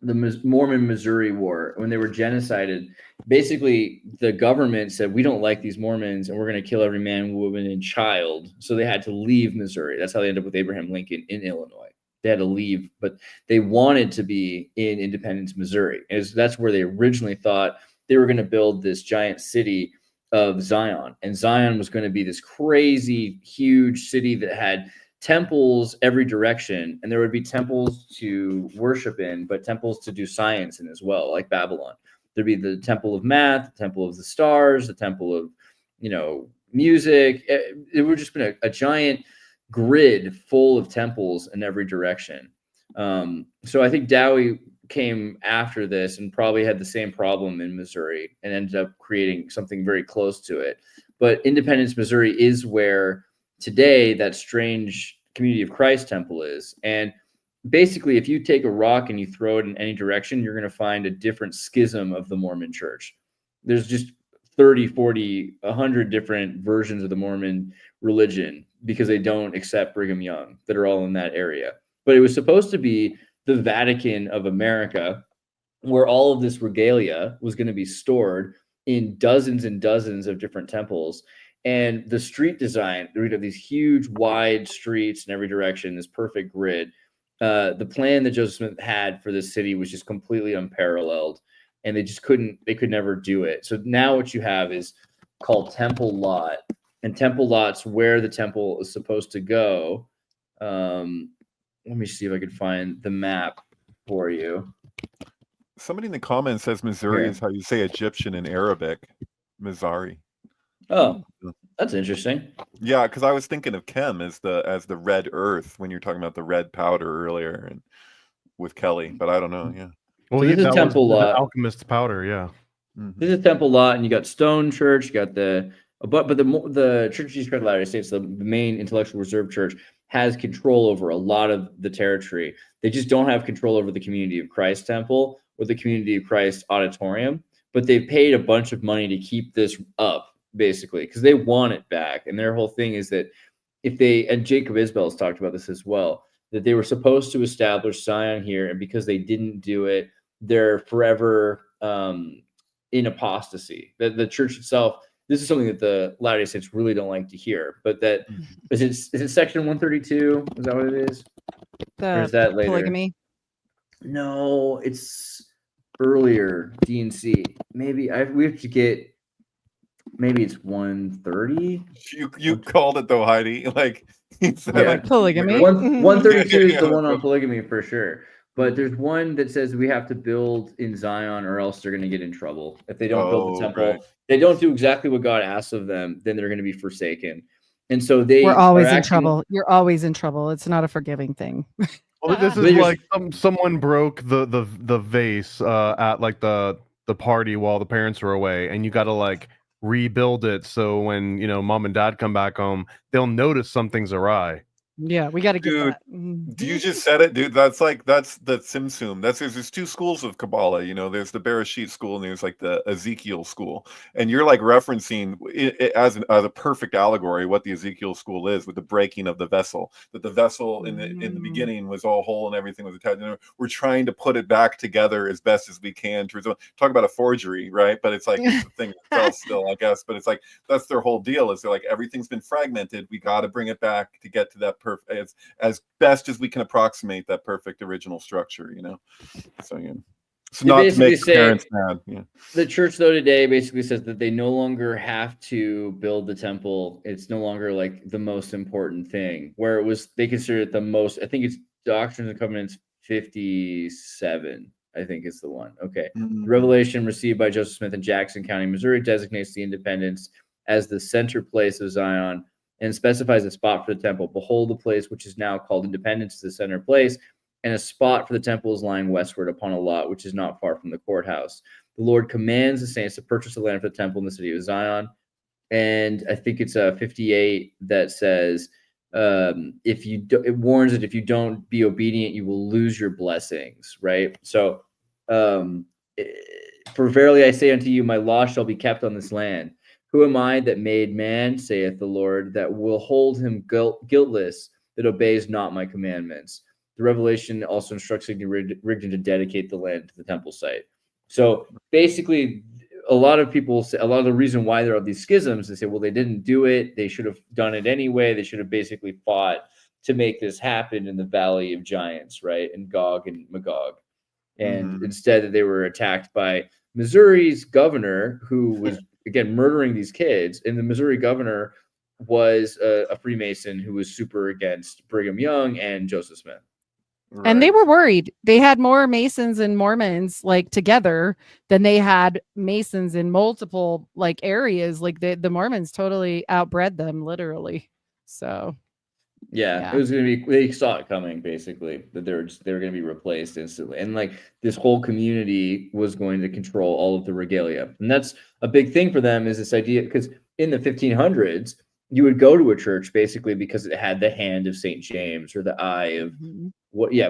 The Mormon Missouri War, when they were genocided. Basically, the government said, we don't like these Mormons, and we're going to kill every man, woman, and child. So they had to leave Missouri. That's how they ended up with Abraham Lincoln in Illinois. They had to leave, but they wanted to be in Independence, Missouri. And that's where they originally thought they were going to build this giant city of Zion. And Zion was going to be this crazy, huge city that had temples every direction. And there would be temples to worship in, but temples to do science in as well, like Babylon. There'd be the temple of math, the temple of the stars, the temple of, music. It would just been a giant grid full of temples in every direction. So I think Dowie came after this and probably had the same problem in Missouri and ended up creating something very close to it. But Independence, Missouri is where today that strange Community of Christ temple is. And basically, if you take a rock and you throw it in any direction, you're going to find a different schism of the Mormon church. There's just 30, 40, 100 different versions of the Mormon religion because they don't accept Brigham Young that are all in that area. But it was supposed to be the Vatican of America, where all of this regalia was going to be stored in dozens and dozens of different temples. And the street design, we'd have these huge wide streets in every direction, this perfect grid. The plan that Joseph Smith had for this city was just completely unparalleled, and they could never do it. So now what you have is called Temple Lot, and Temple Lot's where the temple is supposed to go. Let me see if I can find the map for you. Somebody in the comments says Missouri Here. is how you say Egyptian in Arabic. Missouri. Oh, that's interesting. Yeah, because I was thinking of Chem as the red earth when you're talking about the red powder earlier and with Kelly, but I don't know. Yeah. Well, So this is that temple was the lot. alchemist's powder. Yeah. This is temple lot, and you got Stone Church, you got the Church of Jesus Christ of Latter-day Saints, the main intellectual reserve church, has control over a lot of the territory. They just don't have control over the Community of Christ temple or the Community of Christ auditorium, but they've paid a bunch of money to keep this up, basically, because they want it back. And their whole thing is that if they, and Jacob Isbell's talked about this as well, that they were supposed to establish Zion here, and because they didn't do it, they're forever in apostasy. The church itself, this is something that the Latter-day Saints really don't like to hear, but that is it section 132? Is that what it is? Or is that later? Polygamy? No, it's earlier. D&C. Maybe we have to get, maybe it's 130. You called it though, Heidi. Like, Polygamy. 132 is the one on polygamy for sure. But there's one that says we have to build in Zion or else they're going to get in trouble. If they don't build the temple, they don't do exactly what God asks of them, then they're going to be forsaken. And so we're always in trouble. You're always in trouble. It's not a forgiving thing. Well, this is like someone broke the vase at like the party while the parents were away, and you got to like rebuild it so when mom and dad come back home, they'll notice something's awry. Yeah, we got to get that. You just said it, dude. That's the Tzimtzum. There's two schools of Kabbalah. There's the Bereshit school and there's like the Ezekiel school. And you're like referencing it as a perfect allegory what the Ezekiel school is, with the breaking of the vessel. That the vessel in the beginning was all whole and everything was attached. We're trying to put it back together as best as we can. Talk about a forgery, right? But it's like it's the thing itself still, I guess. But it's like that's their whole deal. Is they're like everything's been fragmented. We got to bring it back to get to that as best as we can approximate that perfect original structure, So so not to make parents mad. Yeah. The church though today basically says that they no longer have to build the temple. It's no longer like the most important thing. Where it was, they consider it the most. I think it's Doctrines and Covenants 57. I think is the one. Okay. The revelation received by Joseph Smith in Jackson County, Missouri, designates the Independence as the center place of Zion, and specifies a spot for the temple. Behold, the place which is now called Independence is the center place, and a spot for the temple is lying westward upon a lot which is not far from the courthouse. The Lord commands the saints to purchase the land for the temple in the city of Zion. And I think it's 58 that says, it warns that if you don't be obedient, you will lose your blessings, right? So, for verily I say unto you, my law shall be kept on this land. Who am I that made man, saith the Lord, that will hold him guiltless, that obeys not my commandments? The revelation also instructs Rigdon to dedicate the land to the temple site. So basically, a lot of people say, a lot of the reason why there are these schisms, they say, well, they didn't do it. They should have done it anyway. They should have basically fought to make this happen in the Valley of Giants, right? And Gog and Magog. And instead they were attacked by Missouri's governor, who was again murdering these kids, and the Missouri governor was a Freemason who was super against Brigham Young and Joseph Smith. Right. And they were worried. They had more Masons and Mormons like together than they had Masons in multiple like areas. Like the Mormons totally outbred them, literally. So yeah, it was gonna be, they saw it coming basically, that they were gonna be replaced instantly, and like this whole community was going to control all of the regalia. And that's a big thing for them, is this idea, because in the 1500s you would go to a church basically because it had the hand of St. James or the eye of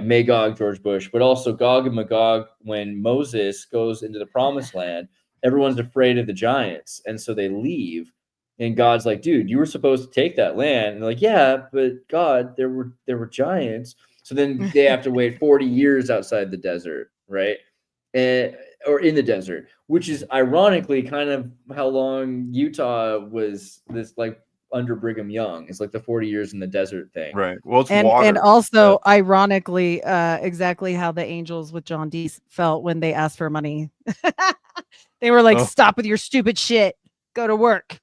Magog, George Bush, but also Gog and Magog. When Moses goes into the promised land, everyone's afraid of the giants, and so they leave. And God's like, dude, you were supposed to take that land. And they're like, yeah, but God, there were giants. So then they have to wait 40 years outside the desert, right? Or in the desert, which is ironically kind of how long Utah was this like under Brigham Young. It's like the 40 years in the desert thing. Right. Well, it's and, water. And also, ironically, exactly how the angels with John Dee felt when they asked for money. They were like, stop with your stupid shit. Go to work.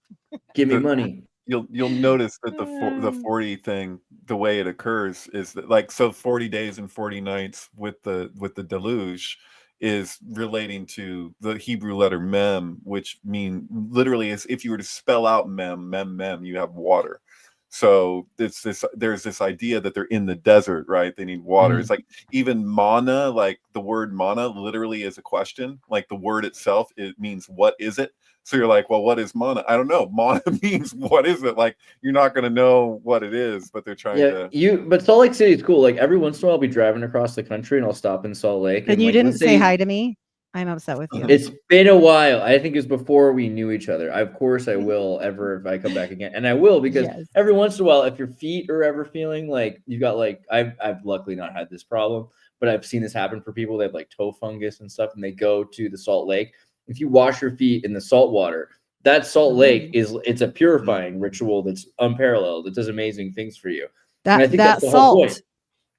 Give me money. You'll notice that the 40 thing, the way it occurs is that, like, so 40 days and 40 nights with the deluge is relating to the Hebrew letter mem, which literally is, if you were to spell out mem, you have water. So there's this idea that they're in the desert, right? They need water. It's like even mana, like the word mana literally is a question. Like the word itself, it means what is it? So you're like, well, what is mana? I don't know. Mana means what is it? Like you're not going to know what it is, but they're trying to. But Salt Lake City is cool. Like every once in a while, I'll be driving across the country and I'll stop in Salt Lake. And you like, didn't say hi to me. I'm upset with you. It's been a while. I think it was before we knew each other. Of course, I will if I come back again, and I will because every once in a while, if your feet are ever feeling like you've got like I've luckily not had this problem, but I've seen this happen for people. They have like toe fungus and stuff, and they go to the Salt Lake. If you wash your feet in the salt water, that Salt Lake it's a purifying ritual that's unparalleled. It does amazing things for you. And I think that's the whole point.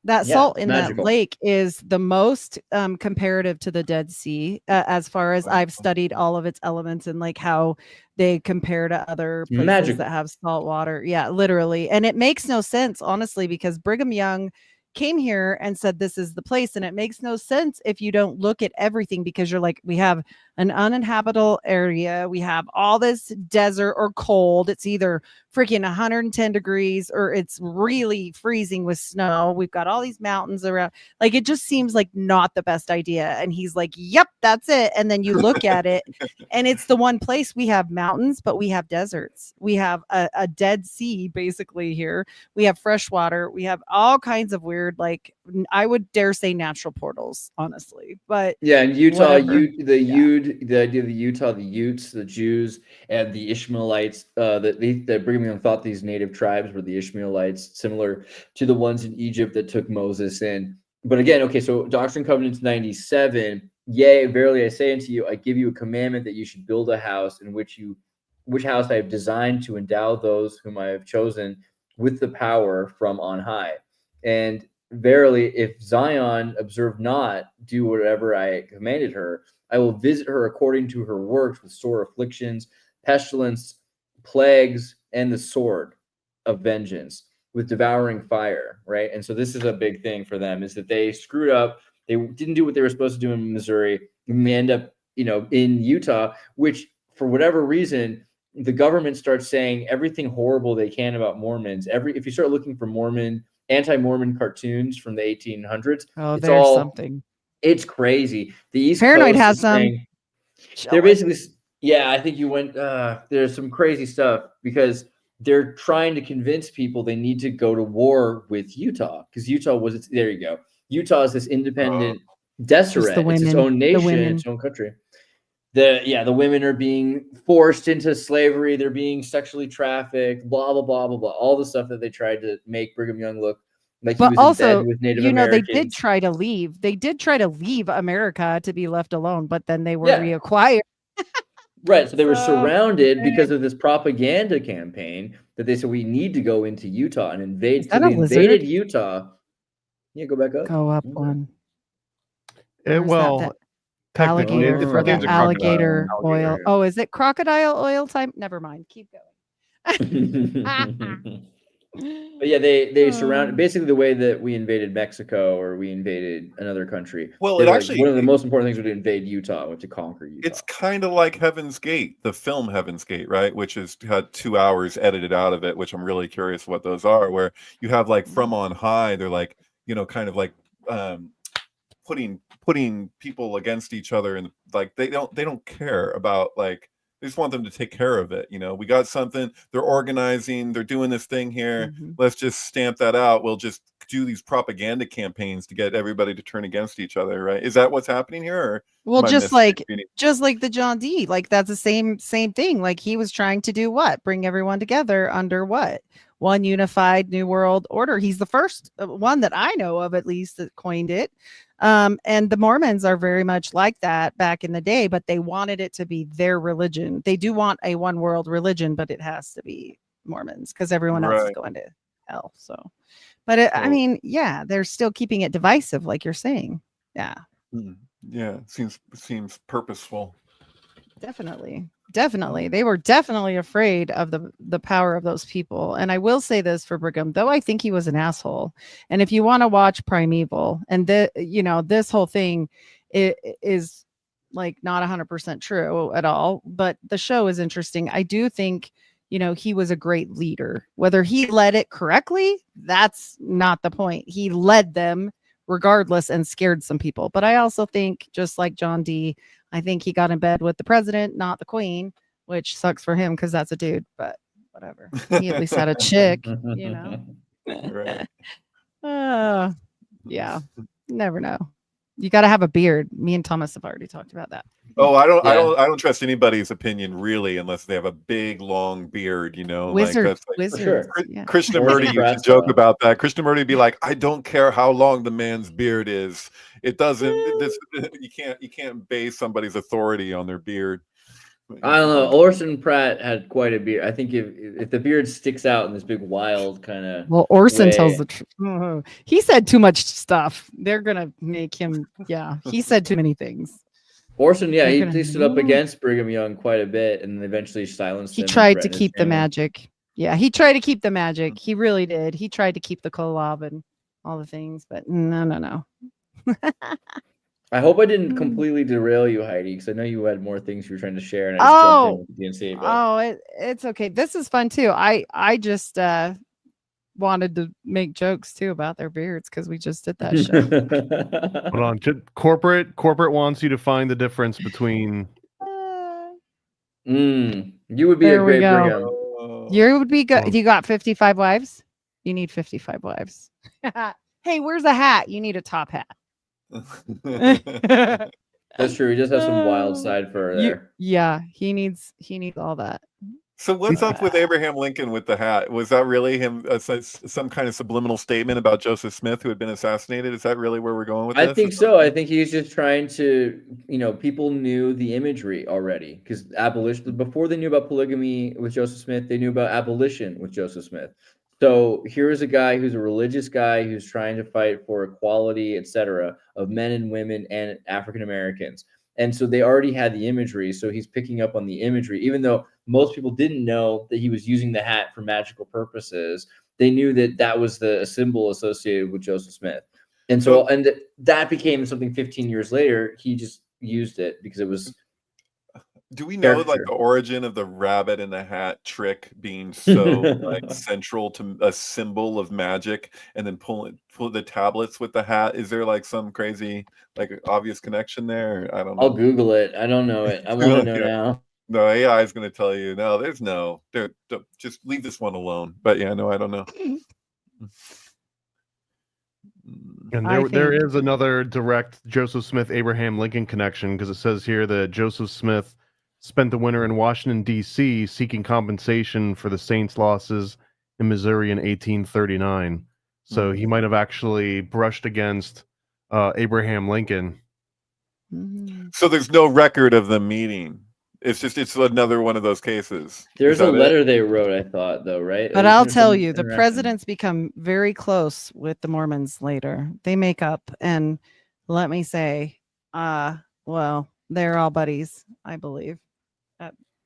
That salt in magical. That lake is the most comparative to the Dead Sea, as far as I've studied all of its elements and like how they compare to other places that have salt water. Yeah, literally. And it makes no sense, honestly, because Brigham Young came here and said this is the place, and it makes no sense if you don't look at everything, because you're like, we have an uninhabitable area, we have all this desert or cold, it's either freaking 110 degrees or it's really freezing with snow, we've got all these mountains around, like it just seems like not the best idea. And he's like, yep, that's it. And then you look at it and it's the one place we have mountains, but we have deserts, we have a Dead Sea basically here, we have fresh water, we have all kinds of weird, like I would dare say natural portals, honestly. But yeah, in Utah, the idea of the Utah, the Utes, the Jews, and the Ishmaelites, that Brigham Young thought these native tribes were the Ishmaelites, similar to the ones in Egypt that took Moses in. But again, okay, so Doctrine and Covenants 97, yea, verily I say unto you, I give you a commandment that you should build a house in which house I have designed to endow those whom I have chosen with the power from on high. And verily, if Zion observe not, do whatever I commanded her, I will visit her according to her works with sore afflictions, pestilence, plagues, and the sword of vengeance with devouring fire, right? And so this is a big thing for them, is that they screwed up. They didn't do what they were supposed to do in Missouri. And they end up, in Utah, which for whatever reason, the government starts saying everything horrible they can about Mormons. If you start looking for anti-Mormon cartoons from the 1800s, there's something. It's crazy. The East Paranoid Coast has some. They're basically, I think you went. There's some crazy stuff because they're trying to convince people they need to go to war with Utah, because Utah there you go. Utah is this independent deseret. It's its own nation, its own country. The women are being forced into slavery. They're being sexually trafficked. Blah blah blah blah blah. All the stuff that they tried to make Brigham Young look like he was in bed with Native Americans. They did try to leave. They did try to leave America to be left alone, but then they were reacquired. Right. So they were surrounded because of this propaganda campaign that they said we need to go into Utah and invade. So they invaded Utah. Yeah, go back up. Go up one. Technically, alligator for the alligator oil. Oh, is it crocodile oil time? Never mind. Keep going. But yeah, they surrounded basically the way that we invaded Mexico or we invaded another country. Well, one of the most important things was to invade Utah, to conquer Utah. It's kind of like Heaven's Gate, the film Heaven's Gate, right? Which has had 2 hours edited out of it, which I'm really curious what those are. Where you have like from on high, they're like, kind of like putting people against each other, and like they don't care about, like, they just want them to take care of it. We got something, they're organizing, they're doing this thing here. Let's just stamp that out. We'll just do these propaganda campaigns to get everybody to turn against each other, right? Is that what's happening here? Or well, just like the John Dee, like that's the same thing. Like he was trying to do what? Bring everyone together under what? One unified new world order. He's the first one that I know of, at least, that coined it. And the Mormons are very much like that back in the day, but they wanted it to be their religion. They do want a one world religion, but it has to be Mormons because everyone else is going to hell. So, but I mean, they're still keeping it divisive, like you're saying. Yeah. Yeah. Seems purposeful. Definitely. They were definitely afraid of the power of those people. And I will say this for Brigham, though I think he was an asshole. And if you want to watch Primeval, and this whole thing is like not 100% true at all. But the show is interesting. I do think, he was a great leader. Whether he led it correctly, that's not the point. He led them regardless and scared some people. But I also think, just like John Dee, I think he got in bed with the president, not the queen, which sucks for him because that's a dude, but whatever. He at least had a chick, Right. Yeah, never know. You got to have a beard. Me and Thomas have already talked about that. Oh, I don't trust anybody's opinion really, unless they have a big long beard. Wizards. Sure. Yeah. Krishnamurti used to joke about that. Krishnamurti would be like, "I don't care how long the man's beard is. It doesn't. You can't base somebody's authority on their beard." I don't know. Orson Pratt had quite a beard. I think if the beard sticks out in this big wild kind of Orson tells the truth. He said too much stuff. They're gonna make him. Yeah, he said too many things. Orson, he stood up against Brigham Young quite a bit, and eventually silenced him. He tried to keep the magic. Yeah, he tried to keep the magic. He really did. He tried to keep the collab and all the things, but no. I hope I didn't completely derail you, Heidi, because I know you had more things you were trying to share, and I just jumped in with DNC. But... it's okay. This is fun too. I just wanted to make jokes too about their beards because we just did that show. Hold on, corporate wants you to find the difference between. You would be a great Brigham. You would be good. You got 55 wives. You need 55 wives. Hey, where's a hat? You need a top hat. That's true. He does have some wild side fur there. Yeah, he needs all that. So what's up with Abraham Lincoln with the hat? Was that really him? Some kind of subliminal statement about Joseph Smith who had been assassinated? Is that really where we're going with this? I think so. I think he's just trying to, people knew the imagery already because abolition. Before they knew about polygamy with Joseph Smith, they knew about abolition with Joseph Smith. So here's a guy who's a religious guy who's trying to fight for equality, etc., of men and women and African Americans. And so they already had the imagery. So he's picking up on the imagery, even though most people didn't know that he was using the hat for magical purposes. They knew that was the symbol associated with Joseph Smith. And so, and that became something 15 years later. He just used it because it was. Do we know like the origin of the rabbit in the hat trick being so like central to a symbol of magic, and then pull the tablets with the hat? Is there like some crazy like obvious connection there? I don't know. I'll Google it. I don't know it. I want to know now. No, AI is going to tell you. No, there's no. Just leave this one alone. But yeah, no, I don't know. And there is another direct Joseph Smith Abraham Lincoln connection because it says here that Joseph Smith spent the winter in Washington, D.C. seeking compensation for the Saints' losses in Missouri in 1839. So he might have actually brushed against Abraham Lincoln. So there's no record of them meeting. It's another one of those cases. There's a letter they wrote, I thought, though, right? But I'll tell you, the presidents become very close with the Mormons later. They make up, and let me say, well, they're all buddies, I believe.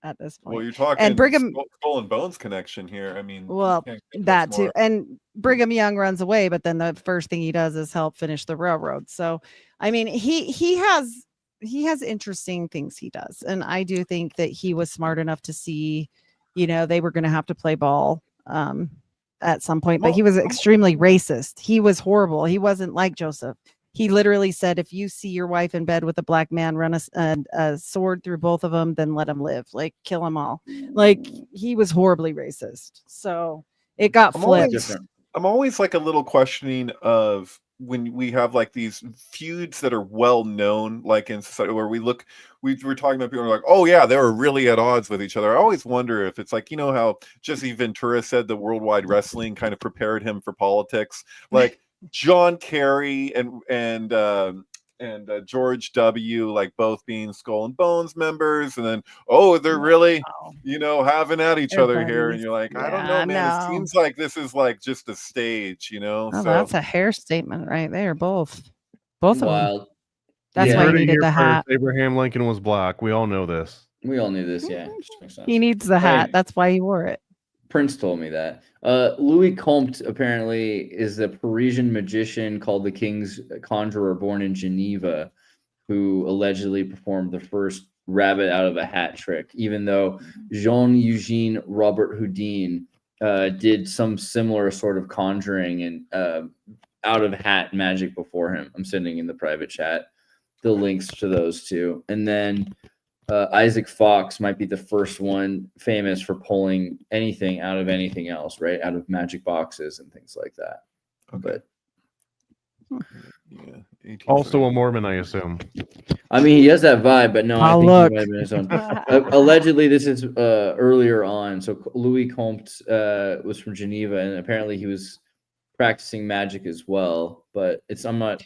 At this point. Well, you're talking and Brigham Skull and Bones connection here. I mean, well, that too. And Brigham Young runs away, but then the first thing he does is help finish the railroad. So, I mean, he has interesting things he does, and I do think that he was smart enough to see, they were going to have to play ball at some point. But he was extremely racist. He was horrible. He wasn't like Joseph. He literally said, if you see your wife in bed with a black man, run a sword through both of them, then let them live. Like, kill them all. Like, he was horribly racist. So it got flipped. I'm always like a little questioning of when we have like these feuds that are well known, like in society, where we were talking about people who are like, oh yeah, they were really at odds with each other. I always wonder if it's like, how Jesse Ventura said the Worldwide Wrestling kind of prepared him for politics. Like, John Kerry and George W. like both being Skull and Bones members, and then they're really having at each other here, and you're like, I don't know, man. It seems like this is like just a stage, so that's a hair statement right there. Both of them. That's why he needed the hat. Abraham Lincoln was black. We all know this. We all knew this. Yeah, it just makes sense. He needs the hat. That's why he wore it. Prince told me that. Louis Comte apparently is a Parisian magician called the King's Conjurer, born in Geneva, who allegedly performed the first rabbit out of a hat trick, even though Jean-Eugène Robert Houdin did some similar sort of conjuring and out of hat magic before him. I'm sending in the private chat the links to those two. And then Isaac Fox might be the first one famous for pulling anything out of anything else, right? Out of magic boxes and things like that. Okay. But yeah, Also a Mormon, I assume. I mean, he has that vibe, but no, I think look. he might have been his own. Allegedly, this is earlier on. So Louis Comte was from Geneva, and apparently he was practicing magic as well. But I'm not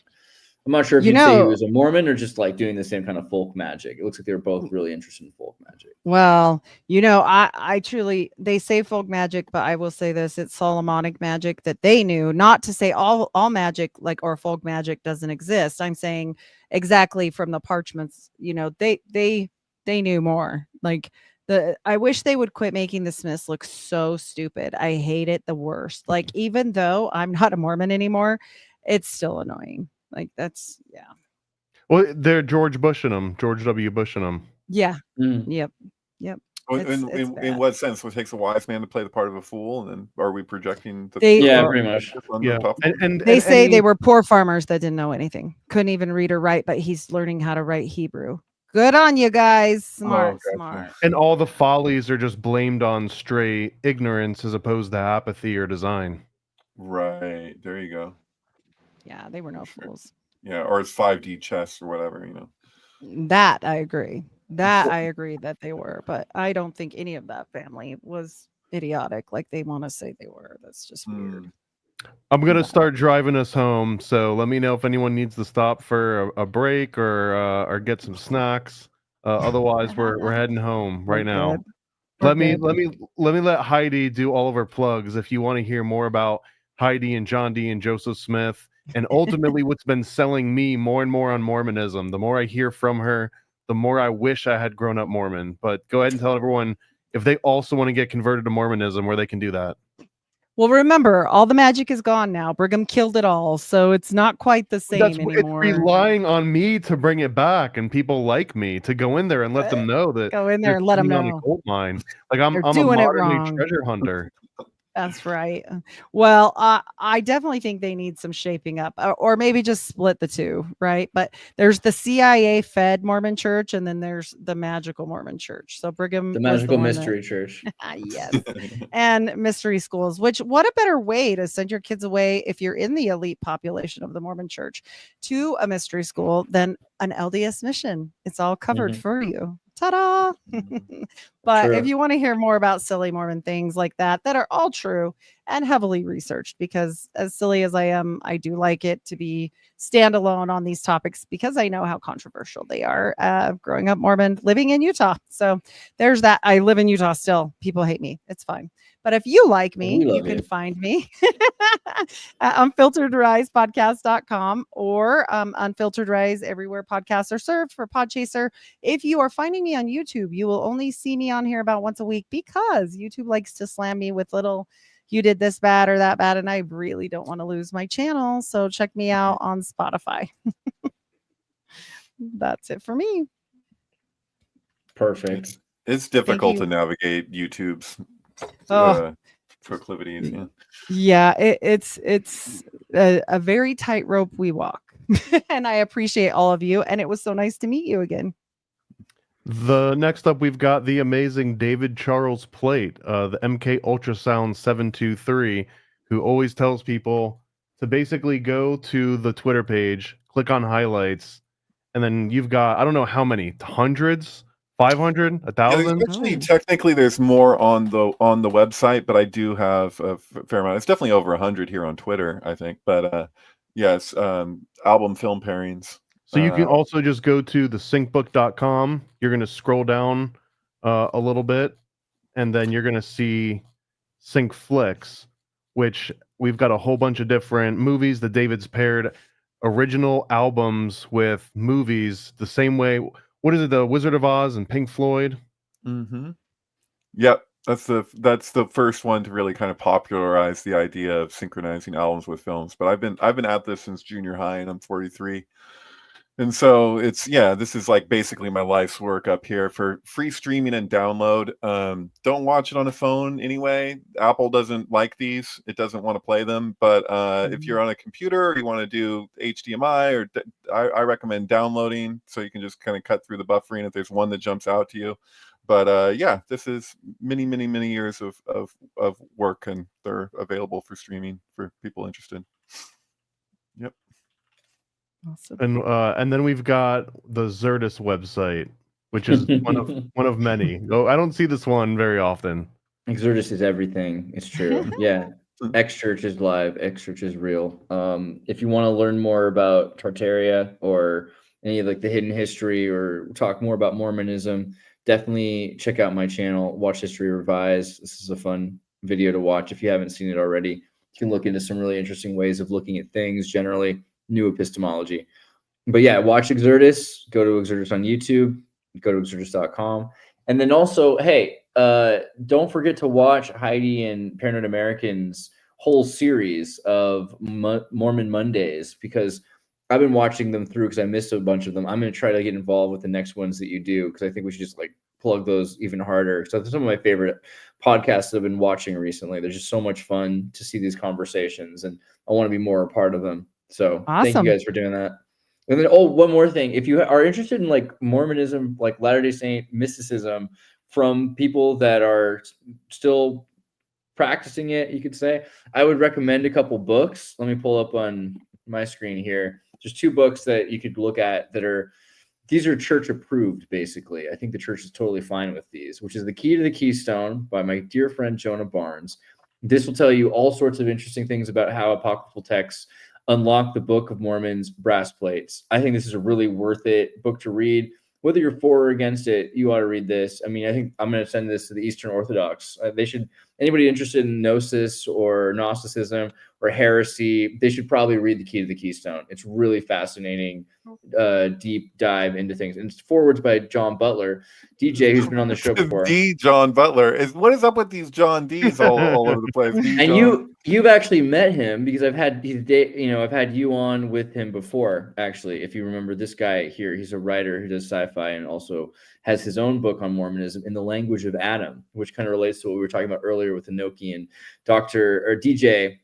sure if you'd say he was a Mormon or just like doing the same kind of folk magic. It looks like they were both really interested in folk magic. Well, I truly, they say folk magic, but I will say this, it's Solomonic magic that they knew. Not to say all magic or folk magic doesn't exist. I'm saying exactly from the parchments, they knew more. Like I wish they would quit making the Smiths look so stupid. I hate it the worst. Like, even though I'm not a Mormon anymore, it's still annoying. Like, that's, yeah. Well, they're George W. Bush in them. Yeah. Mm. Yep. In what sense? What takes a wise man to play the part of a fool? And then are we projecting? Pretty much. Yeah. And they say they were poor farmers that didn't know anything, couldn't even read or write, but he's learning how to write Hebrew. Good on you guys. Smart. And all the follies are just blamed on straight ignorance as opposed to apathy or design. Right. There you go. Yeah, they were no fools. Yeah, or it's 5D chess or whatever, That I agree. That they were, but I don't think any of that family was idiotic like they want to say they were. That's just weird. I'm gonna start driving us home, so let me know if anyone needs to stop for a break or get some snacks. Otherwise, we're heading home right now. Let me let Heidi do all of her plugs. If you want to hear more about Heidi and John Dee and Joseph Smith, and ultimately what's been selling me more and more on Mormonism, the more I hear from her, the more I wish I had grown up Mormon. But go ahead and tell everyone if they also want to get converted to Mormonism, where they can do that. Well, remember, all the magic is gone now. Brigham killed it all, so it's not quite the same anymore. It's relying on me to bring it back, and people like me to go in there and let them know that go in there and let them know. On a gold mine. Like I'm a doing modern day treasure hunter. That's right. Well, I definitely think they need some shaping up, or maybe just split the two, right? But there's the CIA-fed Mormon Church, and then there's the Magical Mormon Church. So Brigham, the Magical Mystery Church, yes, and mystery schools. Which, what a better way to send your kids away if you're in the elite population of the Mormon Church to a mystery school than an LDS mission. It's all covered for you. Ta-da! But if you want to hear more about silly Mormon things like that are all true and heavily researched, because as silly as I am, I do like it to be standalone on these topics because I know how controversial they are. Growing up Mormon, living in Utah. So there's that. I live in Utah still. People hate me. It's fine. But if you like me, you can find me at unfilteredrisepodcast.com or Unfiltered Rise everywhere podcasts are served for Podchaser. If you are finding me on YouTube, you will only see me on here about once a week because YouTube likes to slam me with little, you did this bad or that bad, and I really don't want to lose my channel. So check me out on Spotify. That's it for me. Perfect. It's difficult to navigate YouTube's proclivities. It's a very tightrope we walk. And I appreciate all of you, and it was so nice to meet you again. The next up, we've got the amazing David Charles Plate, the MK Ultrasound 723, who always tells people to basically go to the Twitter page, click on highlights, and then you've got, I don't know how many, hundreds, 500, 1,000. Actually, technically, there's more on the website, but I do have a fair amount. It's definitely over 100 here on Twitter, I think. But yes, album film pairings. So you can also just go to the syncbook.com. You're going to scroll down a little bit, and then you're going to see Sync Flicks, which we've got a whole bunch of different movies that David's paired original albums with movies the same way. What is it? The Wizard of Oz and Pink Floyd? Mm-hmm. Yep. That's the first one to really kind of popularize the idea of synchronizing albums with films. But I've been at this since junior high, and I'm 43. And so this is like basically my life's work up here for free streaming and download. Don't watch it on a phone anyway. Apple doesn't like these. It doesn't want to play them. But if you're on a computer or you want to do HDMI, I recommend downloading so you can just kind of cut through the buffering if there's one that jumps out to you. But this is many, many, many years of work, and they're available for streaming for people interested. Yep. Awesome. And then we've got the Xirtus website, which is one of many. Oh, I don't see this one very often. Xirtus is everything. It's true. Yeah. X Church is live. X Church is real. If you want to learn more about Tartaria or any of like the hidden history or talk more about Mormonism, definitely check out my channel, Watch History Revised. This is a fun video to watch if you haven't seen it already. You can look into some really interesting ways of looking at things, generally new epistemology. But yeah, watch Xirtus. Go to Xirtus on YouTube. Go to Xirtus.com. And then also, hey, don't forget to watch Heidi and Paranoid American's whole series of Mormon Mondays, because I've been watching them through because I missed a bunch of them. I'm going to try to get involved with the next ones that you do, because I think we should just like plug those even harder. So some of my favorite podcasts I've been watching recently. They're just so much fun to see these conversations, and I want to be more a part of them. So awesome. Thank you guys for doing that. And then, one more thing. If you are interested in like Mormonism, like Latter-day Saint mysticism from people that are still practicing it, you could say, I would recommend a couple books. Let me pull up on my screen here. There's 2 books that you could look at these are church approved, basically. I think the church is totally fine with these, which is The Key to the Keystone by my dear friend Jonah Barnes. This will tell you all sorts of interesting things about how apocryphal texts unlock the Book of Mormon's brass plates. I think this is a really worth it book to read. Whether you're for or against it, you ought to read this. I mean, I think I'm going to send this to the Eastern Orthodox. Anybody interested in Gnosis or Gnosticism or heresy, they should probably read The Key to the Keystone. It's really fascinating, deep dive into things. And it's forwards by John Butler, DJ, who's been on the show before. John Butler. What is up with these John Dees all over the place? And you've actually met him, because I've had you on with him before, actually. If you remember this guy here, he's a writer who does sci-fi and also has his own book on Mormonism in the language of Adam, which kind of relates to what we were talking about earlier with Enochi and DJ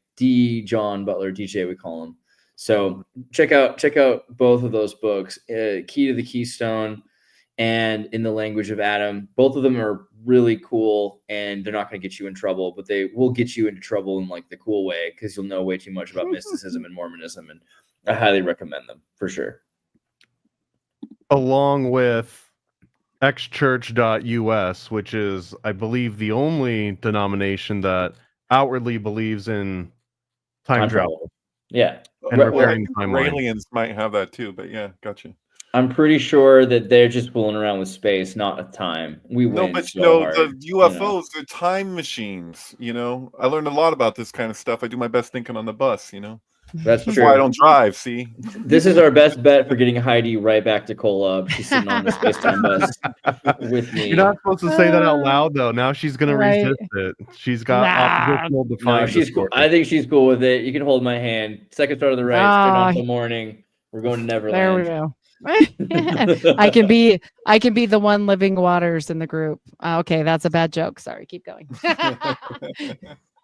John Butler, DJ we call him. So check out both of those books, Key to the Keystone and In the Language of Adam. Both of them are really cool, and they're not going to get you in trouble, but they will get you into trouble in like the cool way, because you'll know way too much about mysticism and Mormonism, and I highly recommend them for sure. Along with xchurch.us, which is, I believe, the only denomination that outwardly believes in time travel. Yeah. And repairing timelines. Aliens might have that too, but yeah, gotcha. I'm pretty sure that they're just fooling around with space, not with time. We win. But hard, the UFOs, they're time machines. I learned a lot about this kind of stuff. I do my best thinking on the bus. That's true. That's why I don't drive. See, this is our best bet for getting Heidi right back to Kolob. She's sitting on the space-time bus with me. You're not supposed to say that out loud, though. Now she's gonna resist it. She's got oppositional defiance. No, she's cool. I think she's cool with it. You can hold my hand. Second star to the right, straight on till morning. We're going to Neverland. There we go. I can be the one living waters in the group. Okay, that's a bad joke. Sorry, keep going.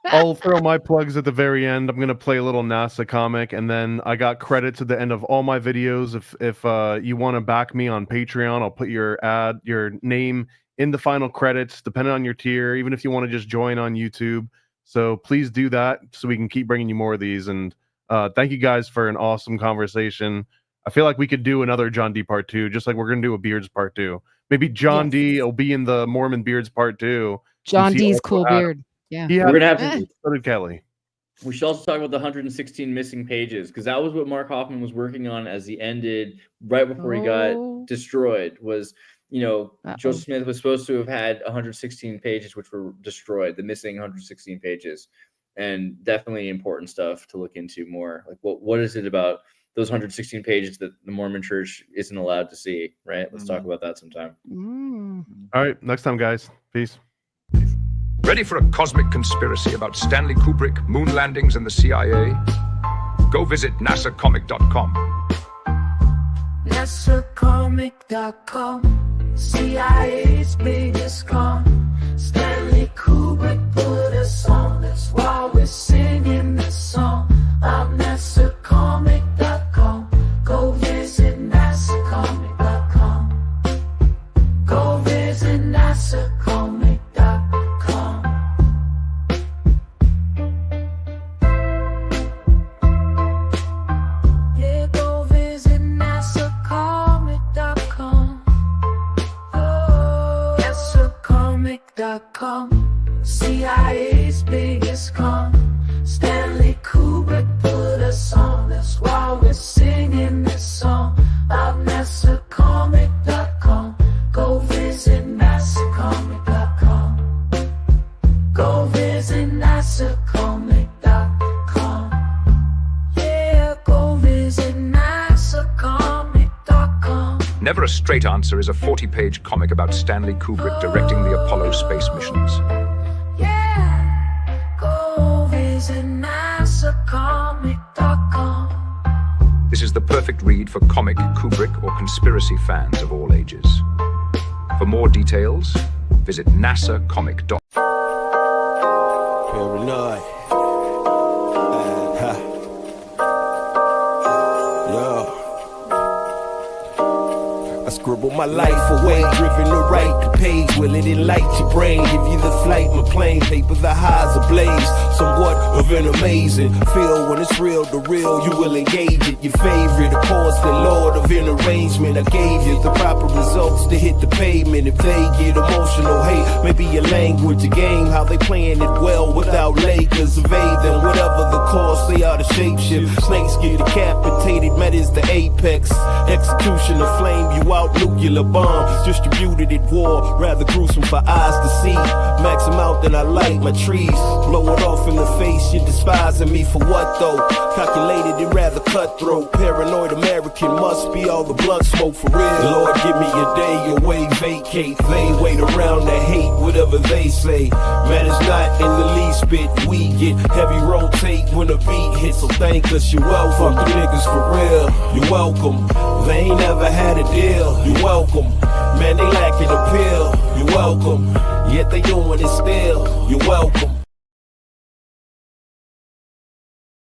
I'll throw my plugs at the very end. I'm going to play a little NASA comic, and then I got credits at the end of all my videos. If you want to back me on Patreon, I'll put your name in the final credits, depending on your tier, even if you want to just join on YouTube. So please do that so we can keep bringing you more of these. And thank you guys for an awesome conversation. I feel like we could do another John Dee part 2, just like we're going to do a Beards part 2. Maybe John Dee will be in the Mormon Beards part 2. John Dee's cool beard. Yeah, we're gonna have to. So did Kelly. We should also talk about the 116 missing pages, because that was what Mark Hofmann was working on as he ended right before he got destroyed. Was Joseph Smith was supposed to have had 116 pages which were destroyed, the missing 116 pages, and definitely important stuff to look into more. Like what is it about those 116 pages that the Mormon Church isn't allowed to see? Right. Let's talk about that sometime. All right, next time, guys. Peace. Ready for a cosmic conspiracy about Stanley Kubrick, moon landings, and the CIA? Go visit nasacomic.com. NASAcomic.com, CIA's biggest con. Stanley Kubrick put us on, that's why we're singing this song. I'm NASAcomic.com, go visit NASAcomic.com. Go visit NASAcomic.com. Yeah, go visit NASAcomic.com. Oh, NASAcomic.com, CIA's biggest con. Stanley Kubrick put us on, that's why we're singing this song. I'm NASAcomic.com, go visit NASAcomic.com. Go visit NASAcomic.com. Yeah, go visit NASAcomic.com. Never a Straight Answer is a 40-page comic about Stanley Kubrick directing the Apollo space missions. Yeah, go visit NASAcomic.com. This is the perfect read for comic, Kubrick, or conspiracy fans of all ages. For more details, visit nasacomic.com. Paranoid. Yo. I scribble my life away, driven to write the page. Will it enlighten your brain? Give you the flight, my plane, paper the highs ablaze. Somewhat of an amazing feel when it's real to real. You will engage it. Your favorite, of course, the Lord of an arrangement. I gave you the proper results to hit the pavement. If they get emotional, hey, maybe your language, a game, how they playing it well without Lakers. Evade them, whatever the cost, they are the shapeshift. Snakes get decapitated, met is the apex. Execution of flame you out, nuclear bomb distributed at war, rather gruesome for eyes to see. Max them out, then I light my trees. Blow it off in the face, you're despising me for what though? Calculated and rather cutthroat. Paranoid American must be all the blood smoke for real. Lord, give me a day away, vacate. They wait around to hate whatever they say. Man, it's not in the least bit. We get heavy rotate when a beat hits, so thank us, you're welcome. Fuck the niggas for real, you're welcome. They ain't never had a deal, you're welcome. Man, they lacking appeal, you're welcome. Yet they doing it still, you're welcome.